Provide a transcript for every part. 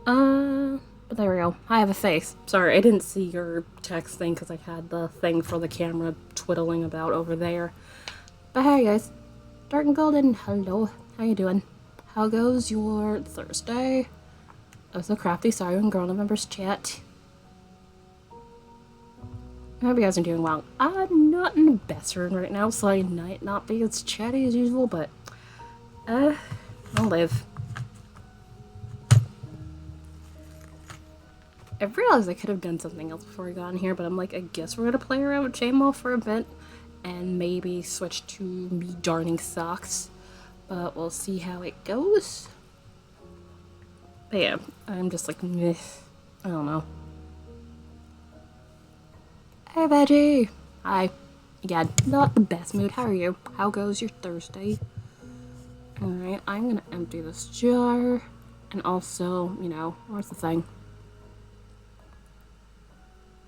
But there we go. I have a face. Sorry, I didn't see your text thing because I had the thing for the camera twiddling about over there. But hey guys, Dark and Golden, hello. How you doing? How goes your Thursday? I'm so crafty, sorry when girl members chat. I hope you guys are doing well. I'm not in the best room right now, so I might not be as chatty as usual, but I'll live. I realized I could have done something else before I got in here, but I'm like, I guess we're gonna play around with Chainmail for a bit and maybe switch to me darning socks. But we'll see how it goes. But yeah, I'm just like, meh. I don't know. Hey, Veggie! Hi. Yeah, not the best mood. How are you? How goes your Thursday? Alright, I'm gonna empty this jar. And also, you know, where's the thing?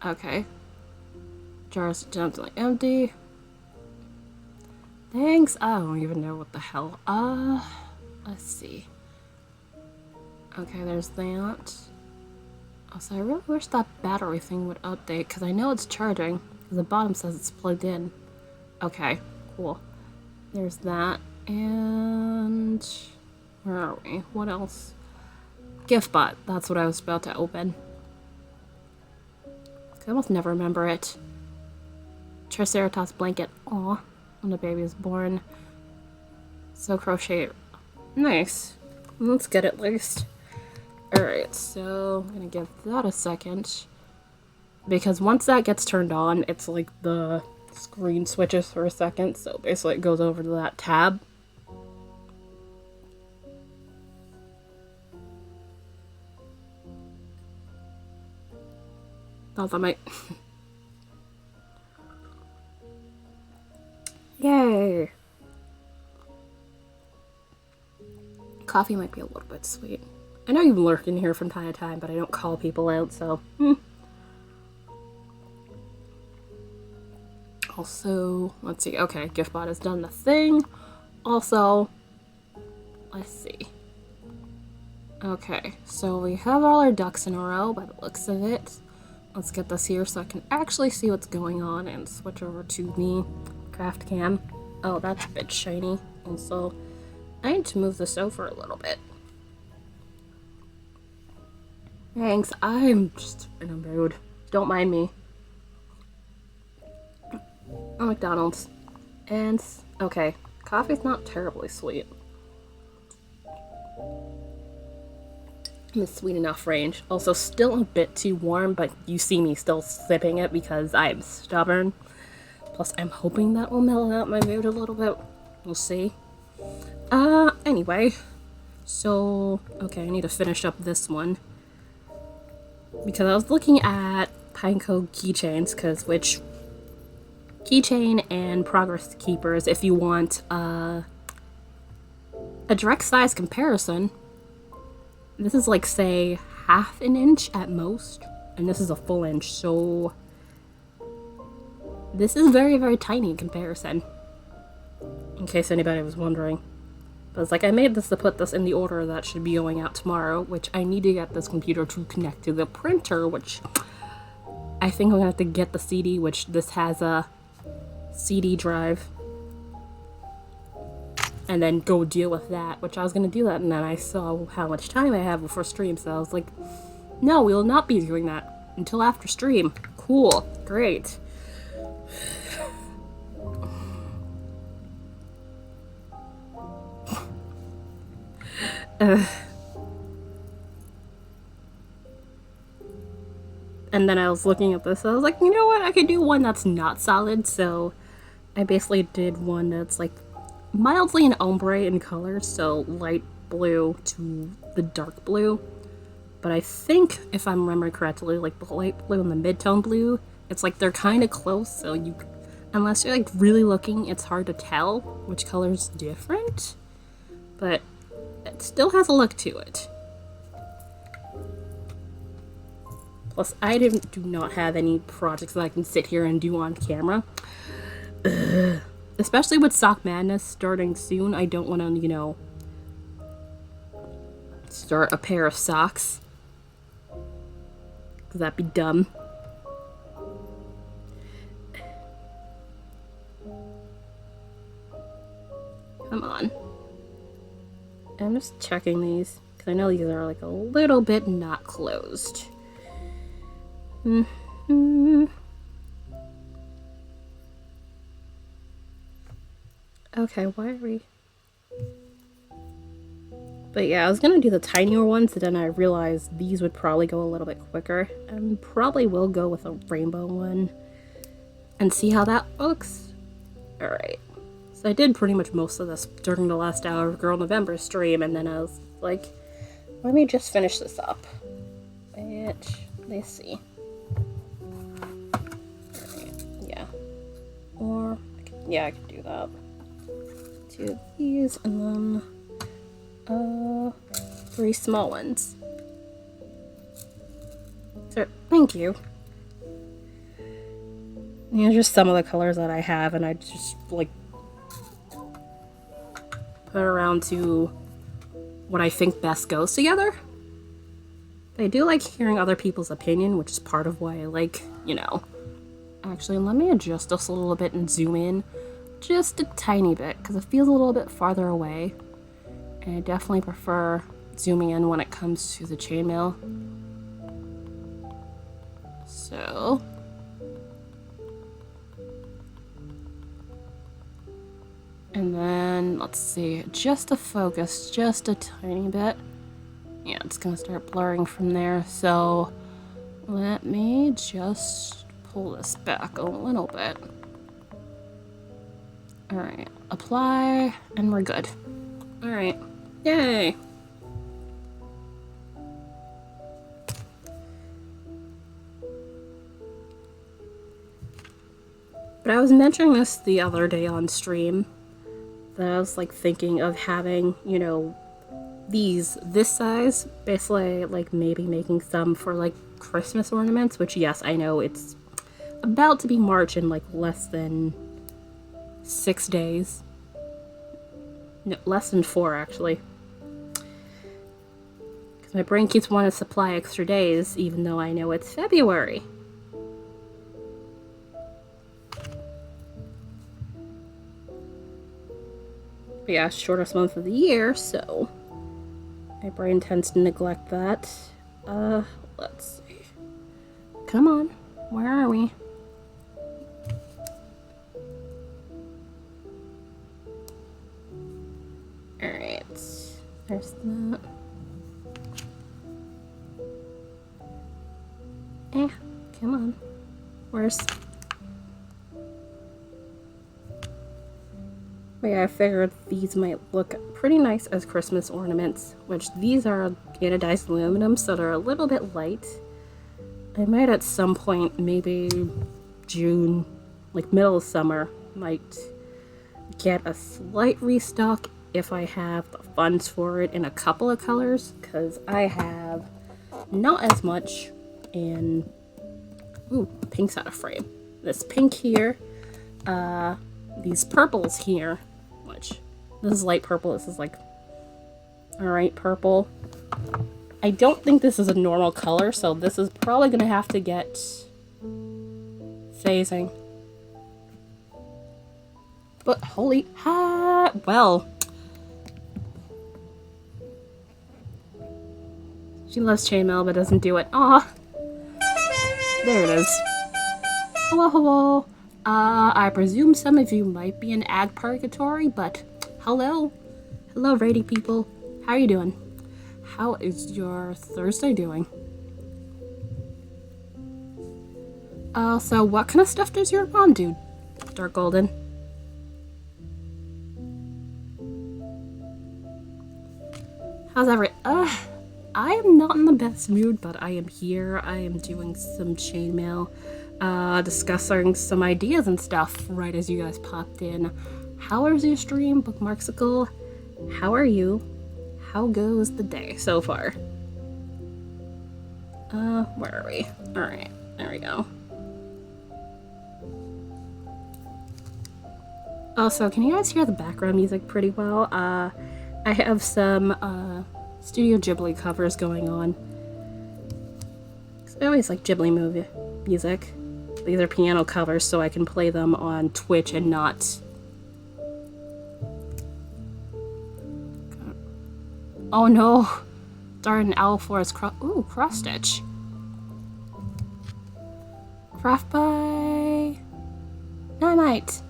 Okay. Jar is gently empty. Thanks. I don't even know what the hell. Let's see. Okay, there's that. Also, I really wish that battery thing would update because I know it's charging. The bottom says it's plugged in. Okay, cool. There's that. And where are we? What else? Giftbot. That's what I was about to open. I almost never remember it. Triceratops blanket. Aw. When the baby is born. So crochet. Nice. Let's get it at least. Alright, so I'm gonna give that a second. Because once that gets turned on, it's like the screen switches for a second. So basically it goes over to that tab. Thought that might... Yay! Coffee might be a little bit sweet. I know you lurk in here from time to time, but I don't call people out, so... Also, let's see. Okay, Giftbot has done the thing. Also, let's see. Okay, so we have all our ducks in a row by the looks of it. Let's get this here so I can actually see what's going on and switch over to the craft cam. Oh, that's a bit shiny. Also, I need to move this over a little bit. Thanks, I'm just in a mood. Don't mind me. Oh, McDonald's. And, okay, coffee's not terribly sweet. In sweet enough range. Also, still a bit too warm, but you see me still sipping it because I'm stubborn. Plus, I'm hoping that will mellow out my mood a little bit. We'll see. Anyway. So, okay, I need to finish up this one. Because I was looking at Chainmail Keychains, which keychain and progress keepers, if you want a direct size comparison, this is like, say, half an inch at most, and this is a full inch, so this is very, very tiny in comparison, in case anybody was wondering. But it's like, I made this to put this in the order that should be going out tomorrow, which I need to get this computer to connect to the printer, which I think I'm gonna have to get the CD, which this has a CD drive, and then go deal with that, which I was gonna do that, and then I saw how much time I have before stream, so I was like, no, we will not be doing that until after stream. Cool, great. And then I was looking at this, I was like, you know what, I could do one that's not solid, so I basically did one that's like mildly an ombre in color, so light blue to the dark blue. But I think, if I'm remembering correctly, like the light blue and the mid-tone blue, it's like they're kind of close, so you, unless you're like really looking, it's hard to tell which color's different. But it still has a look to it. Plus, I do not have any projects that I can sit here and do on camera. Ugh. Especially with Sock Madness starting soon, I don't want to, you know, start a pair of socks Because that'd be dumb. Come on. I'm just checking these, because I know these are like a little bit not closed. Okay, why are we... But yeah, I was gonna do the tinier ones, and then I realized these would probably go a little bit quicker. And probably will go with a rainbow one. And see how that looks. Alright. So I did pretty much most of this during the last hour of Girl November stream, and then I was like, let me just finish this up. Which, let's see. Right, yeah. Or, yeah, I could do that. 2 of these, and then, 3 small ones. So, thank you. These are just some of the colors that I have, and I just, like, put around to what I think best goes together. I do like hearing other people's opinion, which is part of why I like, you know. Actually, let me adjust this a little bit and zoom in just a tiny bit, because it feels a little bit farther away. And I definitely prefer zooming in when it comes to the chainmail. So... And then, let's see, just to focus just a tiny bit. Yeah, it's gonna start blurring from there, so let me just pull this back a little bit. Alright, apply, and we're good. Alright, yay! But I was mentioning this the other day on stream, that I was like thinking of having, you know, this size, basically like maybe making some for like Christmas ornaments, which yes, I know it's about to be March in like less than 6 days. No, less than 4 actually. Because my brain keeps wanting to supply extra days, even though I know it's February. But yeah, shortest month of the year, so my brain tends to neglect that. Let's see. Come on, where are we? Alright, there's that. Come on. Where's... But yeah, I figured these might look pretty nice as Christmas ornaments, which these are anodized aluminum, so they're a little bit light. I might at some point, maybe June, like middle of summer, might get a slight restock if I have the funds for it in a couple of colors, because I have not as much in... Ooh, pink's out of frame. This pink here, these purples here, which this is light purple, this is like alright purple. I don't think this is a normal color, so this is probably gonna have to get phasing. But holy ha, well, she loves chainmail but doesn't do it. Aw, there it is. Hello, hello. I presume some of you might be in ag purgatory, but hello. Hello, rating people. How are you doing? How is your Thursday doing? So what kind of stuff does your mom do, Dark Golden? How's I am not in the best mood, but I am here. I am doing some chainmail. Discussing some ideas and stuff right as you guys popped in. How is your stream, Bookmarksicle? How are you? How goes the day so far? Where are we? Alright, there we go. Also, can you guys hear the background music pretty well? I have some, Studio Ghibli covers going on. So I always like Ghibli movie music. These are piano covers, so I can play them on Twitch and not... Oh no! Darn Owl Forest cross stitch. Craft by... Dynamite!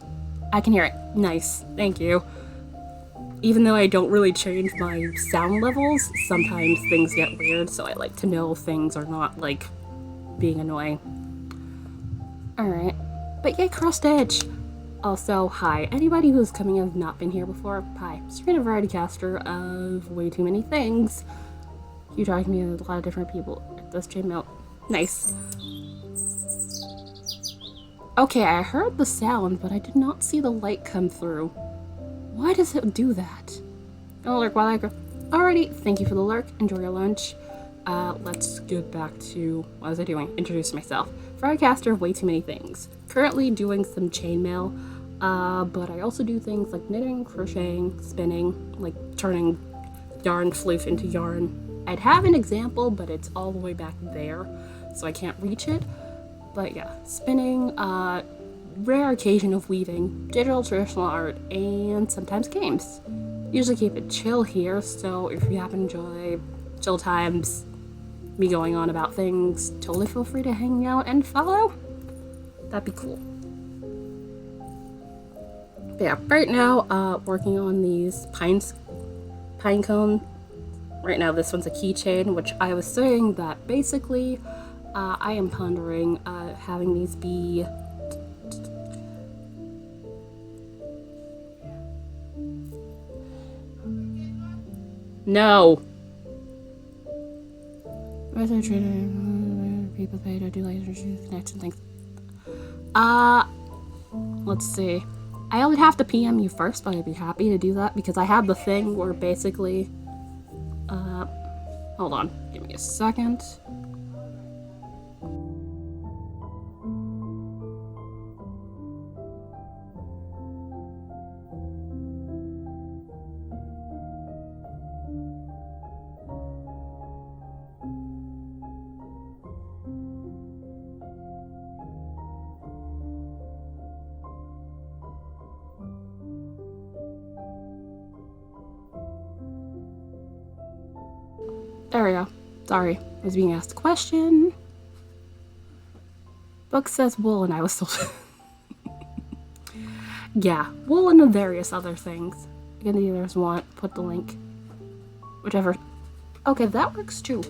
I can hear it. Nice. Thank you. Even though I don't really change my sound levels, sometimes things get weird, so I like to know things are not, like, being annoying. Alright. But yay, cross stitch! Also, hi. Anybody who's coming and have not been here before, hi. Serena Variety Caster of way too many things. You talk to me with a lot of different people. This chainmail. Nice. Okay, I heard the sound, but I did not see the light come through. Why does it do that? Oh, lurk while I go. Alrighty, thank you for the lurk. Enjoy your lunch. Let's get back to... What was I doing? Introduce myself. Broadcaster of way too many things. Currently doing some chainmail, but I also do things like knitting, crocheting, spinning, like turning yarn floof into yarn. I'd have an example, but it's all the way back there, so I can't reach it. But yeah, spinning, rare occasion of weaving, digital traditional art, and sometimes games. Usually keep it chill here, so if you happen to enjoy chill times, me going on about things, totally feel free to hang out and follow. That'd be cool. But yeah, right now, working on these pine cone. Right now, this one's a keychain, which I was saying that basically, I am pondering having these be no. People pay to do laser connects and things. Let's see. I would have to PM you first, but I'd be happy to do that because I have the thing where basically, hold on, give me a second. There we go. Sorry, I was being asked a question. Book says wool and I was still... Yeah, wool and various other things. Again, the others want, put the link. Whichever. Okay, that works too.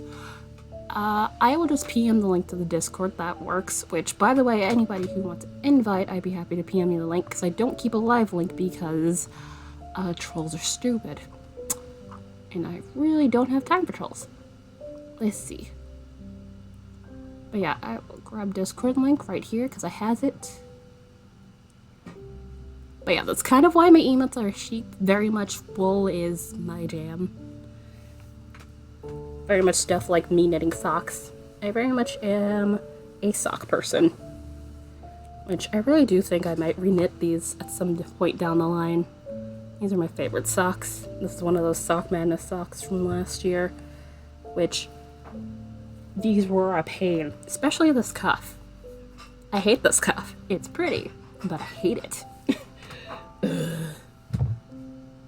I will just PM the link to the Discord, that works. Which, by the way, anybody who wants to invite, I'd be happy to PM you the link, because I don't keep a live link because trolls are stupid. And I really don't have time for trolls. Let's see. But yeah, I will grab Discord link right here because I has it. But yeah, that's kind of why my emotes are chic. Very much wool is my jam. Very much stuff like me knitting socks. I very much am a sock person. Which I really do think I might reknit these at some point down the line. These are my favorite socks. This is one of those Sock Madness socks from last year. Which, these were a pain. Especially this cuff. I hate this cuff. It's pretty, but I hate it.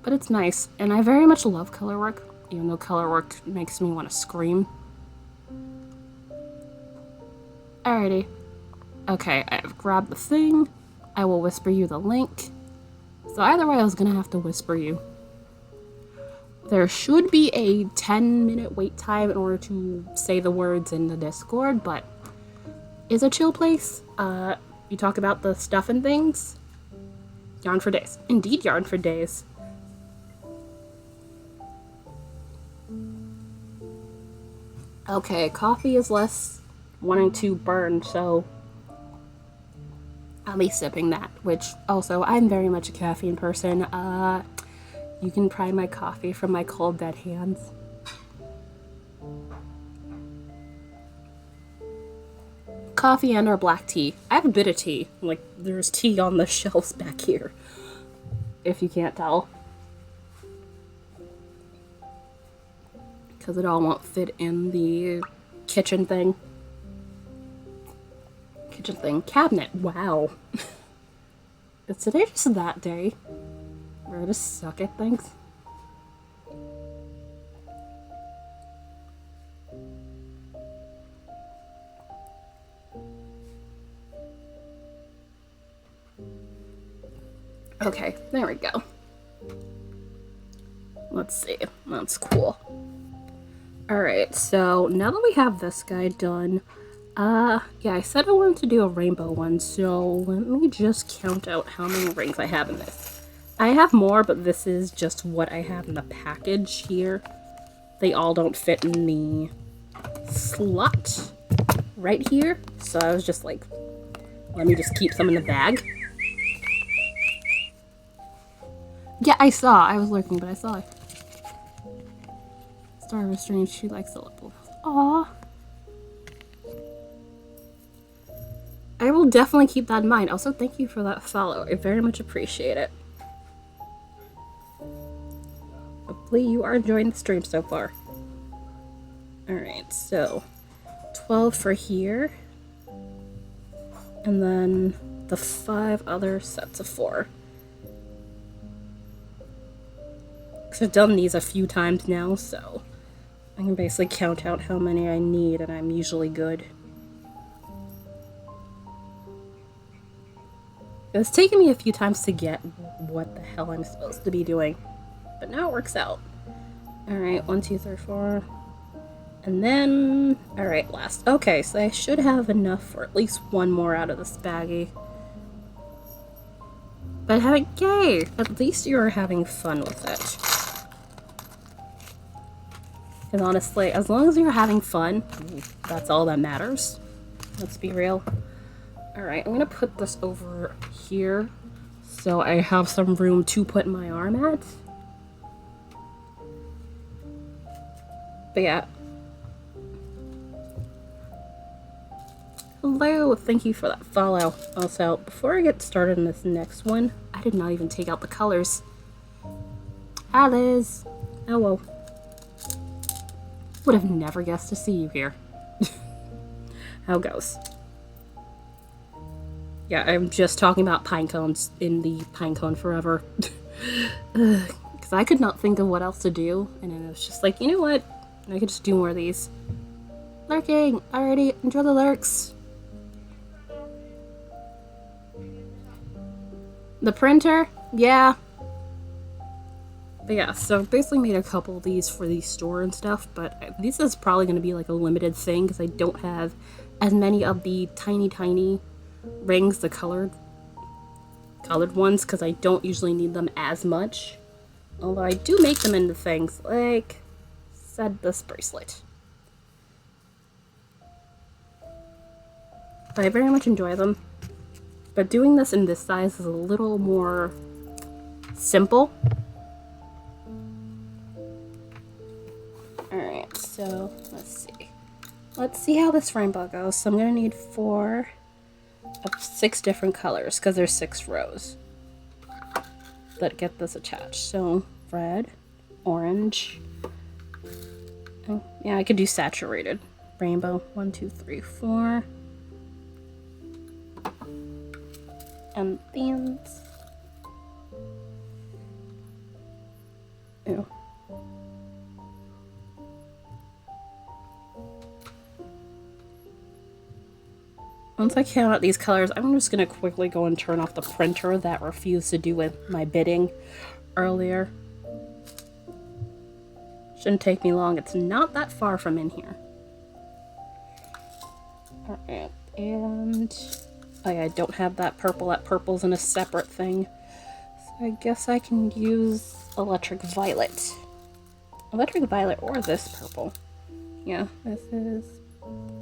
But it's nice, and I very much love color work, even though color work makes me want to scream. Alrighty. Okay, I've grabbed the thing. I will whisper you the link. So either way, I was gonna have to whisper you. There should be a 10-minute wait time in order to say the words in the Discord, but it's a chill place. You talk about the stuff and things. Yarn for days. Indeed, yarn for days. Okay, coffee is less wanting to burn, so I'll be sipping that, which also, I'm very much a caffeine person. You can pry my coffee from my cold dead hands. Coffee and or black tea. I have a bit of tea. Like, there's tea on the shelves back here. If you can't tell. Because it all won't fit in the kitchen thing. kitchen thing. Cabinet. Wow. Is today just that day where I just suck at things? Okay, there we go. Let's see. That's cool. Alright, so now that we have this guy done, yeah, I said I wanted to do a rainbow one, so let me just count out how many rings I have in this. I have more, but this is just what I have in the package here. They all don't fit in the slot right here, so I was just like, let me just keep some in the bag. Yeah, I saw. I was lurking, but I saw it. Star of a Strange, she likes the lip. Aww. I will definitely keep that in mind. Also, thank you for that follow. I very much appreciate it. Hopefully you are enjoying the stream so far. Alright, so 12 for here. And then the 5 other sets of 4. Because I've done these a few times now, so I can basically count out how many I need, and I'm usually good. It's taken me a few times to get what the hell I'm supposed to be doing, but now it works out. Alright, 1, 2, 3, 4. And then, alright, last. Okay, so I should have enough for at least one more out of this baggie. But yay! At least you're having fun with it. And honestly, as long as you're having fun, that's all that matters. Let's be real. Alright, I'm gonna put this over here so I have some room to put my arm at. But yeah. Hello, thank you for that follow. Also, before I get started in this next one, I did not even take out the colors. Hi, Liz. Hello. Would have never guessed to see you here. How goes? Yeah, I'm just talking about pine cones in the Pinecone Forever. Because I could not think of what else to do, and then it was just like, you know what? I could just do more of these. Lurking! Alrighty, enjoy the lurks. The printer? Yeah. But yeah, so I've basically made a couple of these for the store and stuff, but this is probably going to be like a limited thing because I don't have as many of the tiny rings, the colored ones, because I don't usually need them as much. Although I do make them into things like, said this bracelet. But I very much enjoy them. But doing this in this size is a little more simple. Alright, so let's see. Let's see how this rainbow goes. So I'm going to need 4 of 6 different colors because there's 6 rows that get this attached. So red, orange, oh, yeah, I could do saturated rainbow. 1, 2, 3, 4. And these. Ew. Once I count out these colors, I'm just going to quickly go and turn off the printer that refused to do with my bidding earlier. Shouldn't take me long. It's not that far from in here. Alright, and oh yeah, I don't have that purple. That purple's in a separate thing. So I guess I can use electric violet. Electric violet or this purple. Yeah, this is...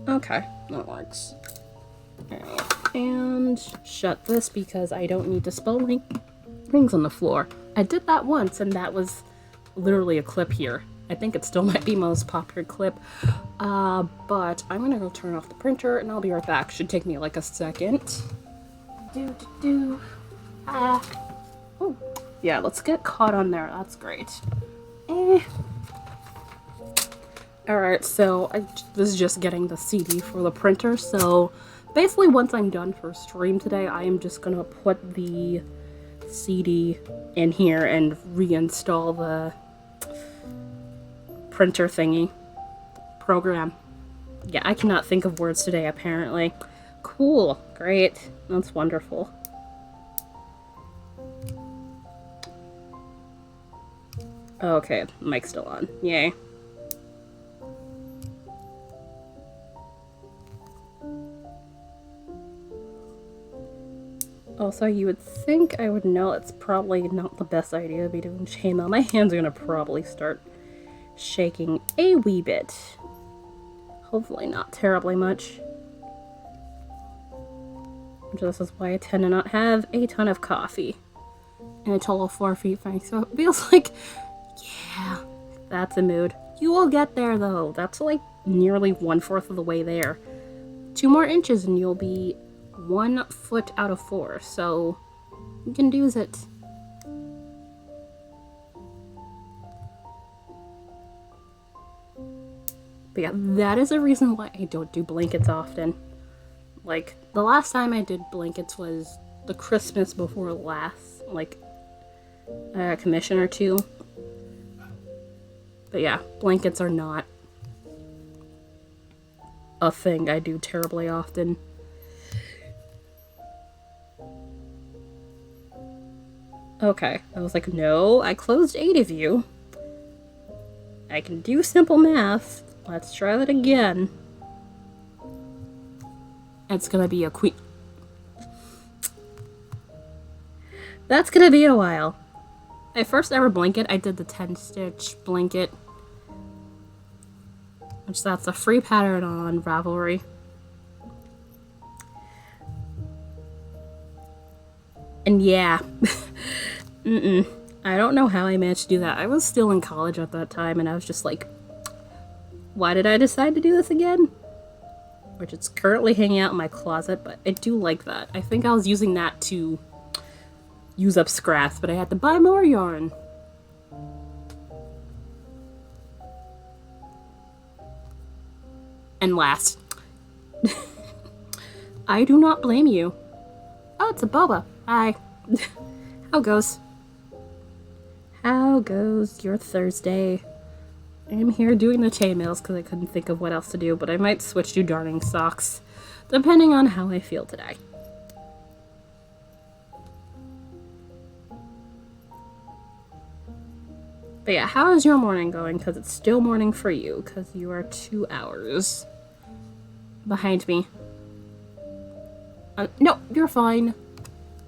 okay, that works. Alright, and shut this because I don't need to spill rings on the floor. I did that once and that was literally a clip here. I think it still might be my most popular clip. But I'm gonna go turn off the printer and I'll be right back. Should take me like a second. Oh, yeah, let's get caught on there. That's great. Alright, so I was just getting the CD for the printer, so Basically, once I'm done for stream today, I am just gonna put the CD in here and reinstall the printer thingy program. Yeah, I cannot think of words today, apparently. Cool. Great. That's wonderful. Okay, mic's still on. Yay. Also, you would think I would know it's probably not the best idea to be doing chainmail. My hands are gonna probably start shaking a wee bit. Hopefully not terribly much. Which this is why I tend to not have a ton of coffee. And a total 4 feet thing, so it feels like, yeah, that's a mood. You will get there though. That's like nearly 1/4 of the way there. 2 more inches and you'll be 1 foot out of 4, so you can do it. But yeah, that is a reason why I don't do blankets often. Like, the last time I did blankets was the Christmas before last, like, commission or 2. But yeah, blankets are not a thing I do terribly often. Okay, I was like, no, I closed 8 of you. I can do simple math. Let's try that again. It's gonna be a queen. That's gonna be a while. My first ever blanket, I did the 10-stitch blanket. Which that's a free pattern on Ravelry. And yeah. I don't know how I managed to do that. I was still in college at that time and I was just like, why did I decide to do this again? Which it's currently hanging out in my closet, but I do like that. I think I was using that to use up scraps, but I had to buy more yarn. And last. I do not blame you. Oh, it's a boba. Hi. How goes? How goes your Thursday? I'm here doing the chainmails because I couldn't think of what else to do, but I might switch to darning socks, depending on how I feel today. But yeah, how is your morning going? Because it's still morning for you, because you are 2 hours behind me. No, you're fine.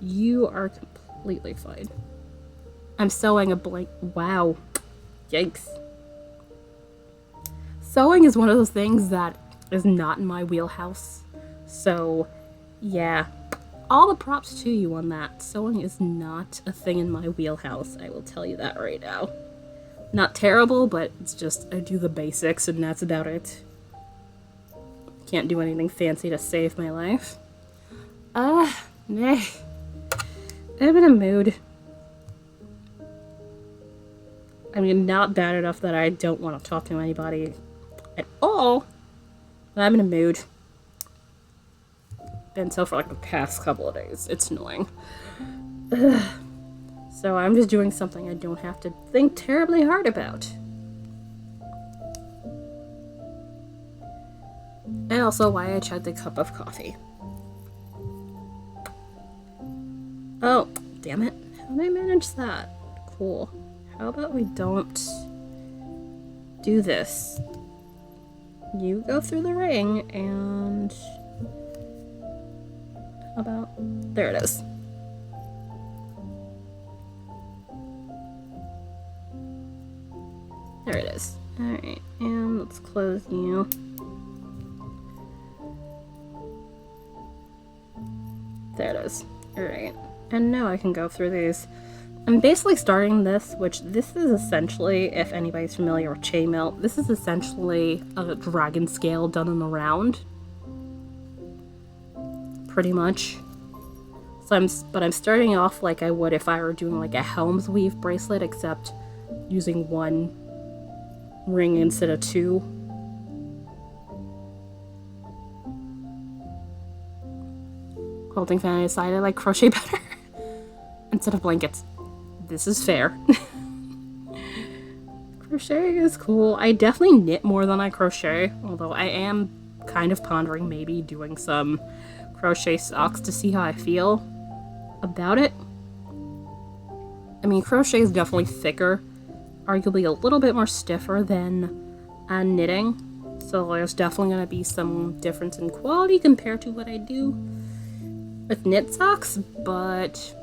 You are completely fine. I'm sewing a blank. Wow. Yikes. Sewing is one of those things that is not in my wheelhouse. So, yeah. All the props to you on that. Sewing is not a thing in my wheelhouse. I will tell you that right now. Not terrible, but it's just I do the basics and that's about it. Can't do anything fancy to save my life. Nah. I'm in a mood. I mean, not bad enough that I don't want to talk to anybody at all, but I'm in a mood. Been so for like the past couple of days. It's annoying. Ugh. So I'm just doing something I don't have to think terribly hard about. And also why I chugged a cup of coffee. Oh, damn it. How did I manage that? Cool. How about we don't do this? You go through the ring and... How about... There it is. There it is. Alright, and let's close you. There it is. Alright. And now I can go through these. I'm basically starting this, which this is essentially, if anybody's familiar with chainmail, this is essentially a dragon scale done in the round. Pretty much. So I'm starting off like I would if I were doing like a Helm's Weave bracelet, except using 1 ring instead of 2. quilting fan, I decided I like crochet better instead of blankets. This is fair. Crochet is cool. I definitely knit more than I crochet, although I am kind of pondering maybe doing some crochet socks to see how I feel about it. I mean, crochet is definitely thicker, arguably a little bit more stiffer than knitting, so there's definitely going to be some difference in quality compared to what I do with knit socks, but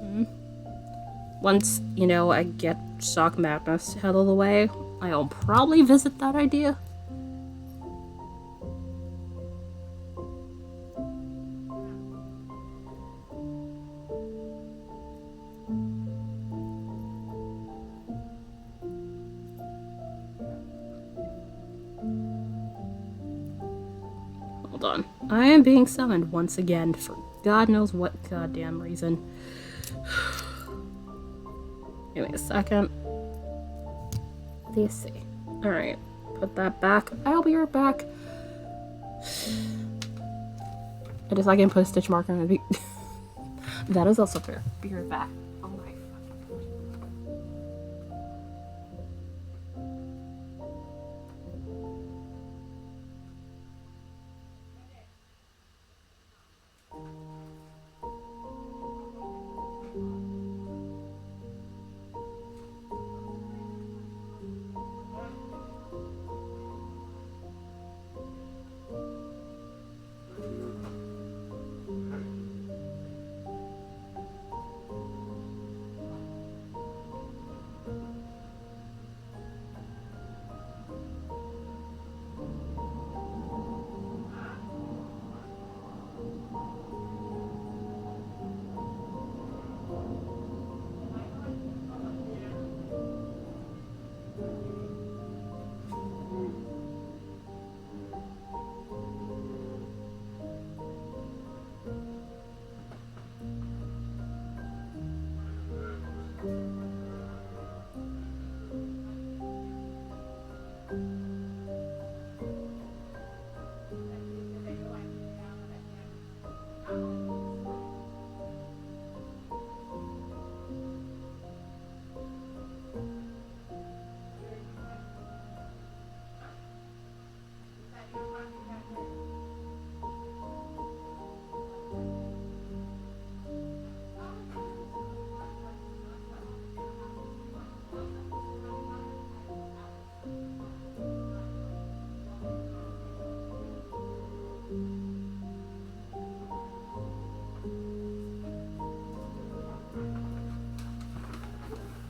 once, you know, I get sock madness out of the way, I'll probably visit that idea. Hold on. I am being summoned once again for God knows what goddamn reason. Give me a second. Let's see. Alright. Put that back. I'll be right back. I just can put a stitch marker on it. That is also fair. Be right back. Oh my.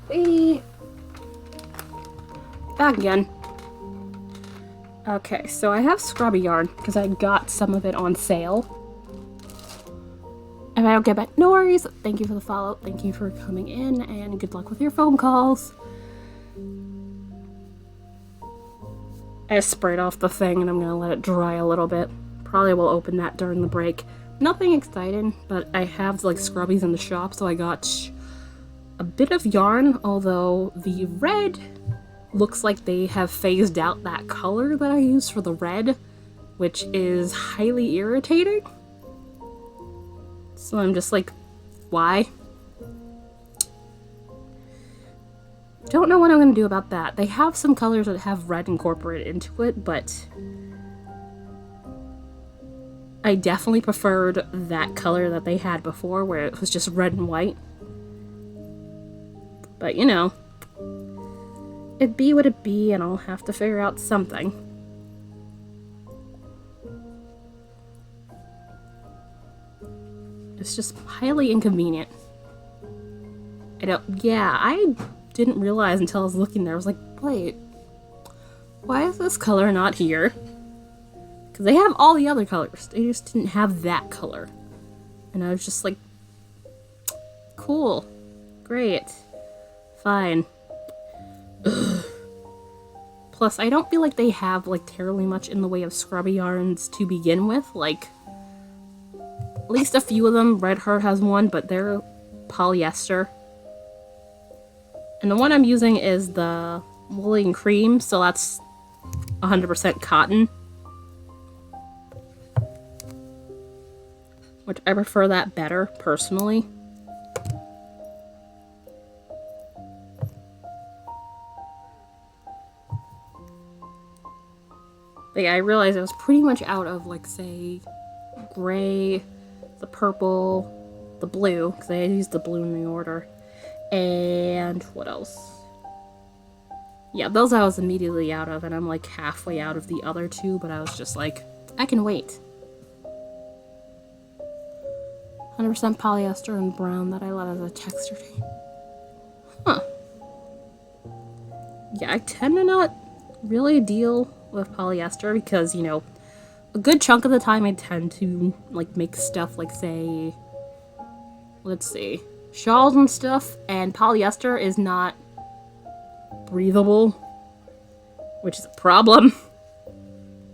Hey. Back again. Okay, so I have scrubby yarn because I got some of it on sale. If I don't get back, no worries. Thank you for the follow. Thank you for coming in, and good luck with your phone calls. I just sprayed off the thing, and I'm gonna let it dry a little bit. Probably will open that during the break. Nothing exciting, but I have like scrubbies in the shop, so I got a bit of yarn, although the red looks like they have phased out that color that I used for the red, which is highly irritating. So I'm just like, why? Don't know what I'm gonna do about that. They have some colors that have red incorporated into it, but I definitely preferred that color that they had before, where it was just red and white. But, you know, it be what it be, and I'll have to figure out something. It's just highly inconvenient. I didn't realize until I was looking there. I was like, wait, why is this color not here? Because they have all the other colors. They just didn't have that color. And I was just like, cool. Great. Fine. Ugh. Plus, I don't feel like they have, like, terribly much in the way of scrubby yarns to begin with. Like, at least a few of them. Red Heart has one, but they're polyester. And the one I'm using is the Woolly and Cream, so that's 100% cotton. which I prefer that better, personally. But yeah, I realized I was pretty much out of, like, say, gray, the purple, the blue, because I used the blue in the order, and what else? Yeah, those I was immediately out of, and I'm, like, halfway out of the other two, but I was just like, I can wait. 100% polyester and brown that I let as a texture change. Huh. Yeah, I tend to not really deal with polyester because, you know, a good chunk of the time I tend to, like, make stuff like, say, let's see, shawls and stuff, and polyester is not breathable, which is a problem.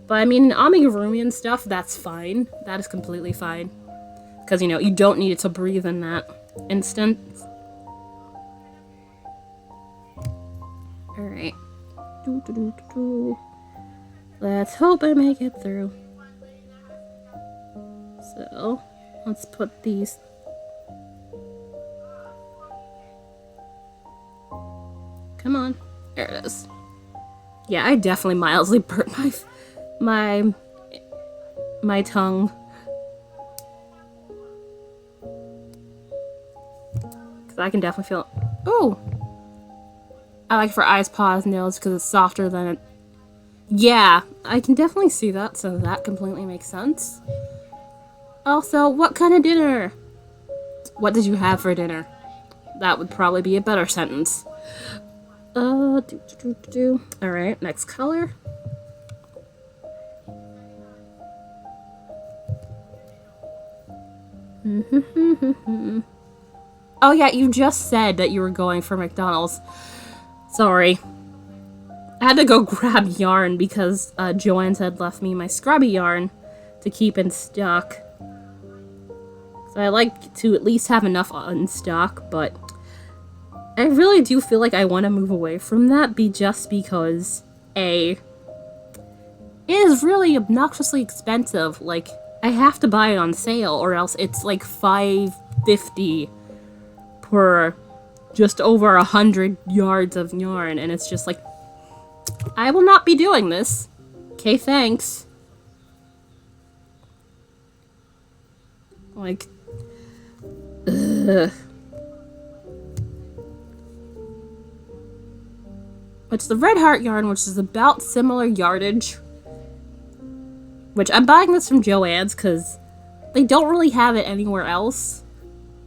But, I mean, amigurumi and stuff, that's fine. That is completely fine. Because, you know, you don't need it to breathe in that instance. Alright. Let's hope I make it through. So, let's put these... Come on. There it is. Yeah, I definitely mildly burnt my tongue. Because I can definitely feel it. Ooh! I like for eyes, paws, nails because it's softer than it. Yeah, I can definitely see that, so that completely makes sense. Also, what kind of dinner? What did you have for dinner? That would probably be a better sentence. Alright, next color. Oh yeah, you just said that you were going for McDonald's. Sorry. I had to go grab yarn because Joanne's had left me my scrubby yarn to keep in stock. So I like to at least have enough in stock, but I really do feel like I want to move away from that just because, A, it is really obnoxiously expensive. Like, I have to buy it on sale or else it's like $5.50 per just over 100 yards of yarn, and it's just like, I will not be doing this. Okay, thanks. Like, ugh. It's the Red Heart yarn, which is about similar yardage. Which, I'm buying this from Joann's because they don't really have it anywhere else.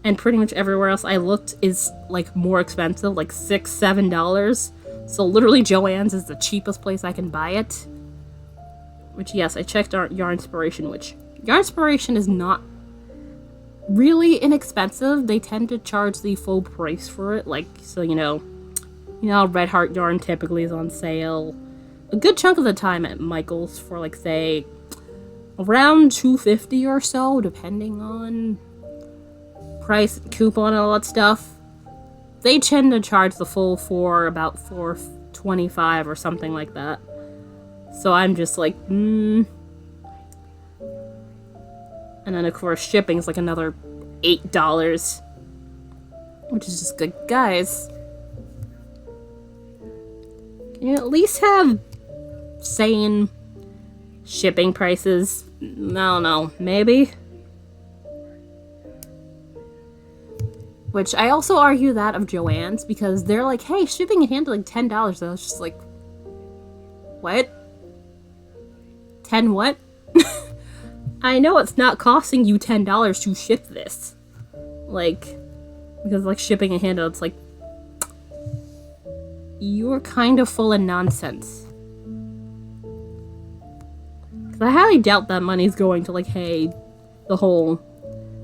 And pretty much everywhere else I looked is, like, more expensive, like $6, $7. So literally Joann's is the cheapest place I can buy it. Which, yes, I checked Yarnspiration, which Yarnspiration is not really inexpensive. They tend to charge the full price for it, like, so, you know, Red Heart yarn typically is on sale a good chunk of the time at Michael's for, like, say, around $2.50 or so, depending on price, coupon, and all that stuff. They tend to charge the full for about $4.25 or something like that. So I'm just like, And then, of course, shipping's like another $8, which is just good. Guys, can you at least have sane shipping prices? I don't know, maybe? Which I also argue that of Joann's, because they're like, hey, shipping and handling $10. I was just like, what? 10 what? I know it's not costing you $10 to ship this. Like, because, like, shipping and handling, it's like, you're kind of full of nonsense. Because I highly doubt that money's going to, like, hey, the whole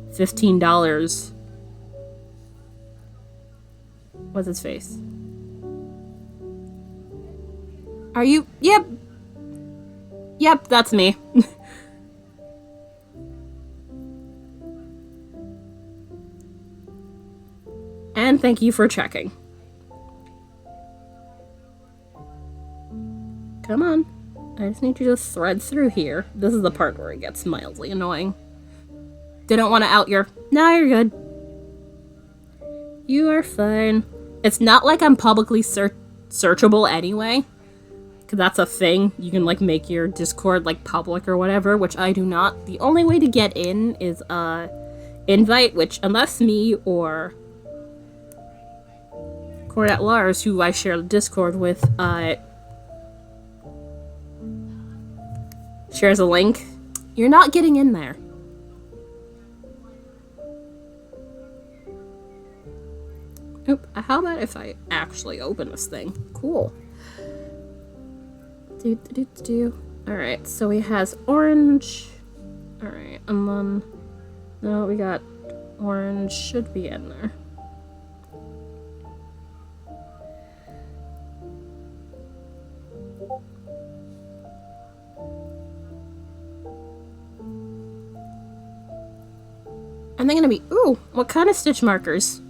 $15. What's his face? Are you? Yep. Yep, that's me. And thank you for checking. Come on. I just need you to thread through here. This is the part where it gets mildly annoying. Didn't want to out your... No, you're good. You are fine. It's not like I'm publicly searchable anyway. Because that's a thing. You can, like, make your Discord, like, public or whatever, which I do not. The only way to get in is, invite, which, unless me or Cornette Lars, who I share the Discord with, shares a link, you're not getting in there. Oop, how about if I actually open this thing? Cool. Alright, so he has orange. Alright, and then... No, we got orange. Should be in there. And they're gonna be... Ooh, what kind of stitch markers?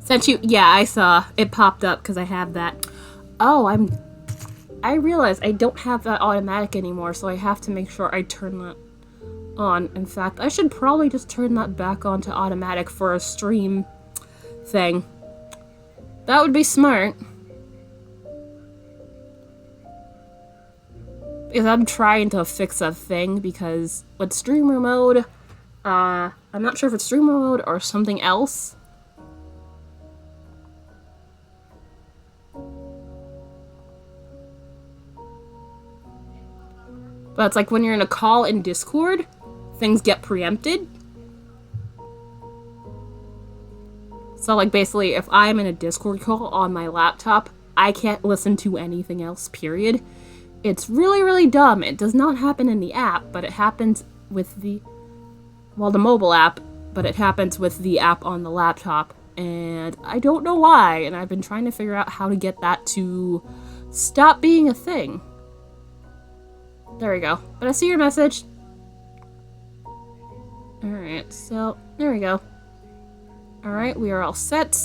Sent you... Yeah, I saw. It popped up because I have that. Oh, I realized I don't have that automatic anymore, so I have to make sure I turn that on. In fact, I should probably just turn that back on to automatic for a stream thing. That would be smart. Because I'm trying to fix a thing, because with streamer mode, I'm not sure if it's streamer mode or something else. But it's like when you're in a call in Discord, things get preempted. So like basically if I'm in a Discord call on my laptop, I can't listen to anything else, period. It's really, really dumb. It does not happen in the app, but it happens with the... Well, the mobile app, but it happens with the app on the laptop. And I don't know why, and I've been trying to figure out how to get that to stop being a thing. There we go. But I see your message. Alright, so there we go. Alright, we are all set.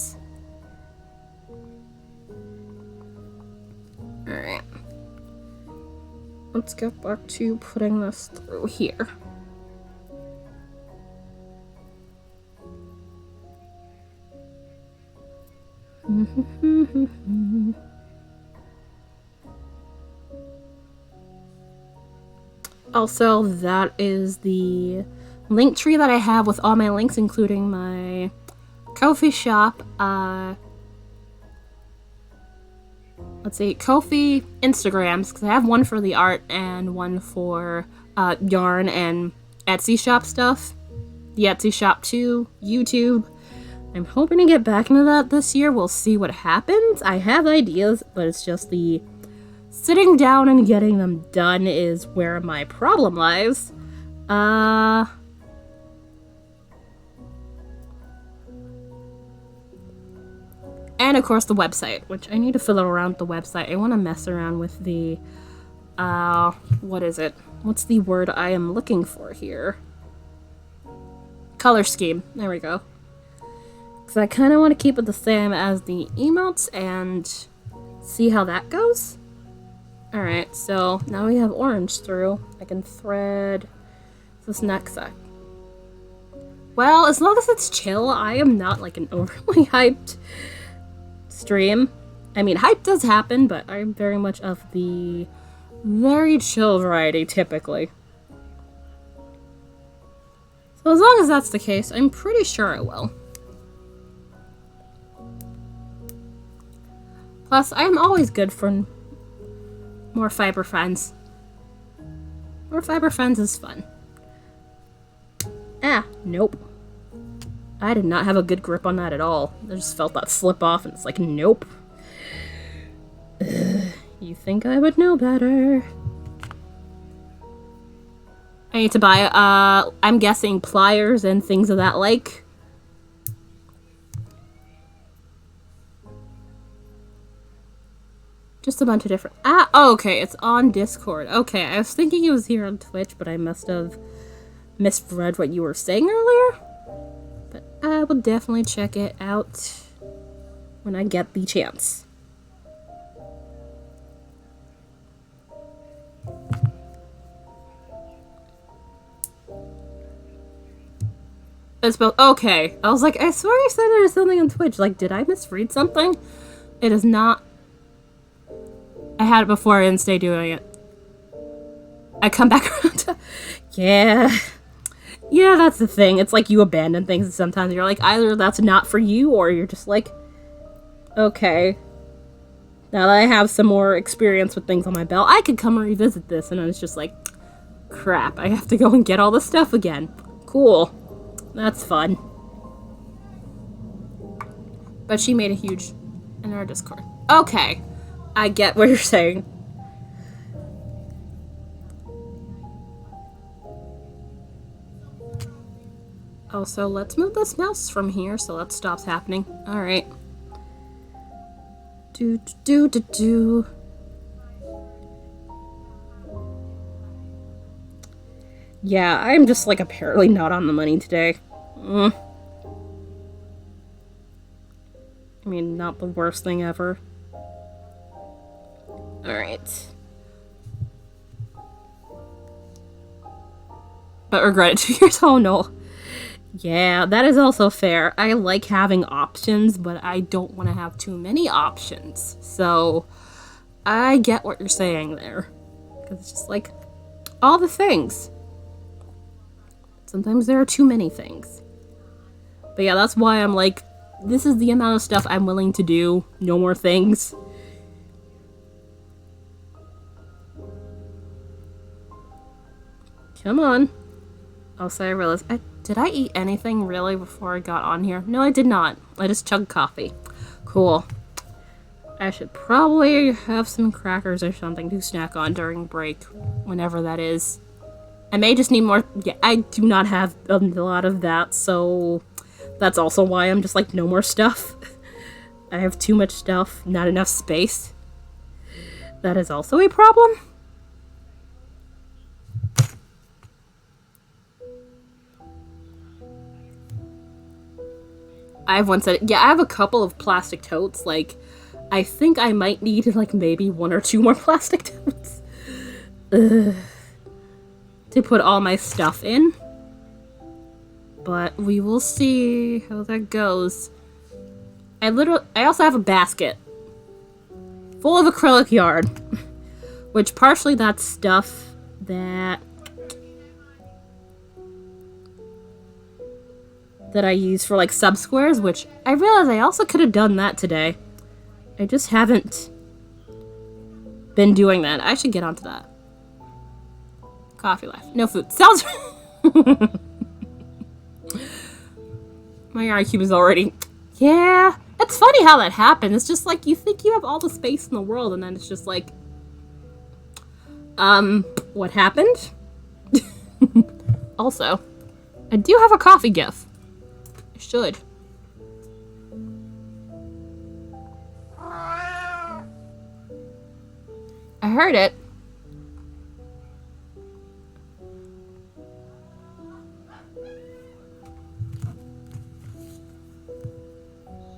Alright. Let's get back to putting this through here. Also, that is the link tree that I have with all my links, including my Ko-fi shop, let's see, Ko-fi Instagrams, because I have one for the art and one for yarn and Etsy shop stuff. The Etsy shop too, YouTube. I'm hoping to get back into that this year. We'll see what happens. I have ideas, but it's just the sitting down and getting them done is where my problem lies. And of course the website, which I need to fiddle around with the website. I want to mess around with the, what is it? What's the word I am looking for here? Color scheme. There we go. Because I kind of want to keep it the same as the emotes and see how that goes. Alright, so now we have orange through. I can thread this next side. Well, as long as it's chill, I am not like an overly hyped stream. I mean, hype does happen, but I'm very much of the very chill variety, typically. So as long as that's the case, I'm pretty sure I will. Plus, I'm always good for more fiber friends. More fiber friends is fun. Ah, nope. I did not have a good grip on that at all. I just felt that slip off and it's like, nope. You think I would know better. I need to buy, I'm guessing pliers and things of that like. Just a bunch of different... Ah, oh, okay, it's on Discord. Okay, I was thinking it was here on Twitch, but I must have misread what you were saying earlier. But I will definitely check it out when I get the chance. It's both. Okay. I was like, I swear you said there was something on Twitch. Like, did I misread something? It is not. I had it before, I didn't stay doing it. I come back around to... Yeah. Yeah, that's the thing. It's like you abandon things and sometimes you're like, either that's not for you or you're just like, okay. Now that I have some more experience with things on my belt, I could come and revisit this. And then it's just like, crap, I have to go and get all the stuff again. Cool. That's fun. But she made a huge in our Discord. Okay. I get what you're saying. Oh, so let's move this mouse from here so that stops happening. Alright. Do. Yeah, I'm just like apparently not on the money today. I mean, not the worst thing ever. Alright. But regret it 2 years? Oh no. Yeah, that is also fair. I like having options, but I don't want to have too many options. So, I get what you're saying there. Because it's just like, all the things. Sometimes there are too many things. But yeah, that's why I'm like, this is the amount of stuff I'm willing to do. No more things. Come on. Oh, sorry, I realized. Did I eat anything really before I got on here? No, I did not. I just chugged coffee. Cool. I should probably have some crackers or something to snack on during break, whenever that is. I may just need more. Yeah, I do not have a lot of that, so that's also why I'm just like, no more stuff. I have too much stuff, not enough space. That is also a problem. I have one set. Yeah, I have a couple of plastic totes. Like, I think I might need like maybe 1 or 2 more plastic totes. To put all my stuff in. But we will see how that goes. I also have a basket full of acrylic yarn, which partially that's stuff that I use for like sub-squares, which I realized I also could have done that today. I just haven't been doing that. I should get onto that. Coffee life. No food. Sounds... My yarn cube is already... Yeah. It's funny how that happened. It's just like, you think you have all the space in the world, and then it's just like... What happened? Also, I do have a coffee gif. I should. I heard it.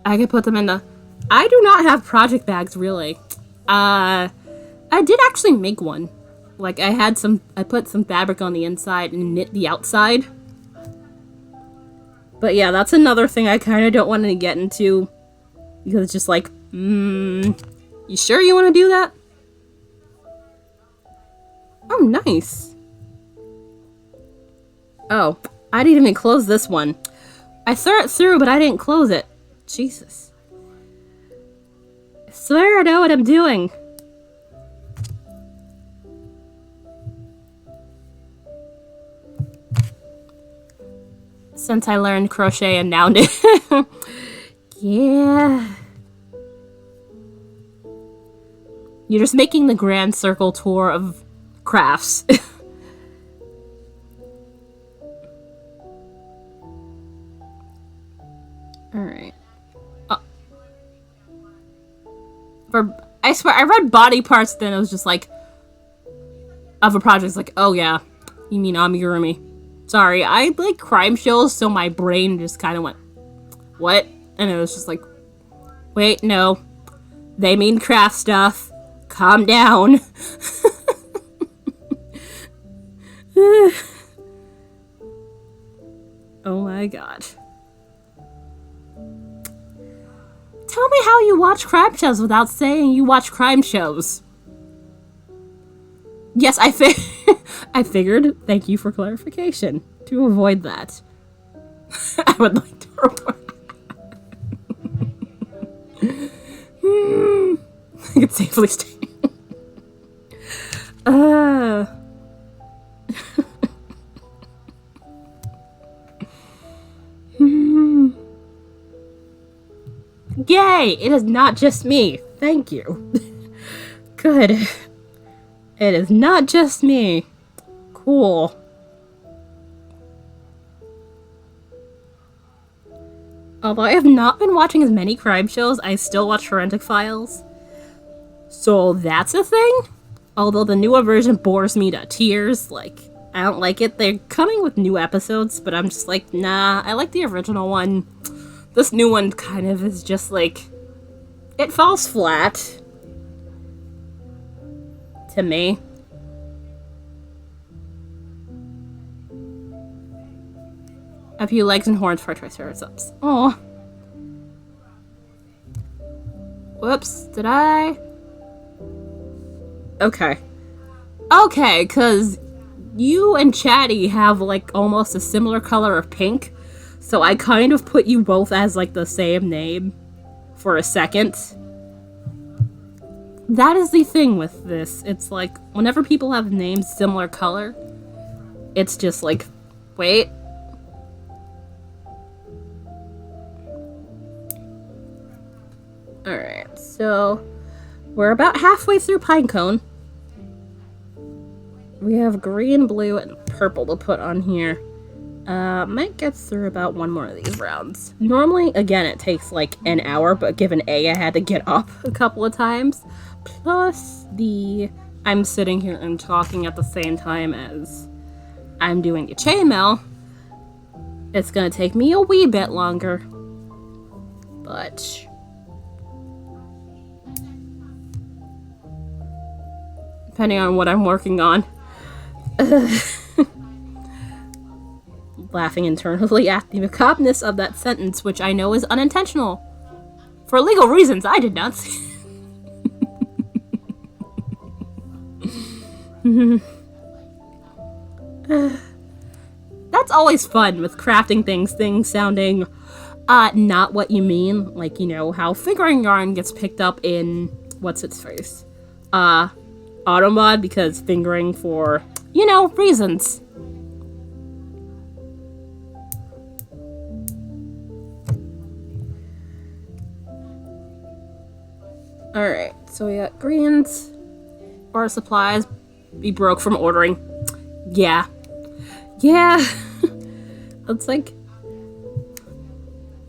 I could put them in the... I do not have project bags, really. I did actually make one. Like, I put some fabric on the inside and knit the outside. But yeah, that's another thing I kind of don't want to get into. Because it's just like, you sure you want to do that? Oh, nice. Oh, I didn't even close this one. I threw it through, but I didn't close it. Jesus. I swear I know what I'm doing. Since I learned crochet and now knit. Yeah. You're just making the grand circle tour of crafts. Alright. I swear, I read body parts, then it was just like, of a project, it's like, oh yeah, you mean amigurumi. Sorry, I like crime shows, so my brain just kind of went, what? And it was just like, wait, no. They mean craft stuff. Calm down. Oh my god. Tell me how you watch crime shows without saying you watch crime shows. Yes, I figured. Thank you for clarification. To avoid that. I would like to report. I could safely stay. Yay! It is not just me. Thank you. Good. It is not just me. Cool. Although I have not been watching as many crime shows, I still watch Forensic Files. So that's a thing? Although the newer version bores me to tears, like, I don't like it. They're coming with new episodes, but I'm just like, nah, I like the original one. This new one kind of is just like, it falls flat. To me. A few legs and horns for Triceratops. Oh. Whoops, did I? Okay. Okay, because you and Chatty have, like, almost a similar color of pink. So I kind of put you both as, like, the same name for a second. That is the thing with this. It's like, whenever people have names similar color, it's just like, wait. Alright, so we're about halfway through Pinecone. We have green, blue, and purple to put on here. Might get through about one more of these rounds. Normally, again, it takes like an hour, but given I had to get up a couple of times. Plus, I'm sitting here and talking at the same time as I'm doing the chainmail. It's gonna take me a wee bit longer. But depending on what I'm working on. Laughing internally at the macabreness of that sentence, which I know is unintentional. For legal reasons, I did not see. That's always fun with crafting things sounding not what you mean. Like, you know, how fingering yarn gets picked up in what's its face? Automod, because fingering for, you know, reasons. Alright, so we got greens. Or supplies. Be broke from ordering. Yeah. Yeah. It's like,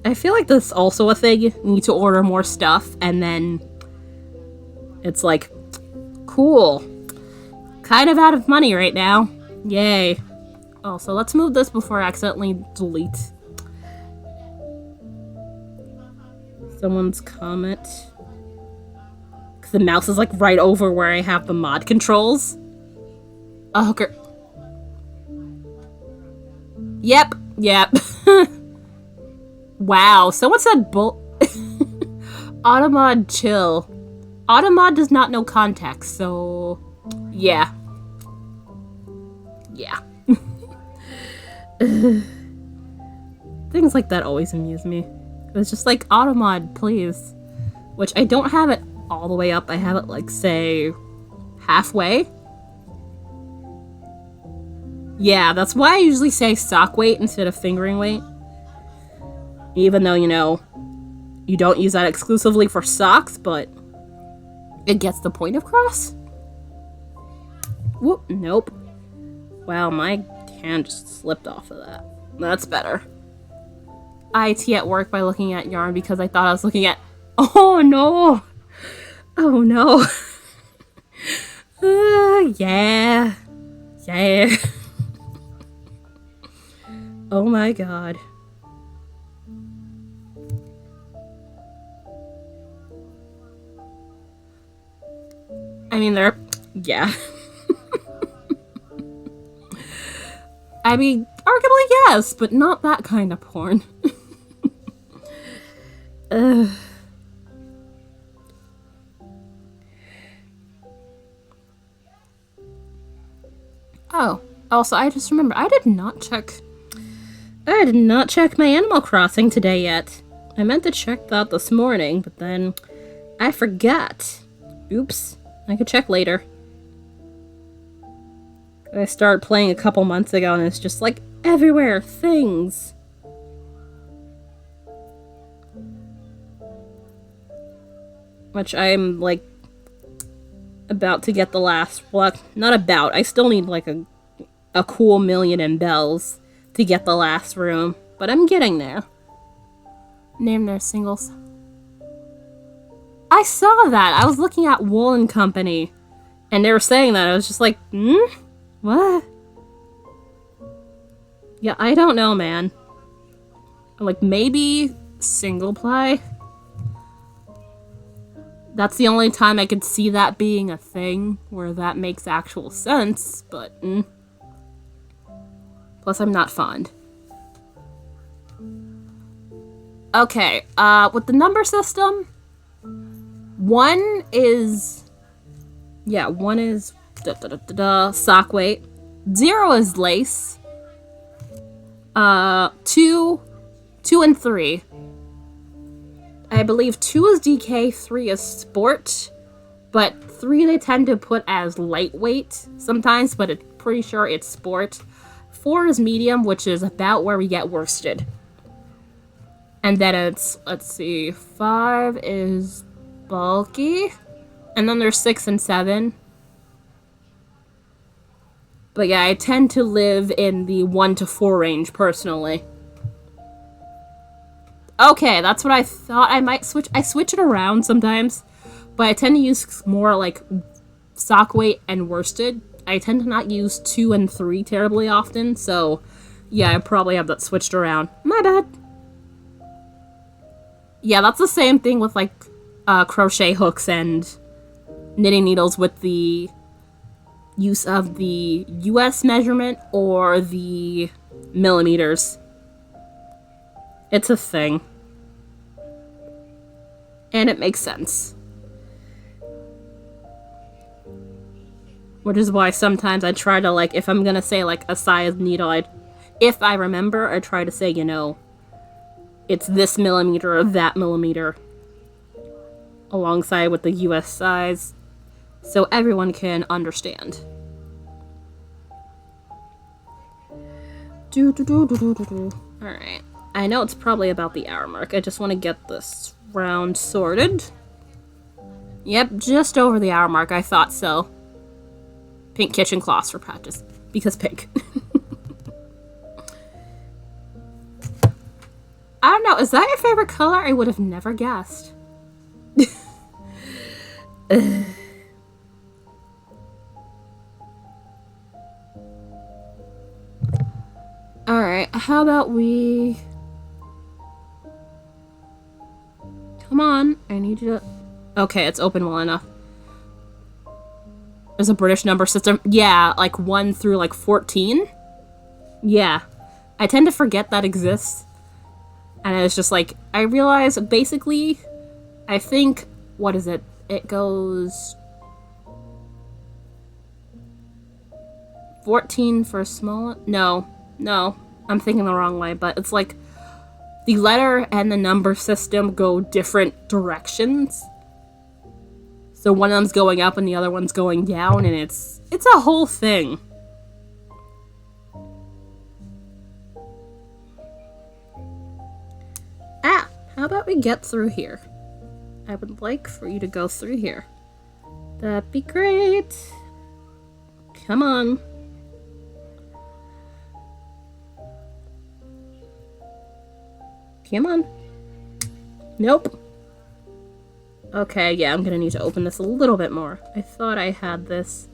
I feel like that's also a thing. You need to order more stuff, and then it's like, cool. Kind of out of money right now. Yay. Oh, so let's move this before I accidentally delete someone's comment. The mouse is like right over where I have the mod controls. A hooker. Yep. Wow, someone said Automod chill. Automod does not know context, so yeah. Things like that always amuse me. It's just like, Automod, please. Which I don't have it all the way up. I have it, like, say, halfway. Yeah, that's why I usually say sock weight instead of fingering weight. Even though, you know, you don't use that exclusively for socks, but it gets the point across. Whoop, nope. Wow, my hand just slipped off of that. That's better. IT at work by looking at yarn because I thought I was looking at... Oh, no! Oh, no. Yeah. Oh my god. I mean, yeah. I mean, Arguably, yes, but not that kind of porn. Ugh. Oh, also, I just remember I did not check my Animal Crossing today yet. I meant to check that this morning, but then I forgot. Oops. I could check later. I started playing a couple months ago and it's just like everywhere, things. Which I'm like about to get the last, well, not about, I still need like a cool million in bells to get the last room, but I'm getting there. Name their singles. I saw that. I was looking at Wool and Company, and they were saying that. I was just like, what? Yeah, I don't know, man. Like, maybe single play? That's the only time I could see that being a thing, where that makes actual sense, but, Plus, I'm not fond. Okay, with the number system, one is sock weight. 0 is lace. 2 and 3. I believe 2 is DK, 3 is sport, but 3 they tend to put as lightweight sometimes, but I'm pretty sure it's sport. 4 is medium, which is about where we get worsted. And then it's, let's see, 5 is bulky, and then there's 6 and 7. But yeah, I tend to live in the 1 to 4 range, personally. Okay, that's what I thought. I might switch. I switch it around sometimes, but I tend to use more like sock weight and worsted. I tend to not use 2 and 3 terribly often, so yeah, I probably have that switched around. My bad. Yeah, that's the same thing with like crochet hooks and knitting needles with the use of the US measurement or the millimeters. It's a thing. And it makes sense. Which is why sometimes I try to, like, if I'm gonna say, like, a size needle, if I remember, I try to say, you know, it's this millimeter or that millimeter alongside with the US size, so everyone can understand. Alright. I know it's probably about the hour mark. I just want to get this round sorted. Yep, just over the hour mark. I thought so. Pink kitchen cloths for practice. Because pink. I don't know. Is that your favorite color? I would have never guessed. Alright, how about we... Come on, I need you to... Okay, it's open well enough. There's a British number system. Yeah, like 1 through like 14. Yeah. I tend to forget that exists. And it's just like, I realize basically, I think, what is it? It goes 14 for small. No, I'm thinking the wrong way, but it's like the letter and the number system go different directions. So one of them's going up and the other one's going down, and it's a whole thing. How about we get through here? I would like for you to go through here. That'd be great. Come on. Come on. Nope. Okay, yeah, I'm gonna need to open this a little bit more. I thought I had this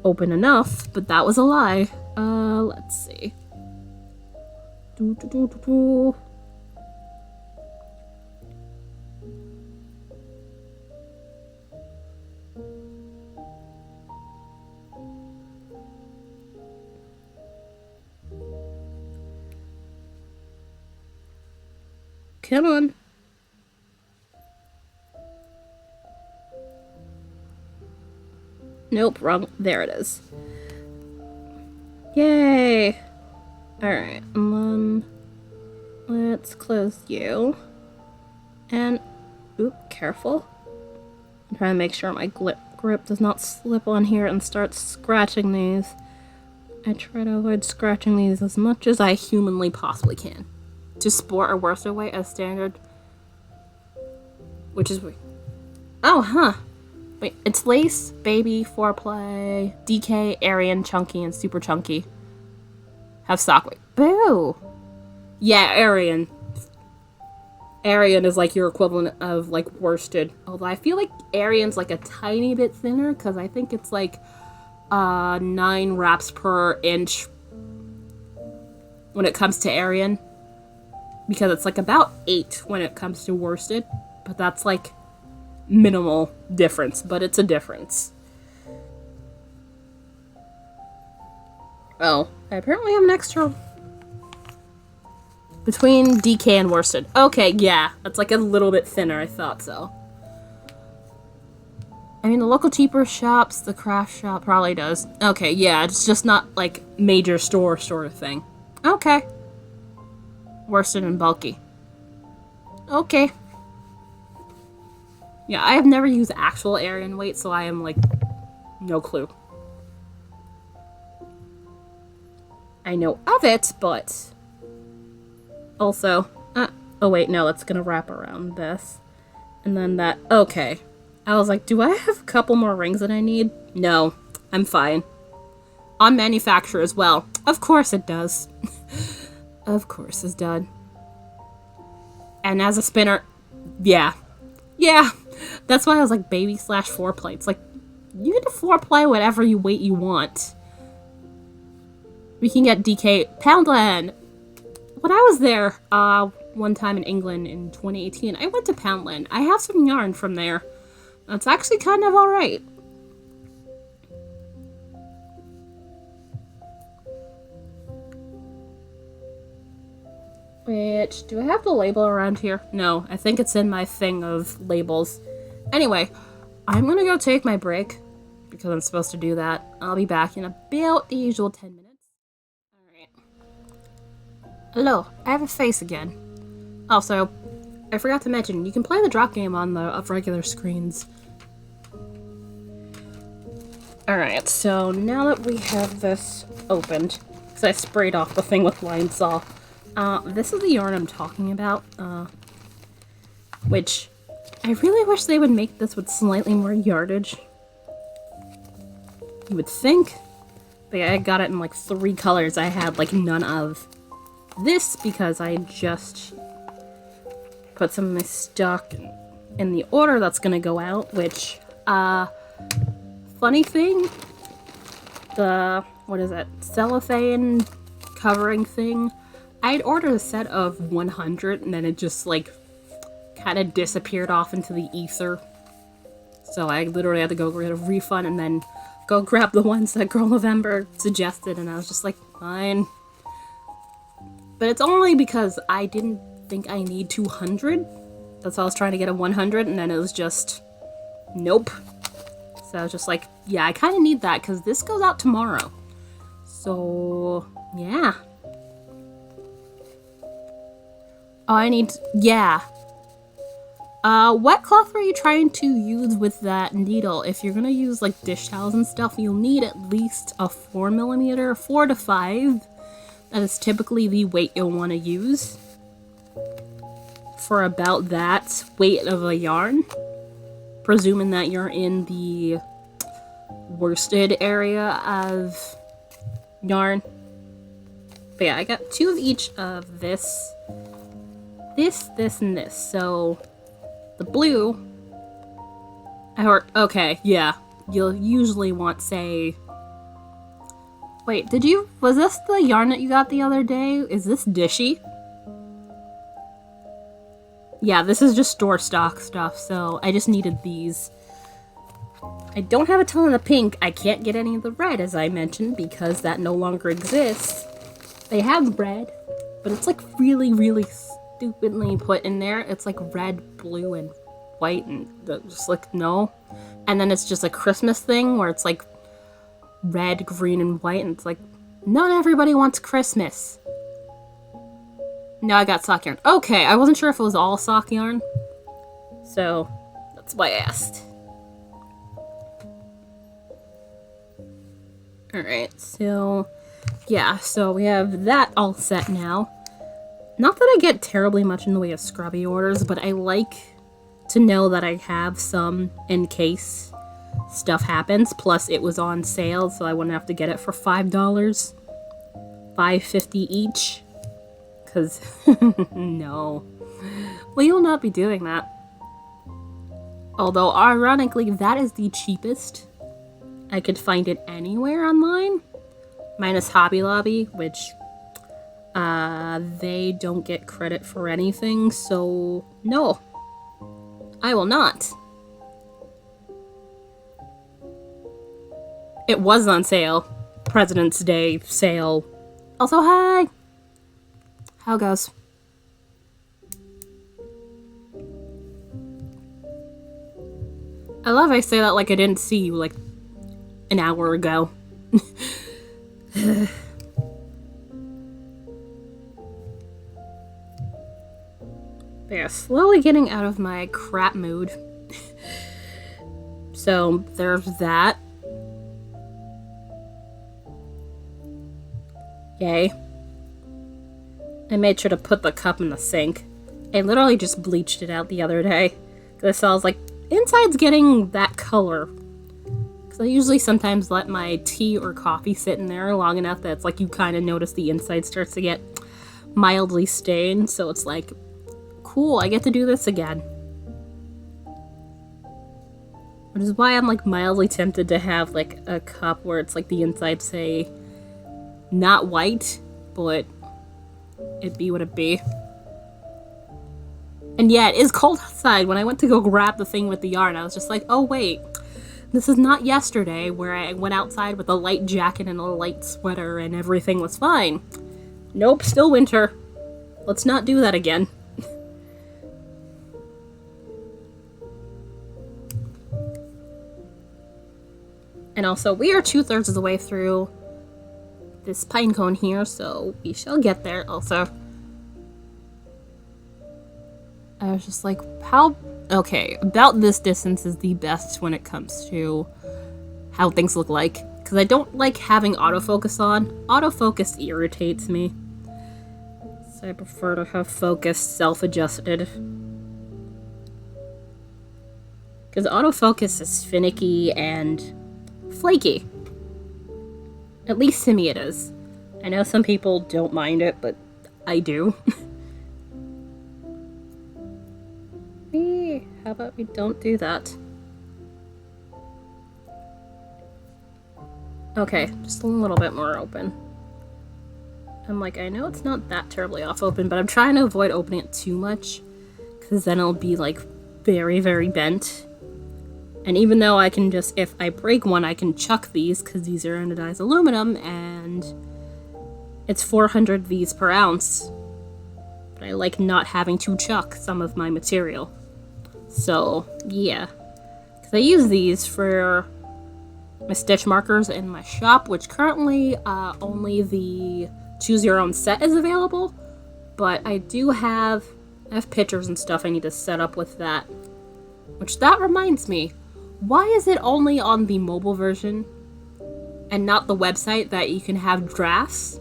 open enough, but that was a lie. Let's see. Come on. Nope, wrong. There it is. Yay! Alright, and then let's close you. And, oop, careful. I'm trying to make sure my grip does not slip on here and start scratching these. I try to avoid scratching these as much as I humanly possibly can. To sport or worsted weight as standard. Which is weird. Oh, huh. Wait, it's lace, baby, foreplay, DK, Aryan, chunky, and super chunky. Have stock weight. Boo! Yeah, Aryan. Aryan is like your equivalent of like worsted. Although I feel like Aryan's like a tiny bit thinner because I think it's like 9 wraps per inch when it comes to Aryan. Because it's like about 8 when it comes to worsted. But that's like minimal difference, but it's a difference. Oh, I apparently have an extra between DK and worsted. Okay, yeah, that's like a little bit thinner. I thought so. I mean, the local cheaper shops, the craft shop probably does. Okay, yeah, it's just not like major store sort of thing. Okay. Worsted and bulky. Okay. Yeah, I have never used actual Aryan weight, so I am like, no clue. I know of it, but also, oh wait, no, that's gonna wrap around this. And then that, okay. I was like, do I have a couple more rings that I need? No, I'm fine. On manufacture as well. Of course it does. Of course it's done. And as a spinner, yeah. Yeah, that's why I was like baby / foreplay. It's like, you get to foreplay whatever weight you want. We can get DK Poundland. When I was there one time in England in 2018, I went to Poundland. I have some yarn from there. That's actually kind of alright. Which, do I have the label around here? No, I think it's in my thing of labels. Anyway, I'm gonna go take my break, because I'm supposed to do that. I'll be back in about the usual 10 minutes. Alright. Hello, I have a face again. Also, I forgot to mention, you can play the drop game on the regular screens. Alright, so now that we have this opened, because I sprayed off the thing with Lime-Saw, this is the yarn I'm talking about, which I really wish they would make this with slightly more yardage. You would think, but I got it in like 3 colors. I had like none of this because I just put some of my stock in the order that's gonna go out, which, funny thing, the, what is it, cellophane covering thing, I'd ordered a set of 100 and then it just like kind of disappeared off into the ether. So I literally had to go get a refund and then go grab the ones that Girl November suggested, and I was just like, fine. But it's only because I didn't think I need 200. That's why I was trying to get a 100 and then it was just, nope. So I was just like, yeah, I kind of need that because this goes out tomorrow. So, yeah. Oh, I need, yeah. What cloth were you trying to use with that needle? If you're gonna use like dish towels and stuff, you'll need at least a 4mm, 4 to 5. That is typically the weight you'll want to use for about that weight of a yarn. Presuming that you're in the worsted area of yarn. But yeah, I got 2 of each of this, and this. So the blue, I heard, okay, yeah. You'll usually want, say, wait, was this the yarn that you got the other day? Is this dishy? Yeah, this is just store stock stuff, so I just needed these. I don't have a ton of the pink. I can't get any of the red, as I mentioned, because that no longer exists. They have red, but it's like really, really stupidly put in there. It's like red, blue, and white, and just like, no. And then it's just a Christmas thing where it's like red, green, and white, and it's like, not everybody wants Christmas. No, I got sock yarn. Okay, I wasn't sure if it was all sock yarn, so that's why I asked. Alright, so yeah, so we have that all set now. Not that I get terribly much in the way of scrubby orders, but I like to know that I have some in case stuff happens. Plus, it was on sale, so I wouldn't have to get it for $5, $5.50 each. Because, no. We will not be doing that. Although, ironically, that is the cheapest. I could find it anywhere online. Minus Hobby Lobby, which they don't get credit for anything, so no. I will not. It was on sale. President's Day sale. Also, hi! How goes? I love I say that like I didn't see you like an hour ago. But yeah, slowly getting out of my crap mood. So there's that. Yay. I made sure to put the cup in the sink. I literally just bleached it out the other day. Because I was like, inside's getting that color. Because I usually sometimes let my tea or coffee sit in there long enough that it's like you kind of notice the inside starts to get mildly stained. So it's like, cool, I get to do this again. Which is why I'm like mildly tempted to have like a cup where it's like the inside, say, not white, but it be what it be. And yeah, it is cold outside. When I went to go grab the thing with the yarn, I was just like, oh wait, this is not yesterday where I went outside with a light jacket and a light sweater and everything was fine. Nope, still winter. Let's not do that again. And also, we are 2/3 of the way through this pine cone here, so we shall get there. Also, I was just like, how... Okay, about this distance is the best when it comes to how things look like. Because I don't like having autofocus on. Autofocus irritates me. So I prefer to have focus self-adjusted. Because autofocus is finicky and flaky. At least to me it is. I know some people don't mind it, but I do. How about we don't do that? Okay, just a little bit more open. I'm like, I know it's not that terribly off open, but I'm trying to avoid opening it too much, because then it'll be like very, very bent. And even though I can just, if I break one, I can chuck these, because these are anodized aluminum, and it's 400 Vs per ounce. But I like not having to chuck some of my material. So, yeah. Because I use these for my stitch markers in my shop, which currently only the Choose Your Own set is available. But I do have pictures and stuff I need to set up with that. Which, that reminds me, why is it only on the mobile version and not the website that you can have drafts?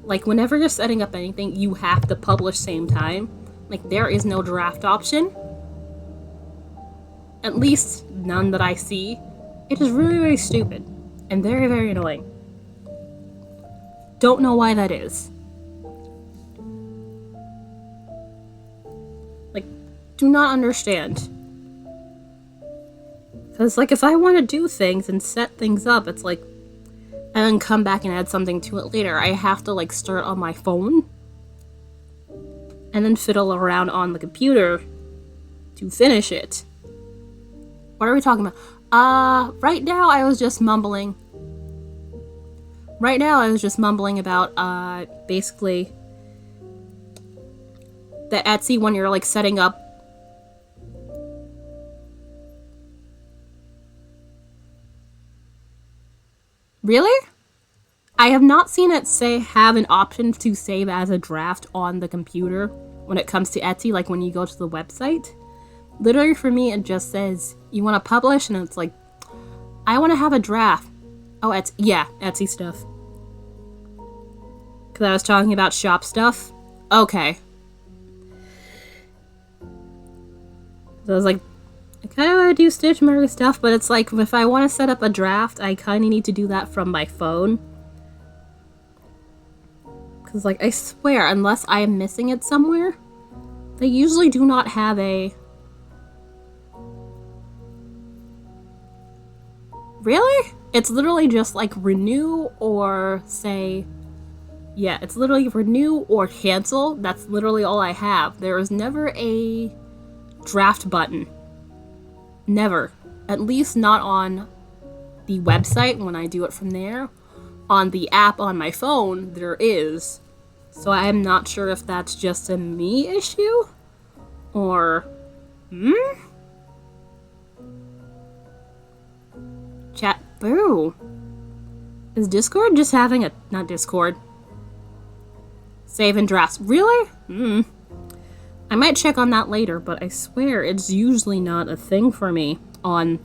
Like, whenever you're setting up anything, you have to publish same time. Like, there is no draft option. At least none that I see. It is really, really stupid. And very, very annoying. Don't know why that is. Like, do not understand. Because, like, if I want to do things and set things up, it's like, and then come back and add something to it later, I have to, like, start on my phone. And then fiddle around on the computer to finish it. What are we talking about? Right now I was just mumbling. Right now I was just mumbling about, basically the Etsy when you're like setting up. Really? I have not seen it have an option to save as a draft on the computer when it comes to Etsy, like when you go to the website. Literally for me, it just says, you want to publish, and it's like, I want to have a draft. Oh, Etsy stuff. Because I was talking about shop stuff. Okay. So I was like, I kind of want to do Stitch Marker stuff, but it's like, if I want to set up a draft, I kind of need to do that from my phone. Because, like, I swear, unless I am missing it somewhere, they usually do not have a... Really? It's literally just, like, renew or say... Yeah, it's literally renew or cancel. That's literally all I have. There is never a draft button. Never. At least not on the website when I do it from there. On the app on my phone, there is. So I'm not sure if that's just a me issue? Or... Chat. Boo. Is Discord just having a... Not Discord. Save and drafts. Really? I might check on that later, but I swear it's usually not a thing for me on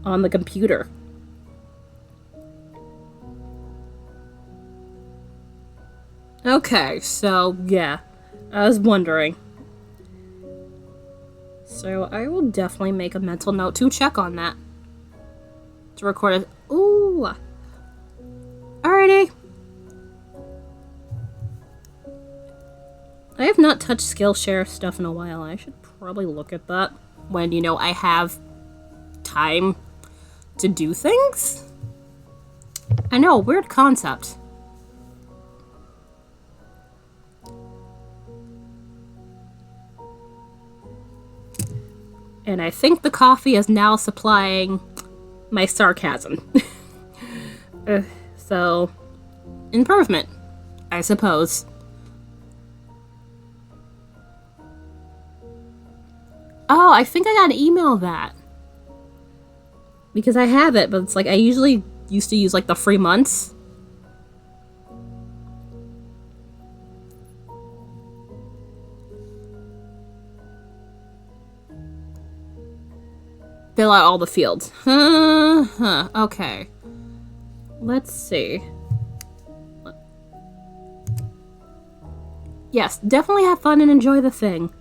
the computer. Okay, so yeah, I was wondering. So I will definitely make a mental note to check on that. To record it. Ooh. Alrighty. I have not touched Skillshare stuff in a while. I should probably look at that when, you know, I have time to do things. I know, weird concept. And I think the coffee is now supplying my sarcasm. So, improvement, I suppose. Oh, I think I got an email that. Because I have it, but it's like I usually used to use like the free months. Fill out all the fields. Okay. Let's see. Yes, definitely have fun and enjoy the thing.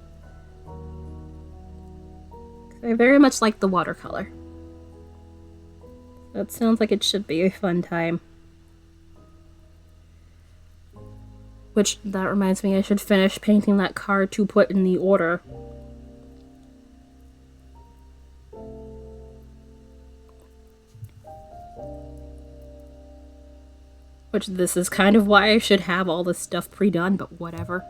I very much like the watercolor. That sounds like it should be a fun time. Which, that reminds me, I should finish painting that card to put in the order. Which, this is kind of why I should have all this stuff pre-done, but whatever.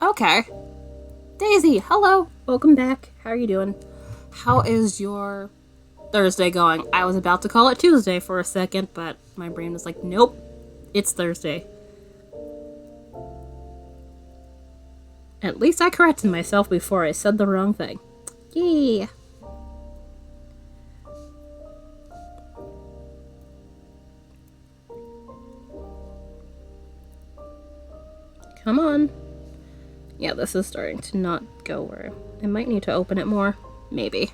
Okay. Daisy, hello! Welcome back. How are you doing? How is your Thursday going? I was about to call it Tuesday for a second, but my brain was like, nope, it's Thursday. At least I corrected myself before I said the wrong thing. Yay! Come on. Yeah, this is starting to not go where... I might need to open it more. Maybe.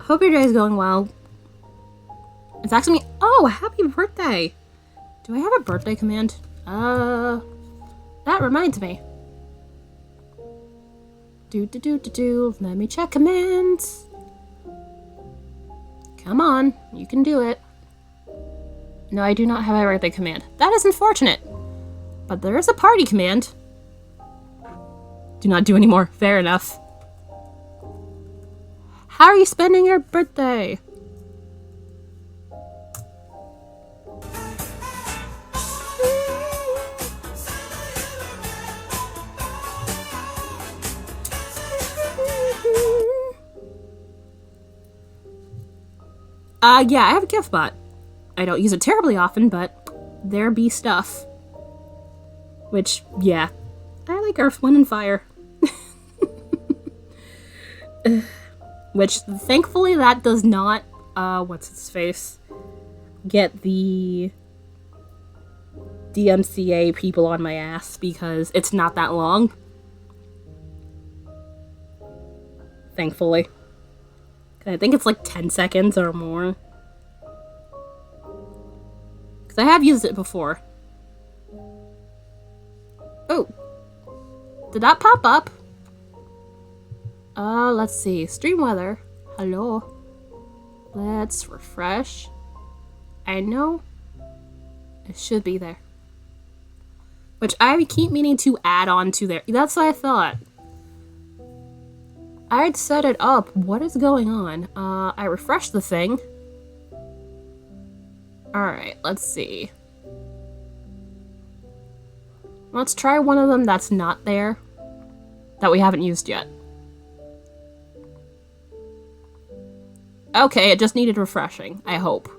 Hope your day is going well. It's asking me... Oh, happy birthday! Do I have a birthday command? That reminds me. Let me check commands. Come on, you can do it. No, I do not have a birthday command. That is unfortunate. But there is a party command. Do not do anymore. Fair enough. How are you spending your birthday? Yeah, I have a gift bot. I don't use it terribly often, but there be stuff. Which, yeah. I like Earth, Wind, and Fire. Which, thankfully, that does not, what's its face? Get the DMCA people on my ass, because it's not that long. Thankfully. I think it's like 10 seconds or more. Because I have used it before. Oh. Did that pop up? Let's see. Stream weather. Hello. Let's refresh. I know it should be there. Which I keep meaning to add on to there. That's what I thought. I'd set it up. What is going on? I refreshed the thing. Alright, let's see. Let's try one of them that's not there. That we haven't used yet. Okay, it just needed refreshing, I hope.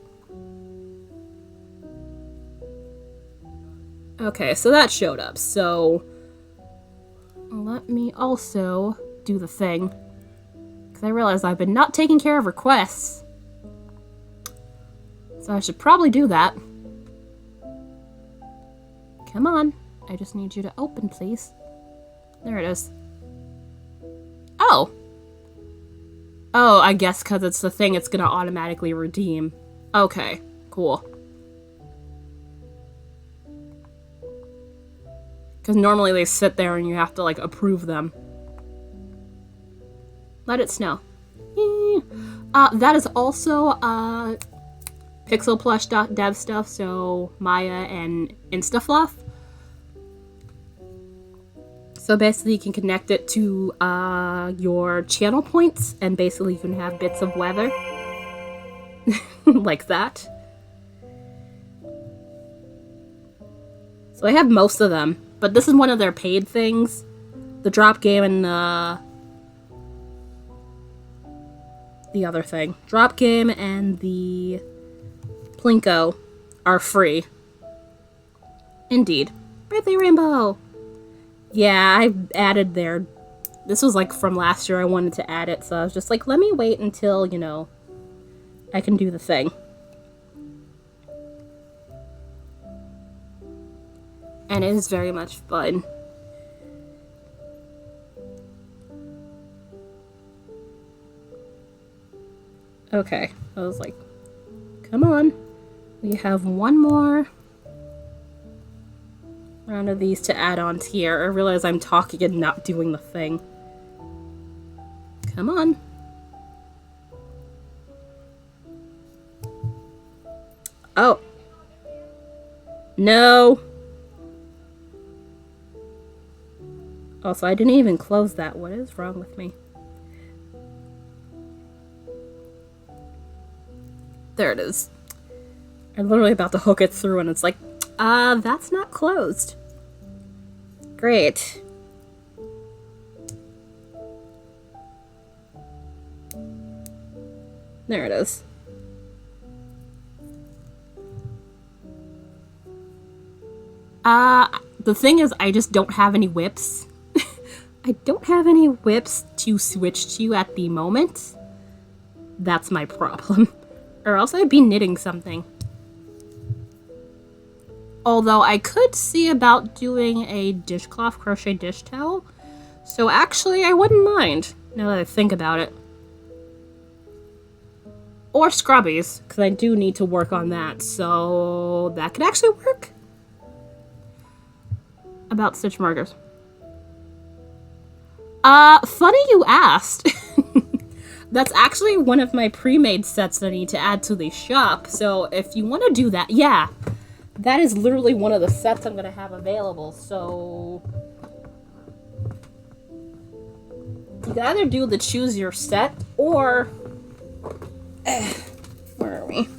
Okay, so that showed up, so... let me also do the thing. Because I realize I've been not taking care of requests. So I should probably do that. Come on. I just need you to open, please. There it is. Oh! Oh, I guess because it's the thing it's gonna automatically redeem. Okay, cool. Because normally they sit there and you have to, like, approve them. Let it snow. That is also, pixelplush.dev stuff, so Maya and InstaFluff. So basically you can connect it to, your channel points, and basically you can have bits of weather. Like that. So I have most of them, but this is one of their paid things. The drop game and, the other thing. Drop game and the Plinko are free. Indeed. Birthday Rainbow! Yeah, I added their... This was like from last year I wanted to add it, so I was just like, let me wait until, you know, I can do the thing. And it is very much fun. Okay, I was like, come on. We have one more round of these to add on here. I realize I'm talking and not doing the thing. Come on. Oh. No. Also, I didn't even close that. What is wrong with me? There it is. I'm literally about to hook it through and it's like, that's not closed. Great. There it is. The thing is, I just don't have any whips. I don't have any whips to switch to at the moment. That's my problem. Or else I'd be knitting something. Although I could see about doing a dishcloth crochet dish towel. So actually I wouldn't mind, now that I think about it. Or Scrubbies, because I do need to work on that, so that could actually work. About stitch markers. Funny you asked. That's actually one of my pre-made sets that I need to add to the shop, so if you want to do that, yeah. That is literally one of the sets I'm going to have available, so... You can either do the choose your set, or... where are we?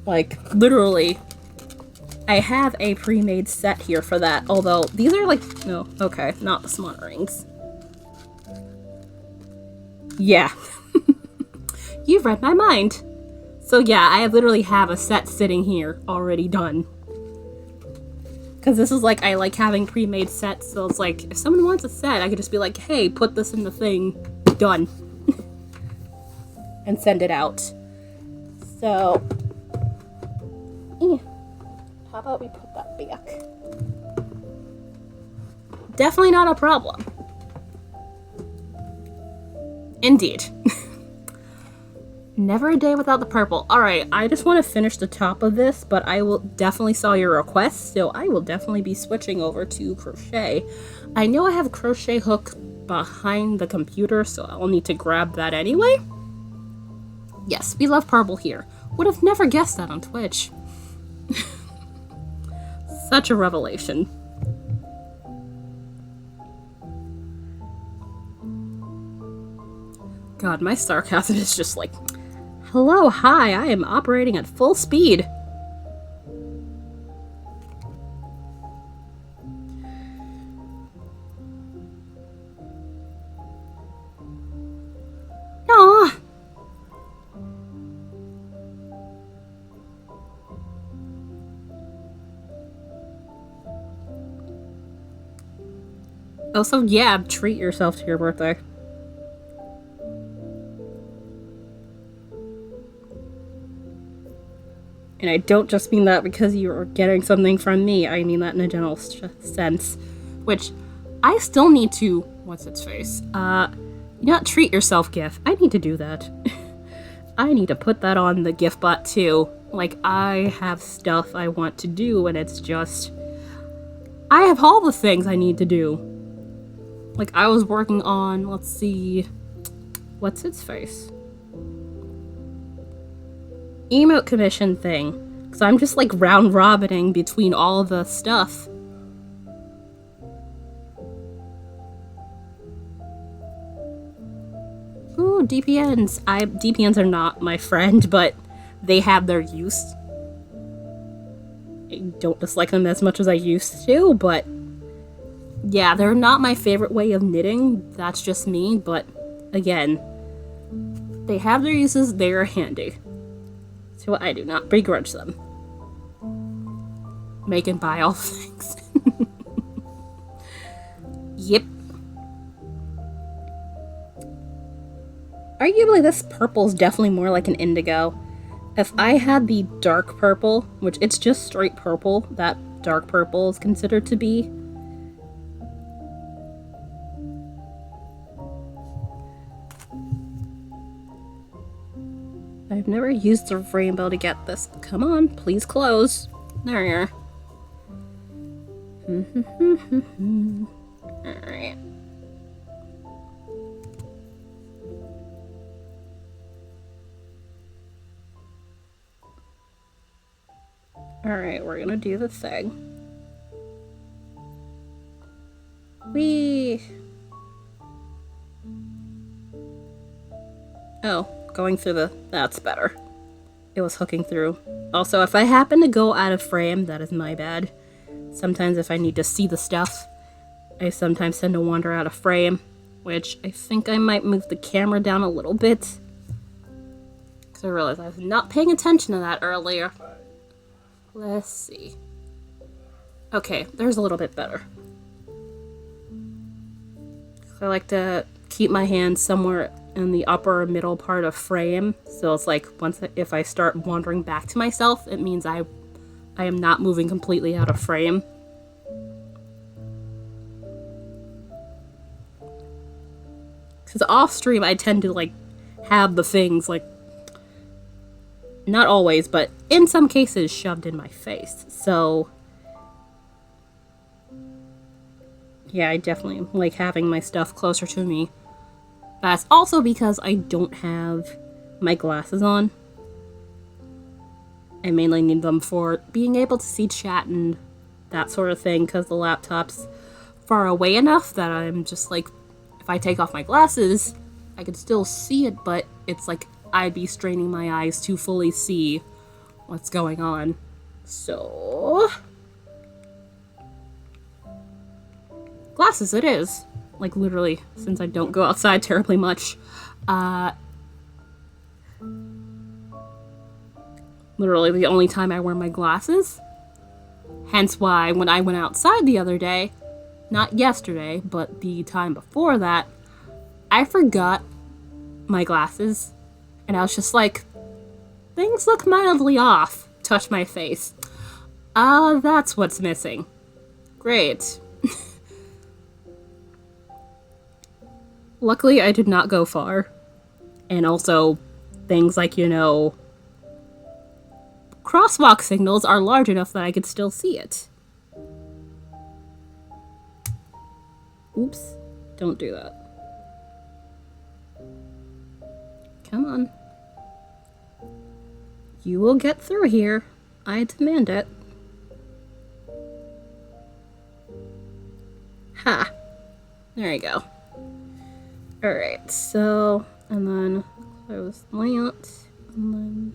Like, literally, I have a pre-made set here for that, although these are like... No, okay, not the smart rings. Yeah. You've read my mind. So yeah, I literally have a set sitting here already done. Because this is like, I like having pre-made sets, so it's like, if someone wants a set, I could just be like, hey, put this in the thing, done. And send it out. So, how about we put that back? Definitely not a problem. Indeed. Never a day without the purple. Alright, I just want to finish the top of this, but I will definitely saw your request, so I will definitely be switching over to crochet. I know I have a crochet hook behind the computer, so I'll need to grab that anyway. Yes, we love purple here. Would have never guessed that on Twitch. Such a revelation. God, my sarcasm is just like, hello, hi, I am operating at full speed. Aww. Also, yeah, treat yourself to your birthday. And I don't just mean that because you're getting something from me. I mean that in a general sense. Which, I still need to... What's its face? Not treat yourself gift. I need to do that. I need to put that on the gift bot too. Like, I have stuff I want to do, and it's just... I have all the things I need to do. Like, I was working on... Let's see... What's its face? Emote commission thing, because I'm just like round robining between all the stuff. Ooh, DPNs. DPNs are not my friend, but they have their use. I don't dislike them as much as I used to, but yeah, they're not my favorite way of knitting. That's just me, but again, they have their uses, they are handy. So I do not begrudge them. Make and buy all things. Yep. Arguably this purple's definitely more like an indigo. If I had the dark purple, which it's just straight purple, that dark purple is considered to be. I've never used the rainbow to get this. Come on, please close. There you are. Alright. Alright, we're gonna do the thing. Whee! Oh. Going through the... That's better. It was hooking through. Also, if I happen to go out of frame, that is my bad. Sometimes if I need to see the stuff, I sometimes tend to wander out of frame, which I think I might move the camera down a little bit. Because I realized I was not paying attention to that earlier. Let's see. Okay, there's a little bit better. I like to keep my hand somewhere in the upper middle part of frame, so it's like if I start wandering back to myself, it means I am not moving completely out of frame. Because off stream I tend to like have the things like, not always, but in some cases shoved in my face, so yeah, I definitely like having my stuff closer to me. That's also because I don't have my glasses on. I mainly need them for being able to see chat and that sort of thing, because the laptop's far away enough that I'm just like, if I take off my glasses, I could still see it, but it's like I'd be straining my eyes to fully see what's going on. So... glasses it is. Like, literally, since I don't go outside terribly much. literally the only time I wear my glasses. Hence why when I went outside the other day, not yesterday, but the time before that, I forgot my glasses. And I was just like, things look mildly off. Touch my face. That's what's missing. Great. Luckily, I did not go far. And also, things like, crosswalk signals are large enough that I could still see it. Oops. Don't do that. Come on. You will get through here. I demand it. Ha. There you go. Alright, so, and then close that, and then...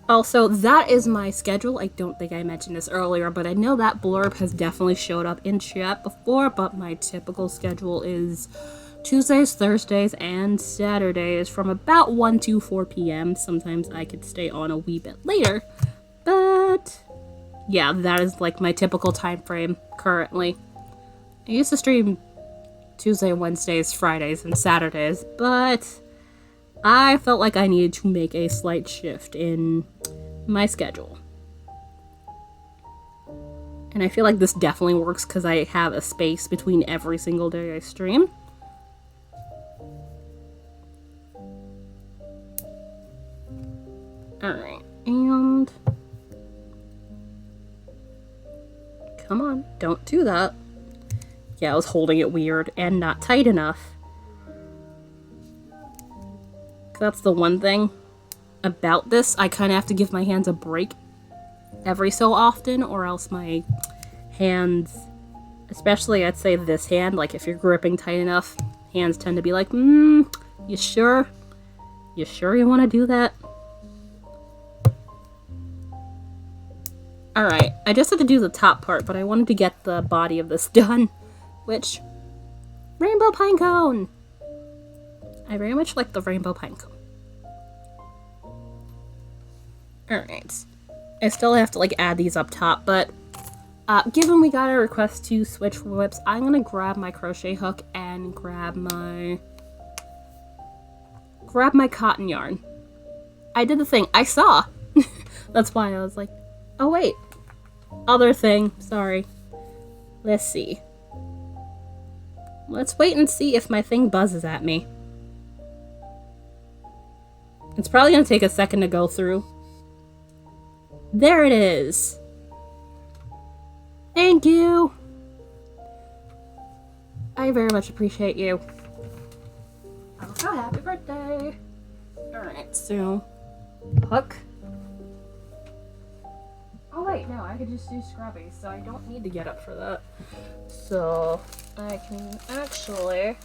Also, that is my schedule. I don't think I mentioned this earlier, but I know that blurb has definitely showed up in chat before, but my typical schedule is Tuesdays, Thursdays, and Saturdays from about 1 to 4 p.m. Sometimes I could stay on a wee bit later, but yeah, that is like my typical time frame currently. I used to stream Tuesday, Wednesdays, Fridays, and Saturdays, but I felt like I needed to make a slight shift in my schedule. And I feel like this definitely works because I have a space between every single day I stream. Alright, and... Come on, don't do that. Yeah, I was holding it weird and not tight enough. That's the one thing about this. I kind of have to give my hands a break every so often, or else my hands, especially I'd say this hand, like if you're gripping tight enough, hands tend to be like, you sure? You sure you want to do that? Alright, I just had to do the top part, but I wanted to get the body of this done, which, rainbow pinecone! I very much like the rainbow pinecone. Alright. I still have to, add these up top, but given we got a request to switch whips, I'm gonna grab my crochet hook and grab my cotton yarn. I did the thing. I saw! That's why I was like, oh wait. Other thing. Sorry. Let's see. Let's wait and see if my thing buzzes at me. It's probably gonna take a second to go through. There it is. Thank you. I very much appreciate you. Also, happy birthday. Alright, so hook. Oh wait, no, I could just do Scrubbies, so I don't need to get up for that. So I can actually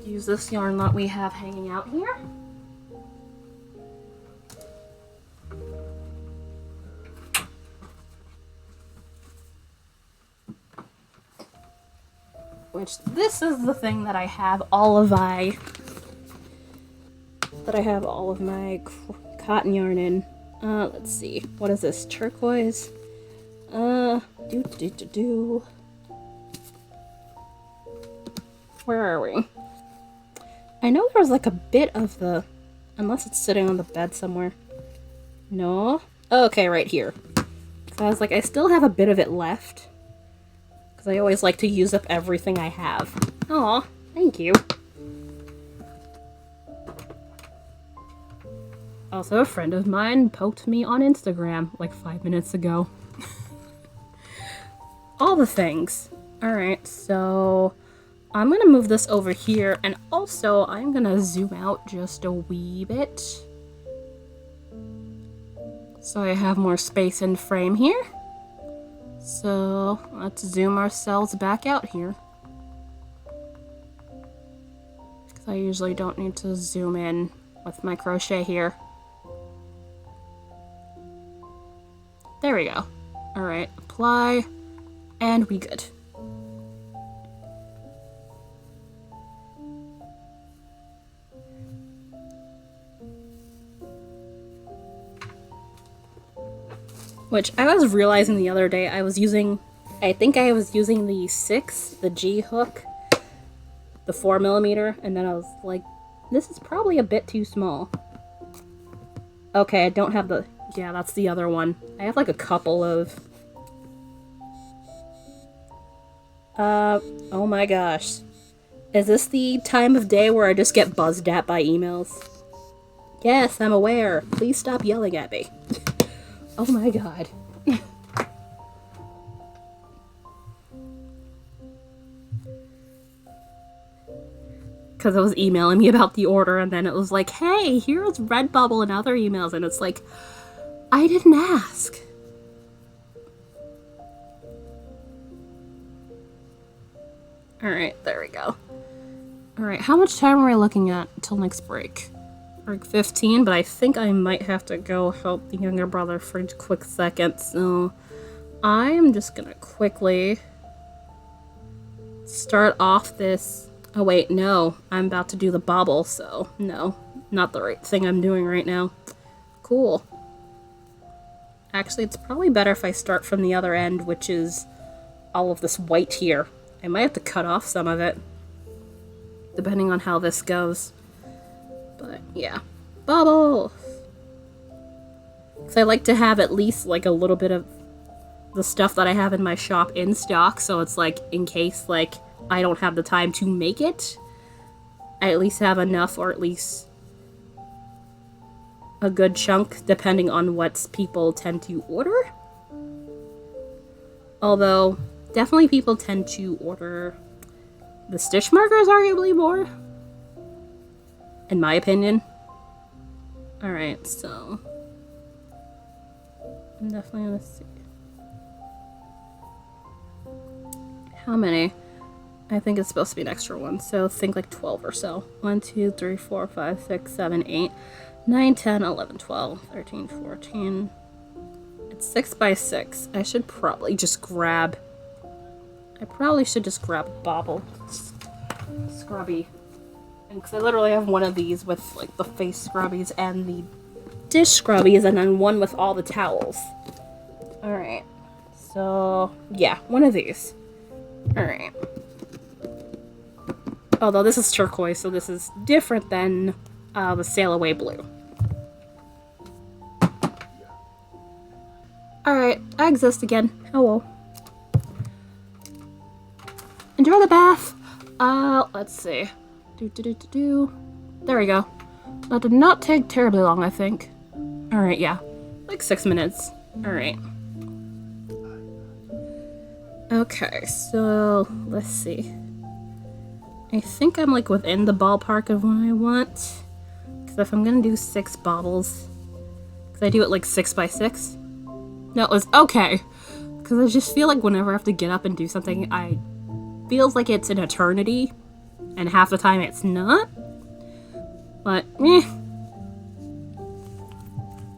use this yarn that we have hanging out here. Which, this is the thing that I have all of my cotton yarn in. Let's see. What is this? Turquoise? Where are we? I know there was a bit of the... Unless it's sitting on the bed somewhere. No? Oh, okay, right here. So I was like, I still have a bit of it left. Because I always like to use up everything I have. Aw, thank you. Also, a friend of mine poked me on Instagram 5 minutes ago. All the things. Alright, so I'm gonna move this over here, and also I'm gonna zoom out just a wee bit. So I have more space in frame here. So let's zoom ourselves back out here. Because I usually don't need to zoom in with my crochet here. There we go. Alright, apply, and we good. Which I was realizing the other day, I think I was using the 6, the G hook, the 4mm, and then I was like, this is probably a bit too small. Okay, I don't have the, yeah, that's the other one. I have like a couple of, oh my gosh. Is this the time of day where I just get buzzed at by emails? Yes, I'm aware. Please stop yelling at me. Oh my god. Because it was emailing me about the order, and then it was like, hey, here's Redbubble and other emails, and it's like, I didn't ask. Alright, there we go. Alright, how much time are we looking at until next break? Like 15, but I think I might have to go help the younger brother for a quick second, so I am just gonna quickly start off this. Oh wait, no, I'm about to do the bobble, so no, not the right thing I'm doing right now. Cool. Actually, it's probably better if I start from the other end, which is all of this white here. I might have to cut off some of it, depending on how this goes. But yeah, bubbles! Because I like to have at least like a little bit of the stuff that I have in my shop in stock, so it's like, in case like I don't have the time to make it, I at least have enough, or at least a good chunk, depending on what people tend to order. Although, definitely people tend to order the stitch markers arguably more, in my opinion. Alright, so I'm definitely gonna see. How many? I think it's supposed to be an extra one, so think like 12 or so. 1, 2, 3, 4, 5, 6, 7, 8, 9, 10, 11, 12, 13, 14. It's 6 by 6. I should probably just grab... I probably should just grab a bobble. Scrubby. Because I literally have one of these with like the face scrubbies and the dish scrubbies, and then one with all the towels. Alright. So, yeah, one of these. Alright. Although this is turquoise, so this is different than the Sail Away blue. Alright, I exist again. Hello. Enjoy the bath! Let's see. There we go. That did not take terribly long, I think. Alright, yeah. Like 6 minutes. Alright. Okay, so let's see. I think I'm like within the ballpark of what I want. Because if I'm gonna do 6 bobbles, because I do it like 6 by 6. No, it was okay. Because I just feel like whenever I have to get up and do something, I feels like it's an eternity, and half the time it's not. But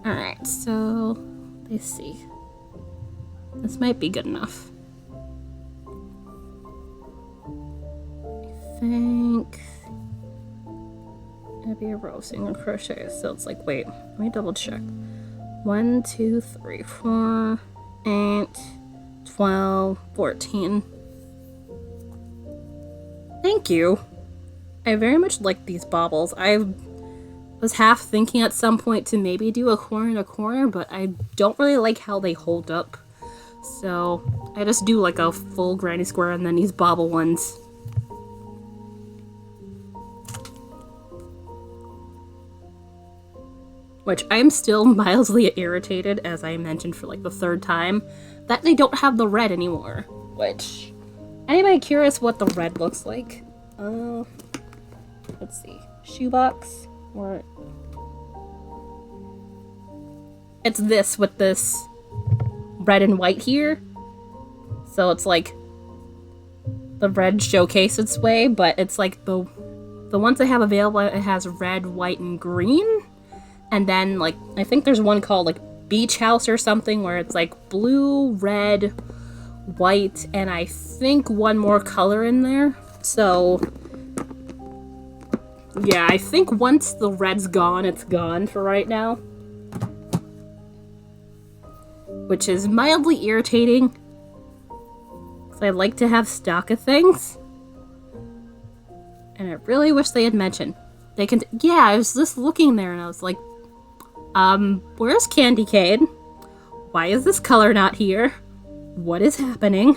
alright, so let's see. This might be good enough. I think it'd be a row of single crochet, so it's like, wait, let me double check. 1, 2, 3, 4, 8, 12, 14. Thank you. I very much like these baubles. I was half thinking at some point to maybe do a corner and a corner, but I don't really like how they hold up. So I just do like a full granny square and then these bobble ones. Which I'm still mildly irritated, as I mentioned for like the 3rd time, that they don't have the red anymore. Which, anybody curious what the red looks like? Let's see. Shoebox? Or... It's this with this red and white here. So it's like the red showcase its way, but it's like the ones I have available, it has red, white, and green. And then, like, I think there's one called, like, Beach House or something, where it's, like, blue, red, white, and I think one more color in there. So, yeah, I think once the red's gone, it's gone for right now. which is mildly irritating. Because I like to have stock of things. And I really wish they had mentioned. They can. Yeah, I was just looking there and I was like, where's Candy Cane? Why is this color not here? What is happening?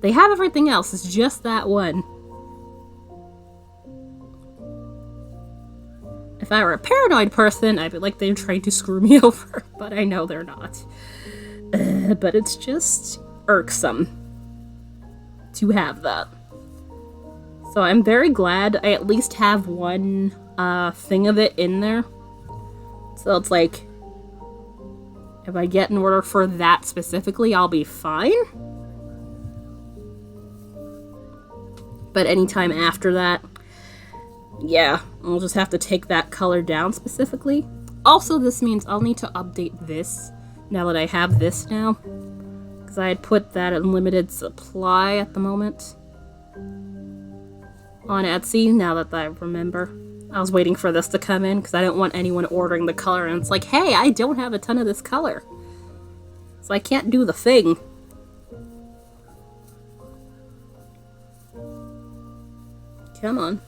They have everything else, it's just that one. If I were a paranoid person, I'd be like, they're trying to screw me over, but I know they're not. But it's just irksome to have that. So I'm very glad I at least have one thing of it in there. So it's like, if I get an order for that specifically, I'll be fine. But anytime after that, yeah, I'll just have to take that color down specifically. Also, this means I'll need to update this now that I have this now. Because I had put that in limited supply at the moment on Etsy, now that I remember. I was waiting for this to come in because I didn't want anyone ordering the color and it's like, hey, I don't have a ton of this color. So I can't do the thing. Come on.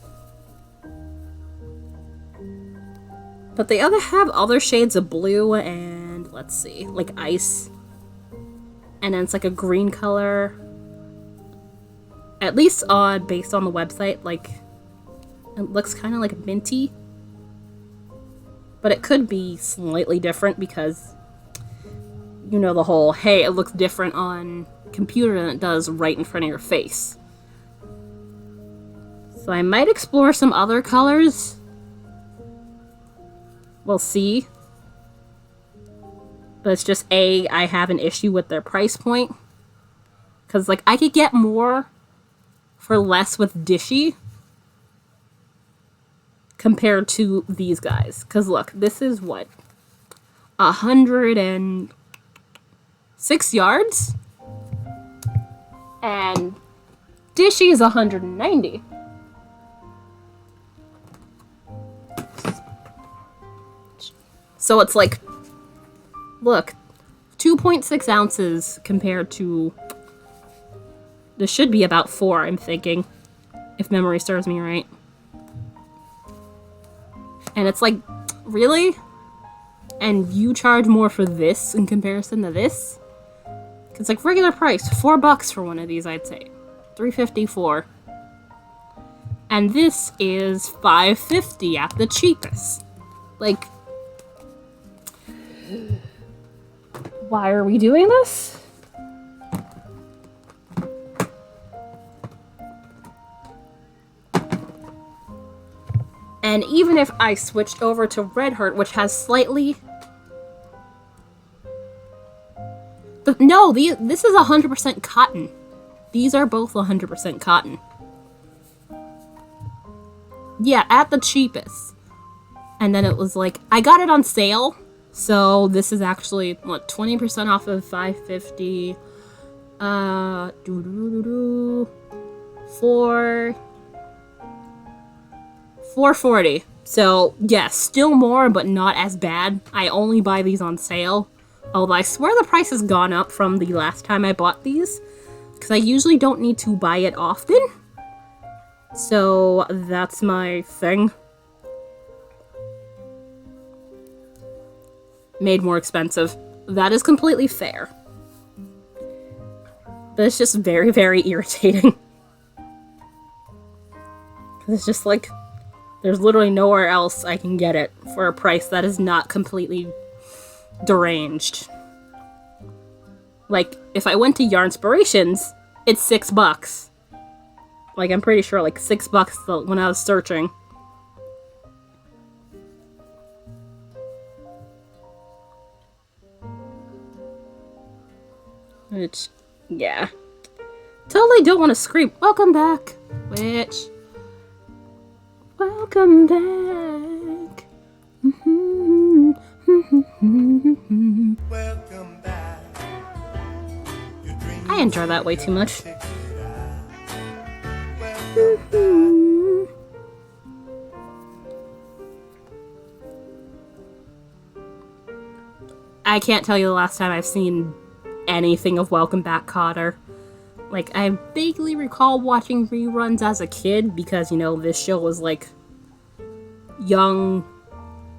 But they have other shades of blue and, let's see, like ice. And then it's like a green color. At least based on the website, like, it looks kind of like minty. But it could be slightly different because, you know, the whole, hey, it looks different on computer than it does right in front of your face. So I might explore some other colors. We'll see. But it's just, I have an issue with their price point. Because, like, I could get more for less with Dishy compared to these guys. Because, look, this is what? 106 yards? And Dishy is 190. So it's like, look, 2.6 ounces compared to, this should be about 4, I'm thinking, if memory serves me right. And it's like, really? And you charge more for this in comparison to this? It's like regular price, $4 for one of these, I'd say. $3.54. And this is $5.50 at the cheapest. Like, why are we doing this? And even if I switched over to Red Heart, which has slightly... No, this is 100% cotton. These are both 100% cotton. Yeah, at the cheapest. And then it was like, I got it on sale. So this is actually, what, 20% off of $5.50. $4.40. So, yes, still more, but not as bad. I only buy these on sale. Although I swear the price has gone up from the last time I bought these. Because I usually don't need to buy it often. So, that's my thing. Made more expensive. That is completely fair. But it's just very, very irritating. It's just like, there's literally nowhere else I can get it for a price that is not completely deranged. Like, if I went to Yarnspirations, it's $6. Like, I'm pretty sure, like, $6 when I was searching. Which, yeah. Totally don't want to scream, welcome back, which... Welcome back. Welcome back. I enjoy that way too much. I I can't tell you the last time I've seen anything of Welcome Back, Kotter. Like, I vaguely recall watching reruns as a kid because, you know, this show was like young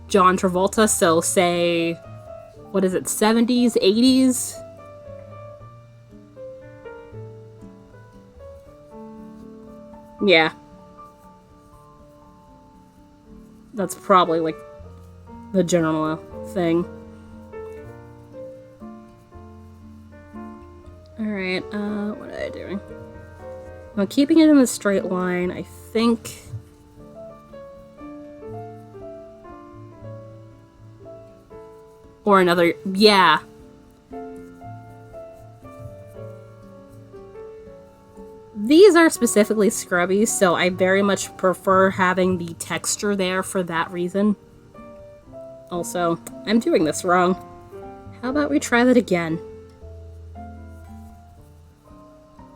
John Travolta, so say, what is it, 70s, 80s? Yeah. That's probably like the general thing. Alright, what am I doing? Well, keeping it in a straight line, I think... Or another... Yeah. These are specifically Scrubbies, so I very much prefer having the texture there for that reason. Also, I'm doing this wrong. How about we try that again?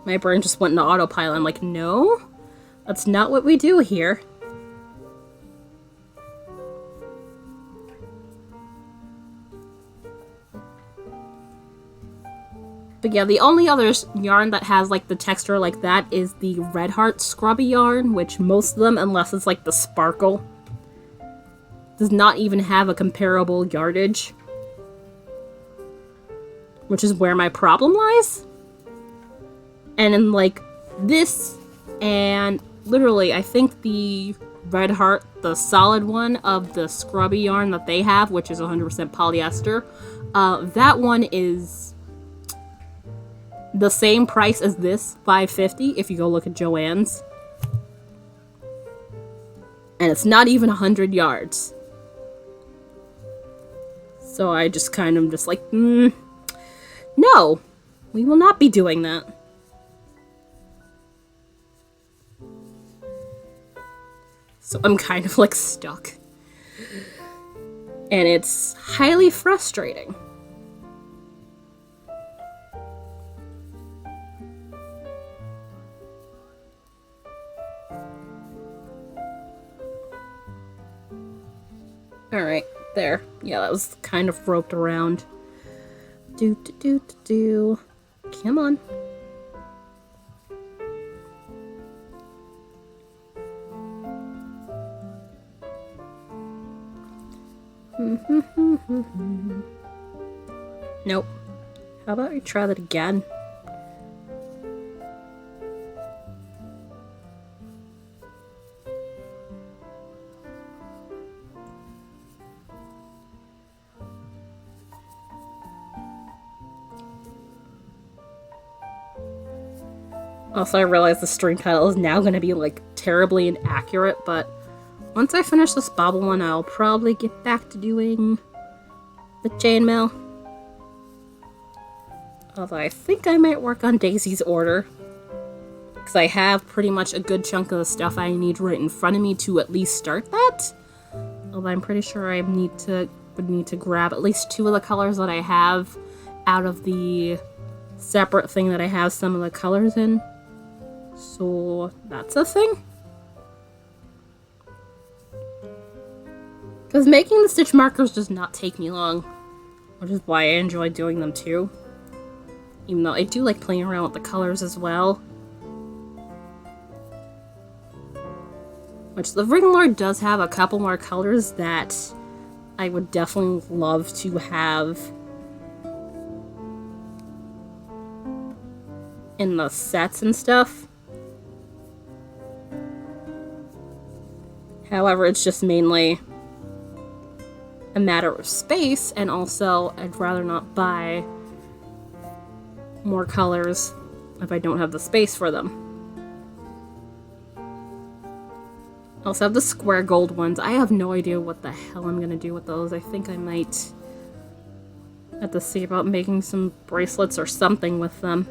My brain just went into autopilot. I'm like, no? That's not what we do here. But yeah, the only other yarn that has like the texture like that is the Red Heart Scrubby yarn, which most of them, unless it's like the sparkle, does not even have a comparable yardage. Which is where my problem lies. And in like this, and literally I think the Red Heart, the solid one of the Scrubby yarn that they have, which is 100% polyester, that one is the same price as this, $5.50, if you go look at Joann's. And it's not even 100 yards. So I just kind of just like, no, we will not be doing that. So I'm kind of like stuck. And it's highly frustrating. Alright, there. Yeah, that was kind of roped around. Do. Come on. Nope. How about we try that again? Also, I realize the string title is now going to be, like, terribly inaccurate, but once I finish this bobble one, I'll probably get back to doing the chainmail. Although I think I might work on Daisy's order, because I have pretty much a good chunk of the stuff I need right in front of me to at least start that. Although I'm pretty sure I would need to grab at least 2 of the colors that I have out of the separate thing that I have some of the colors in. So that's a thing. Because making the stitch markers does not take me long, which is why I enjoy doing them too. Even though I do like playing around with the colors as well. Which the Ring Lord does have a couple more colors that I would definitely love to have in the sets and stuff. However, it's just mainly a matter of space, and also I'd rather not buy more colors if I don't have the space for them. I also have the square gold ones. I have no idea what the hell I'm gonna do with those. I think I might have to see about making some bracelets or something with them.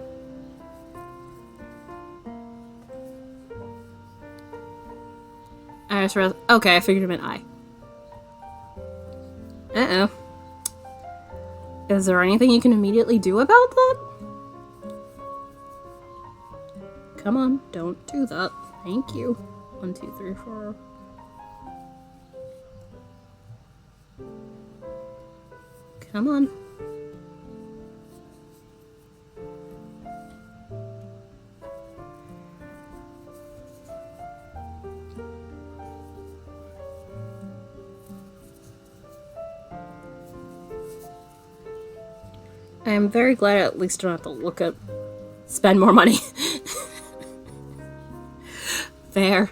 I just realized, okay, I figured it meant I. Uh-oh. Is there anything you can immediately do about that? Come on, don't do that. Thank you. 1, 2, 3, 4. Come on. I'm very glad I at least don't have to spend more money. Fair.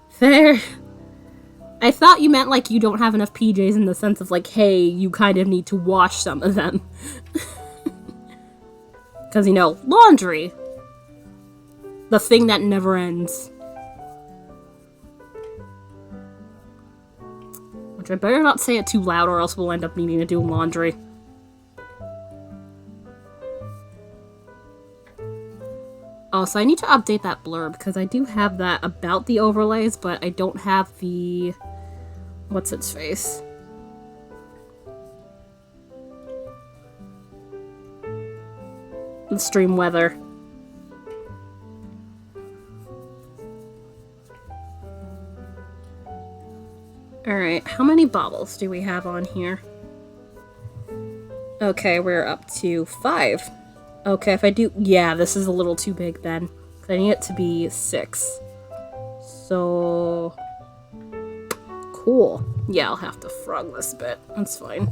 Fair. I thought you meant like you don't have enough PJs in the sense of like, hey, you kind of need to wash some of them. Because, you know, laundry. The thing that never ends. Which I better not say it too loud or else we'll end up needing to do laundry. Oh, so I need to update that blurb, because I do have that about the overlays, but I don't have the... What's its face? The stream weather. Alright, how many baubles do we have on here? Okay, we're up to 5. Okay, if I do... Yeah, this is a little too big then. I need it to be 6. So... Cool. Yeah, I'll have to frog this bit. That's fine.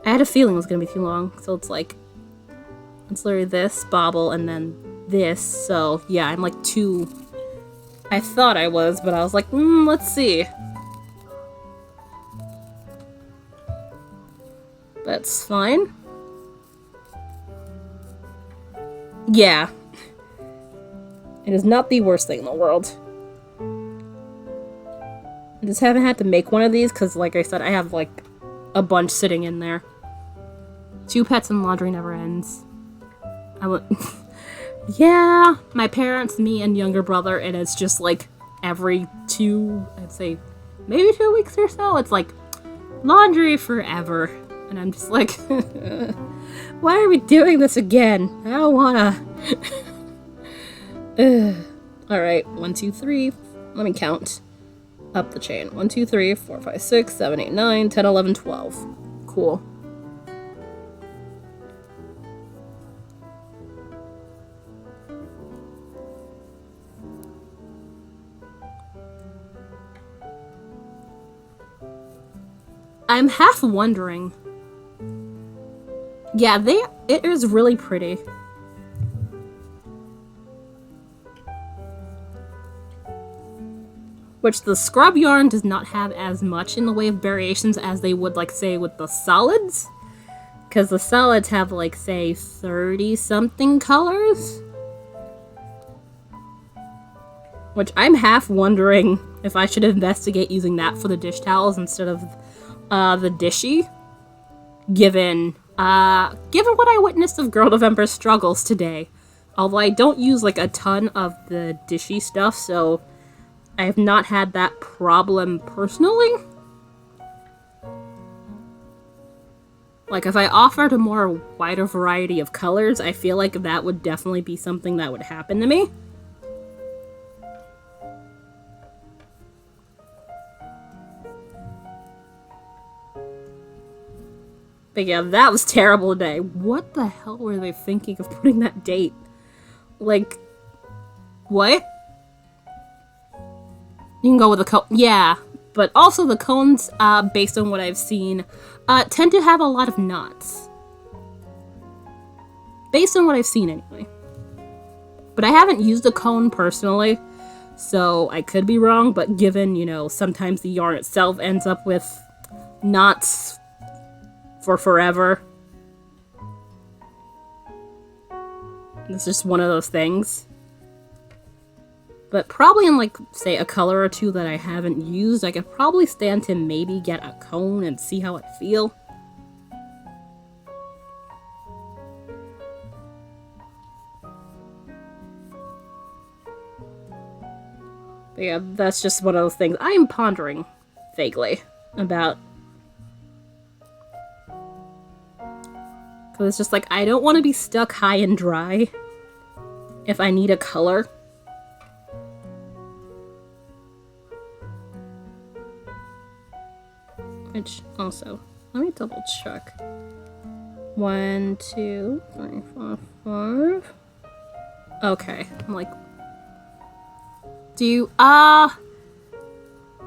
I had a feeling it was going to be too long. So it's like... It's literally this bauble and then this. So, yeah, I'm like 2... I thought I was, but I was like, let's see. That's fine. Yeah. It is not the worst thing in the world. I just haven't had to make one of these because, like I said, I have, like, a bunch sitting in there. 2 pets and laundry never ends. Yeah, my parents, me, and younger brother, and it's just, like, every 2, I'd say, maybe 2 weeks or so, it's, like, laundry forever. And I'm just like, why are we doing this again? I don't wanna. Alright, 1, 2, 3. Let me count up the chain. 1, 2, 3, 4, 5, 6, 7, 8, 9, 10, 11, 12. Cool. I'm half wondering. Yeah, it is really pretty. Which the scrub yarn does not have as much in the way of variations as they would, like, say, with the solids. Because the solids have, like, say, 30-something colors. Which I'm half wondering if I should investigate using that for the dish towels instead of the dishy. Given what I witnessed of Girl November's struggles today. Although I don't use, like, a ton of the dishy stuff, so I have not had that problem personally. Like, if I offered a more wider variety of colors, I feel like that would definitely be something that would happen to me. But yeah, that was terrible today. What the hell were they thinking of putting that date? Like, what? You can go with the cone. Yeah, but also the cones, based on what I've seen, tend to have a lot of knots. Based on what I've seen, anyway. But I haven't used a cone personally, so I could be wrong, but given, you know, sometimes the yarn itself ends up with knots for forever. It's just one of those things. But probably in, like, say, a color or 2 that I haven't used, I could probably stand to maybe get a cone and see how it feel. But yeah, that's just one of those things I'm pondering vaguely about. Because it's just like, I don't want to be stuck high and dry if I need a color. Which, also, let me double check. 1, 2, 3, 4, 5. Okay, I'm like,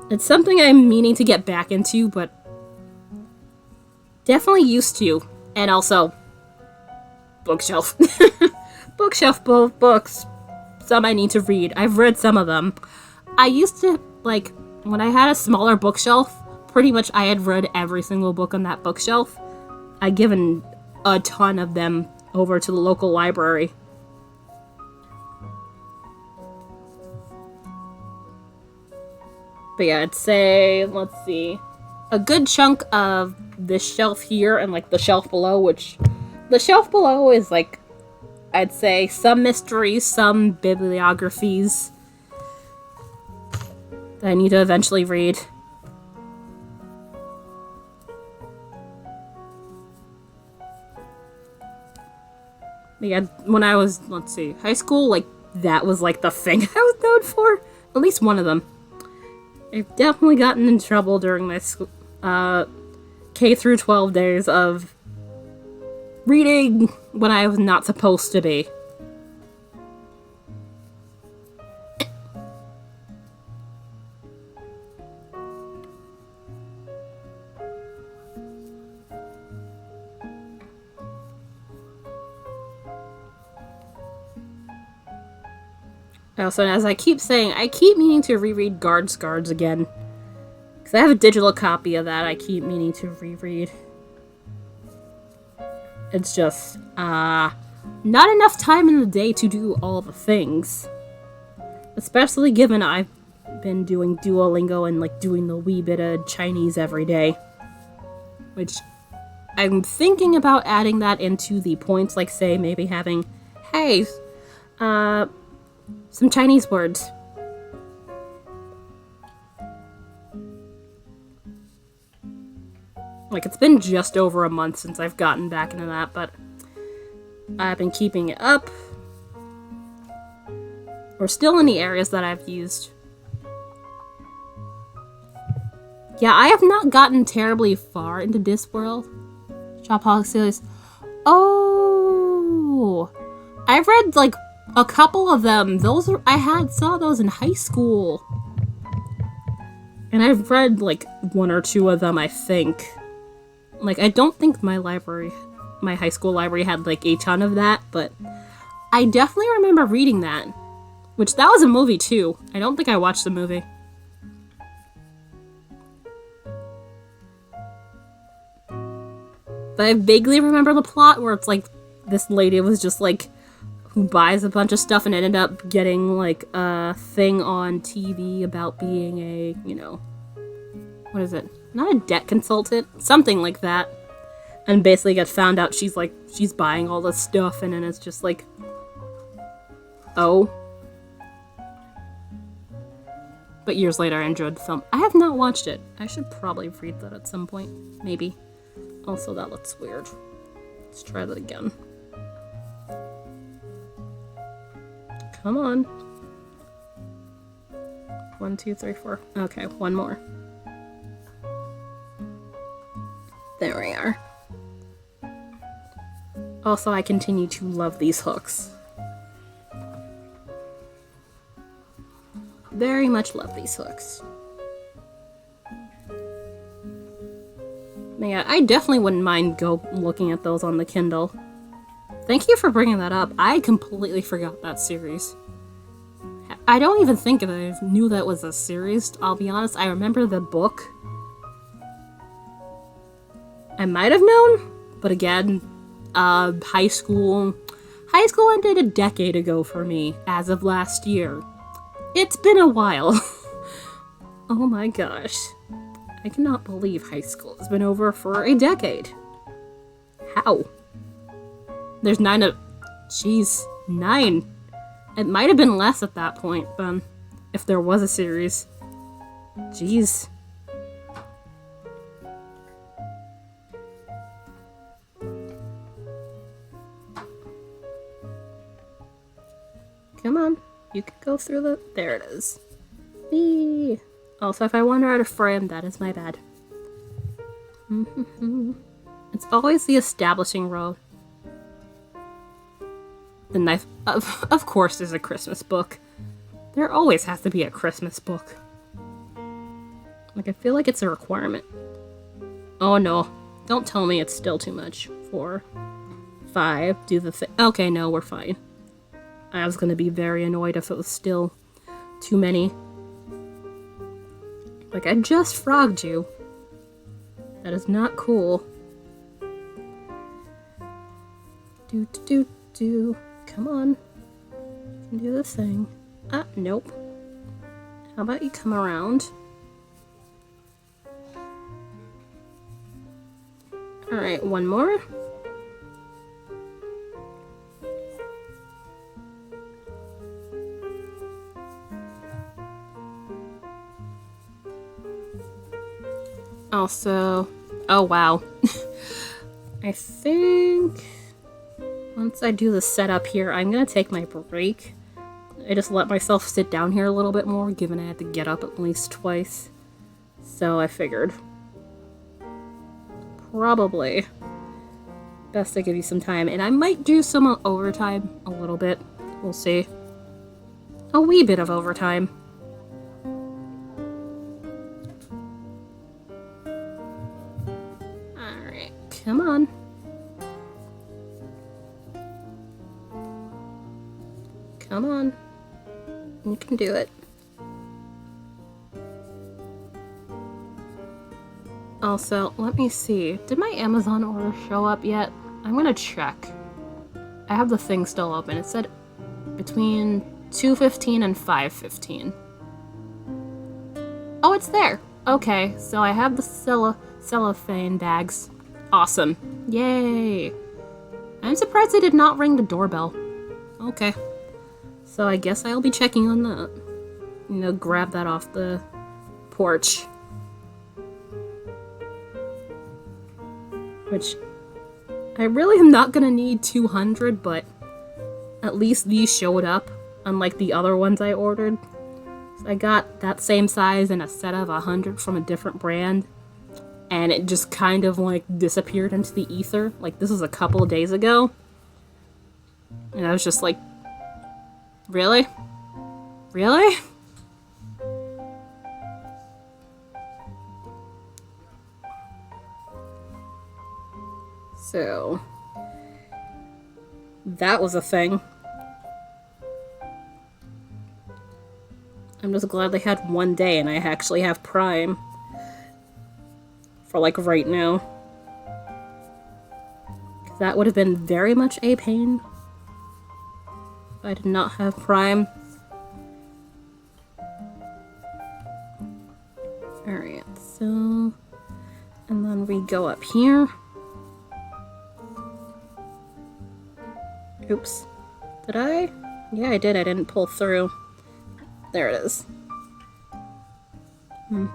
it's something I'm meaning to get back into, but definitely used to. And also, bookshelf. Bookshelf books. Some I need to read. I've read some of them. I used to, like, when I had a smaller bookshelf, pretty much I had read every single book on that bookshelf. I'd given a ton of them over to the local library. But yeah, I'd say, let's see, a good chunk of this shelf here and, like, the shelf below, which the shelf below is, like, I'd say some mysteries, some bibliographies that I need to eventually read. Yeah, when I was, let's see, high school, like, that was, like, the thing I was known for. At least one of them. I've definitely gotten in trouble during my K through 12 days of reading when I was not supposed to be. Also, as I keep saying, I keep meaning to reread Guards again. Because I have a digital copy of that I keep meaning to reread. It's just, not enough time in the day to do all the things. Especially given I've been doing Duolingo and, like, doing the wee bit of Chinese every day. Which, I'm thinking about adding that into the points, like, say, maybe having, hey, some Chinese words. Like, it's been just over a month since I've gotten back into that, but I've been keeping it up. We're still in the areas that I've used. Yeah, I have not gotten terribly far into Discworld. Shopaholic series. Oh! I've read, like, a couple of them. Saw those in high school. And I've read, like, one or two of them, I think. Like, I don't think my high school library had, like, a ton of that, but I definitely remember reading that. Which, that was a movie, too. I don't think I watched the movie. But I vaguely remember the plot where it's, like, this lady was just, like, who buys a bunch of stuff and ended up getting, like, a thing on TV about being a, you know, what is it? Not a debt consultant, something like that. And basically gets found out she's buying all this stuff, and then it's just like, oh. But years later, I enjoyed the film. I have not watched it. I should probably read that at some point, maybe. Also, that looks weird. Let's try that again. Come on. 1, 2, 3, 4. Okay, one more. There we are. Also, I continue to love these hooks. Very much love these hooks. Yeah, I definitely wouldn't mind looking at those on the Kindle. Thank you for bringing that up. I completely forgot that series. I don't even think I knew that was a series, I'll be honest. I remember the book. I might have known, but again, high school ended a decade ago for me, as of last year. It's been a while. Oh my gosh. I cannot believe high school has been over for a decade. How? There's 9. It might have been less at that point, then, if there was a series. Jeez. Come on. You can go through the... There it is. Whee! Also, if I wander out of frame, that is my bad. It's always the establishing road. The knife... Of course there's a Christmas book. There always has to be a Christmas book. Like, I feel like it's a requirement. Oh no. Don't tell me it's still too much for 5, do the thing. Okay, no, we're fine. I was gonna be very annoyed if it was still too many. Like, I just frogged you. That is not cool. Do. Come on. You can do this thing. Ah, nope. How about you come around? Alright, one more. Also, oh wow. I think once I do the setup here, I'm gonna take my break. I just let myself sit down here a little bit more, given I had to get up at least twice. So I figured probably best to give you some time, and I might do some overtime a little bit. We'll see. A wee bit of overtime. Alright, come on. Come on. You can do it. Also, let me see. Did my Amazon order show up yet? I'm gonna check. I have the thing still open. It said between 2:15 and 5:15. Oh, it's there! Okay, so I have the cellophane bags. Awesome. Yay! I'm surprised they did not ring the doorbell. Okay. So I guess I'll be checking on that. You know, grab that off the porch. Which, I really am not gonna need 200, but at least these showed up, unlike the other ones I ordered. So I got that same size and a set of 100 from a different brand, and it just kind of like disappeared into the ether. Like, this was a couple of days ago. And I was just like, really? Really? So, that was a thing. I'm just glad they had one day and I actually have Prime. For like right now. 'Cause that would have been very much a pain if I did not have Prime. Alright, so... and then we go up here. Oops. Did I? Yeah, I did. I didn't pull through. There it is. Come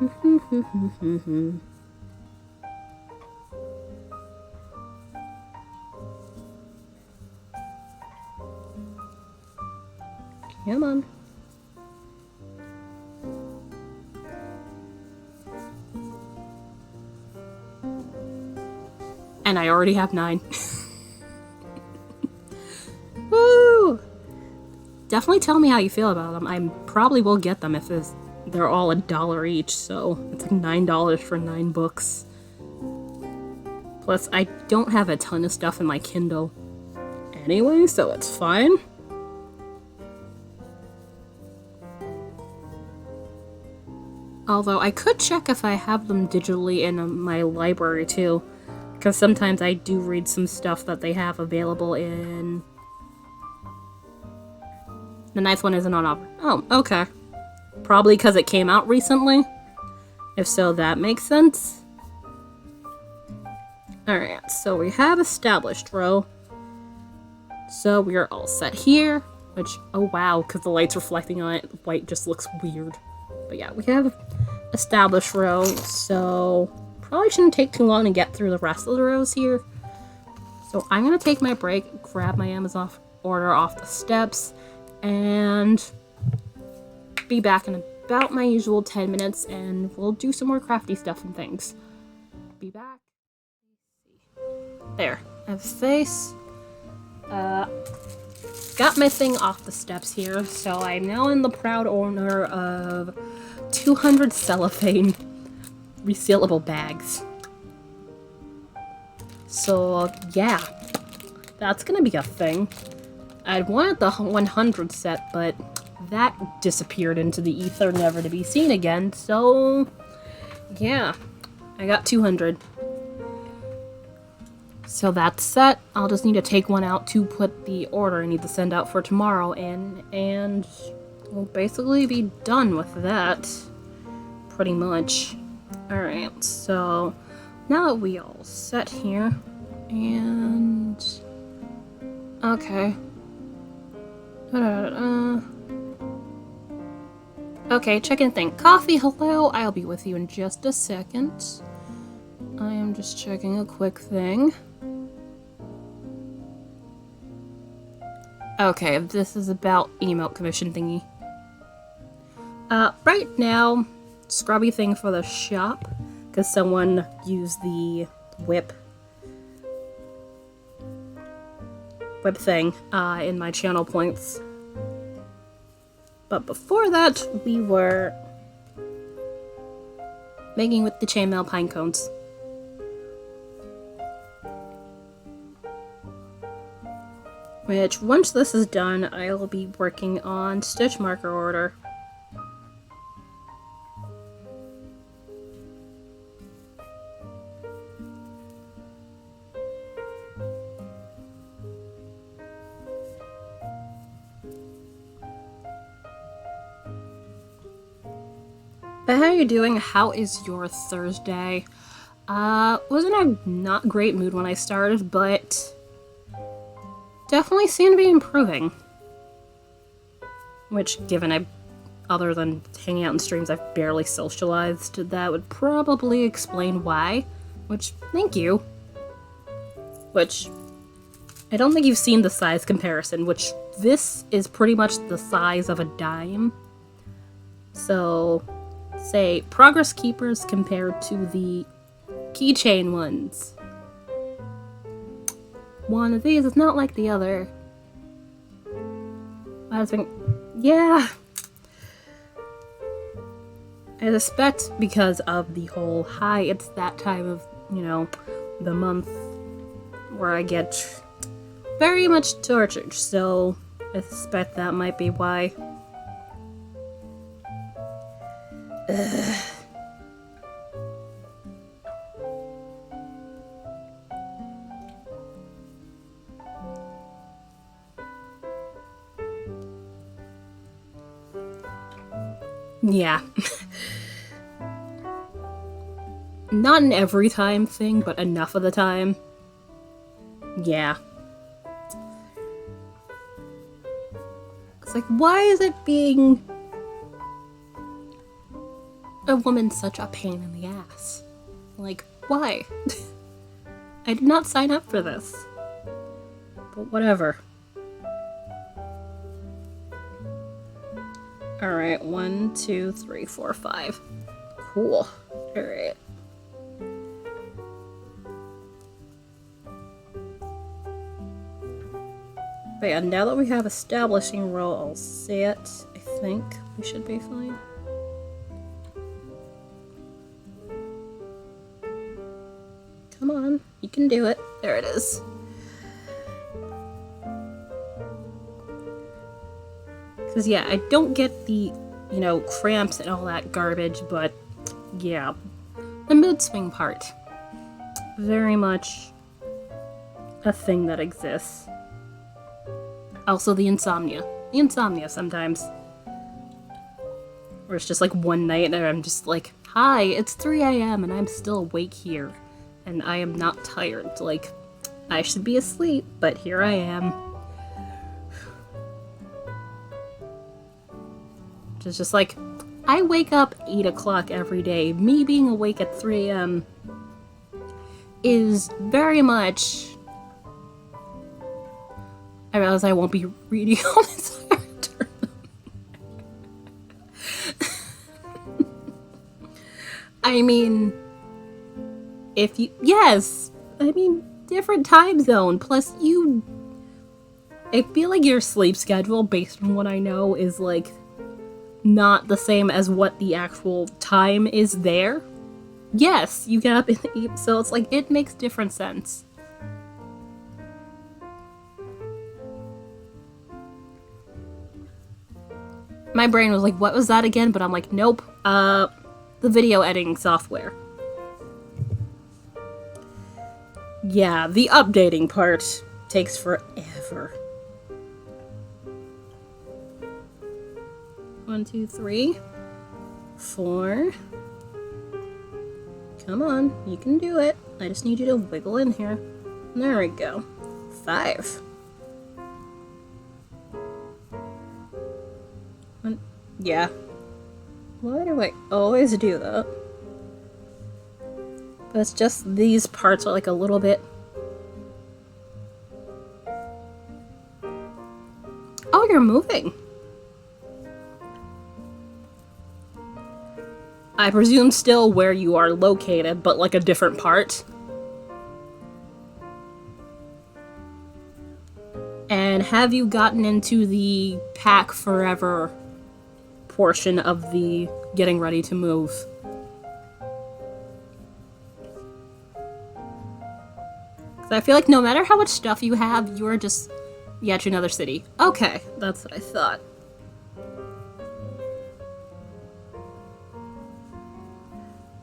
on. And I already have 9. Woo! Definitely tell me how you feel about them. I probably will get them if they're all $1 each, so it's like $9 for 9 books. Plus, I don't have a ton of stuff in my Kindle anyway, so it's fine. Although, I could check if I have them digitally in my library too, because sometimes I do read some stuff that they have available in... The 9th one isn't on offer. Oh, okay. Probably because it came out recently. If so, that makes sense. Alright, so we have established row. So we are all set here. Which, oh wow, because the light's reflecting on it, white just looks weird. But yeah, we have established row, so probably shouldn't take too long to get through the rest of the rows here. So I'm going to take my break, grab my Amazon order off the steps, and be back in about my usual 10 minutes, and we'll do some more crafty stuff and things. Be back. There. I have a face. Got my thing off the steps here, so I'm now in the proud owner of 200 cellophane resealable bags. So, yeah. That's gonna be a thing. I'd wanted the 100 set, but that disappeared into the ether, never to be seen again, so yeah, I got 200. So that's set. I'll just need to take one out to put the order I need to send out for tomorrow in, and we'll basically be done with that, pretty much. Alright, so now that we all set here, and okay. Okay, check-in thing. Coffee, hello. I'll be with you in just a second. I am just checking a quick thing. Okay, this is about emote commission thingy. Right now, scrubby thing for the shop, because someone used the whip thing in my channel points. But before that, we were making with the chainmail pine cones. Which, once this is done, I'll be working on stitch marker order. But how are you doing? How is your Thursday? Was in a not great mood when I started, but definitely seem to be improving. Which, given other than hanging out in streams, I've barely socialized, that would probably explain why. Which, thank you. Which, I don't think you've seen the size comparison, which this is pretty much the size of a dime. So, say, progress keepers compared to the keychain ones. One of these is not like the other. I was thinking, yeah. I suspect because of the whole, hi, it's that time of, the month where I get very much tortured, so I suspect that might be why. Ugh. Yeah. Not an every time thing, but enough of the time. Yeah. It's like, why is it being a woman such a pain in the ass? Like, why? I did not sign up for this. But whatever. Alright, 1, 2, 3, 4, 5. Cool. Alright. But yeah, now that we have establishing row all set, I think we should be fine. Come on, you can do it. There it is. Because yeah, I don't get the, cramps and all that garbage, but yeah, the mood swing part. Very much a thing that exists. Also the insomnia. The insomnia sometimes. Where it's just like one night and I'm just like, hi, it's 3 a.m. and I'm still awake here. And I am not tired. Like, I should be asleep, but here I am. It's just like, I wake up 8 o'clock every day. Me being awake at 3 a.m. is very much... I realize I won't be reading all this after. I mean, if you... Yes! I mean, different time zone. Plus, I feel like your sleep schedule, based on what I know, is like... not the same as what the actual time is there. Yes, you get up and eat, so it's like, it makes different sense. My brain was like, what was that again? But I'm like, nope. The video editing software. Yeah, the updating part takes forever. 1, 2, 3, 4. Come on, you can do it. I just need you to wiggle in here. There we go. 5. Yeah. Why do I always do that? But it's just these parts are like a little bit... Oh, you're moving. I presume still where you are located, but like a different part. And have you gotten into the pack forever portion of the getting ready to move? Because I feel like no matter how much stuff you have, you're just yet to another city. Okay, that's what I thought.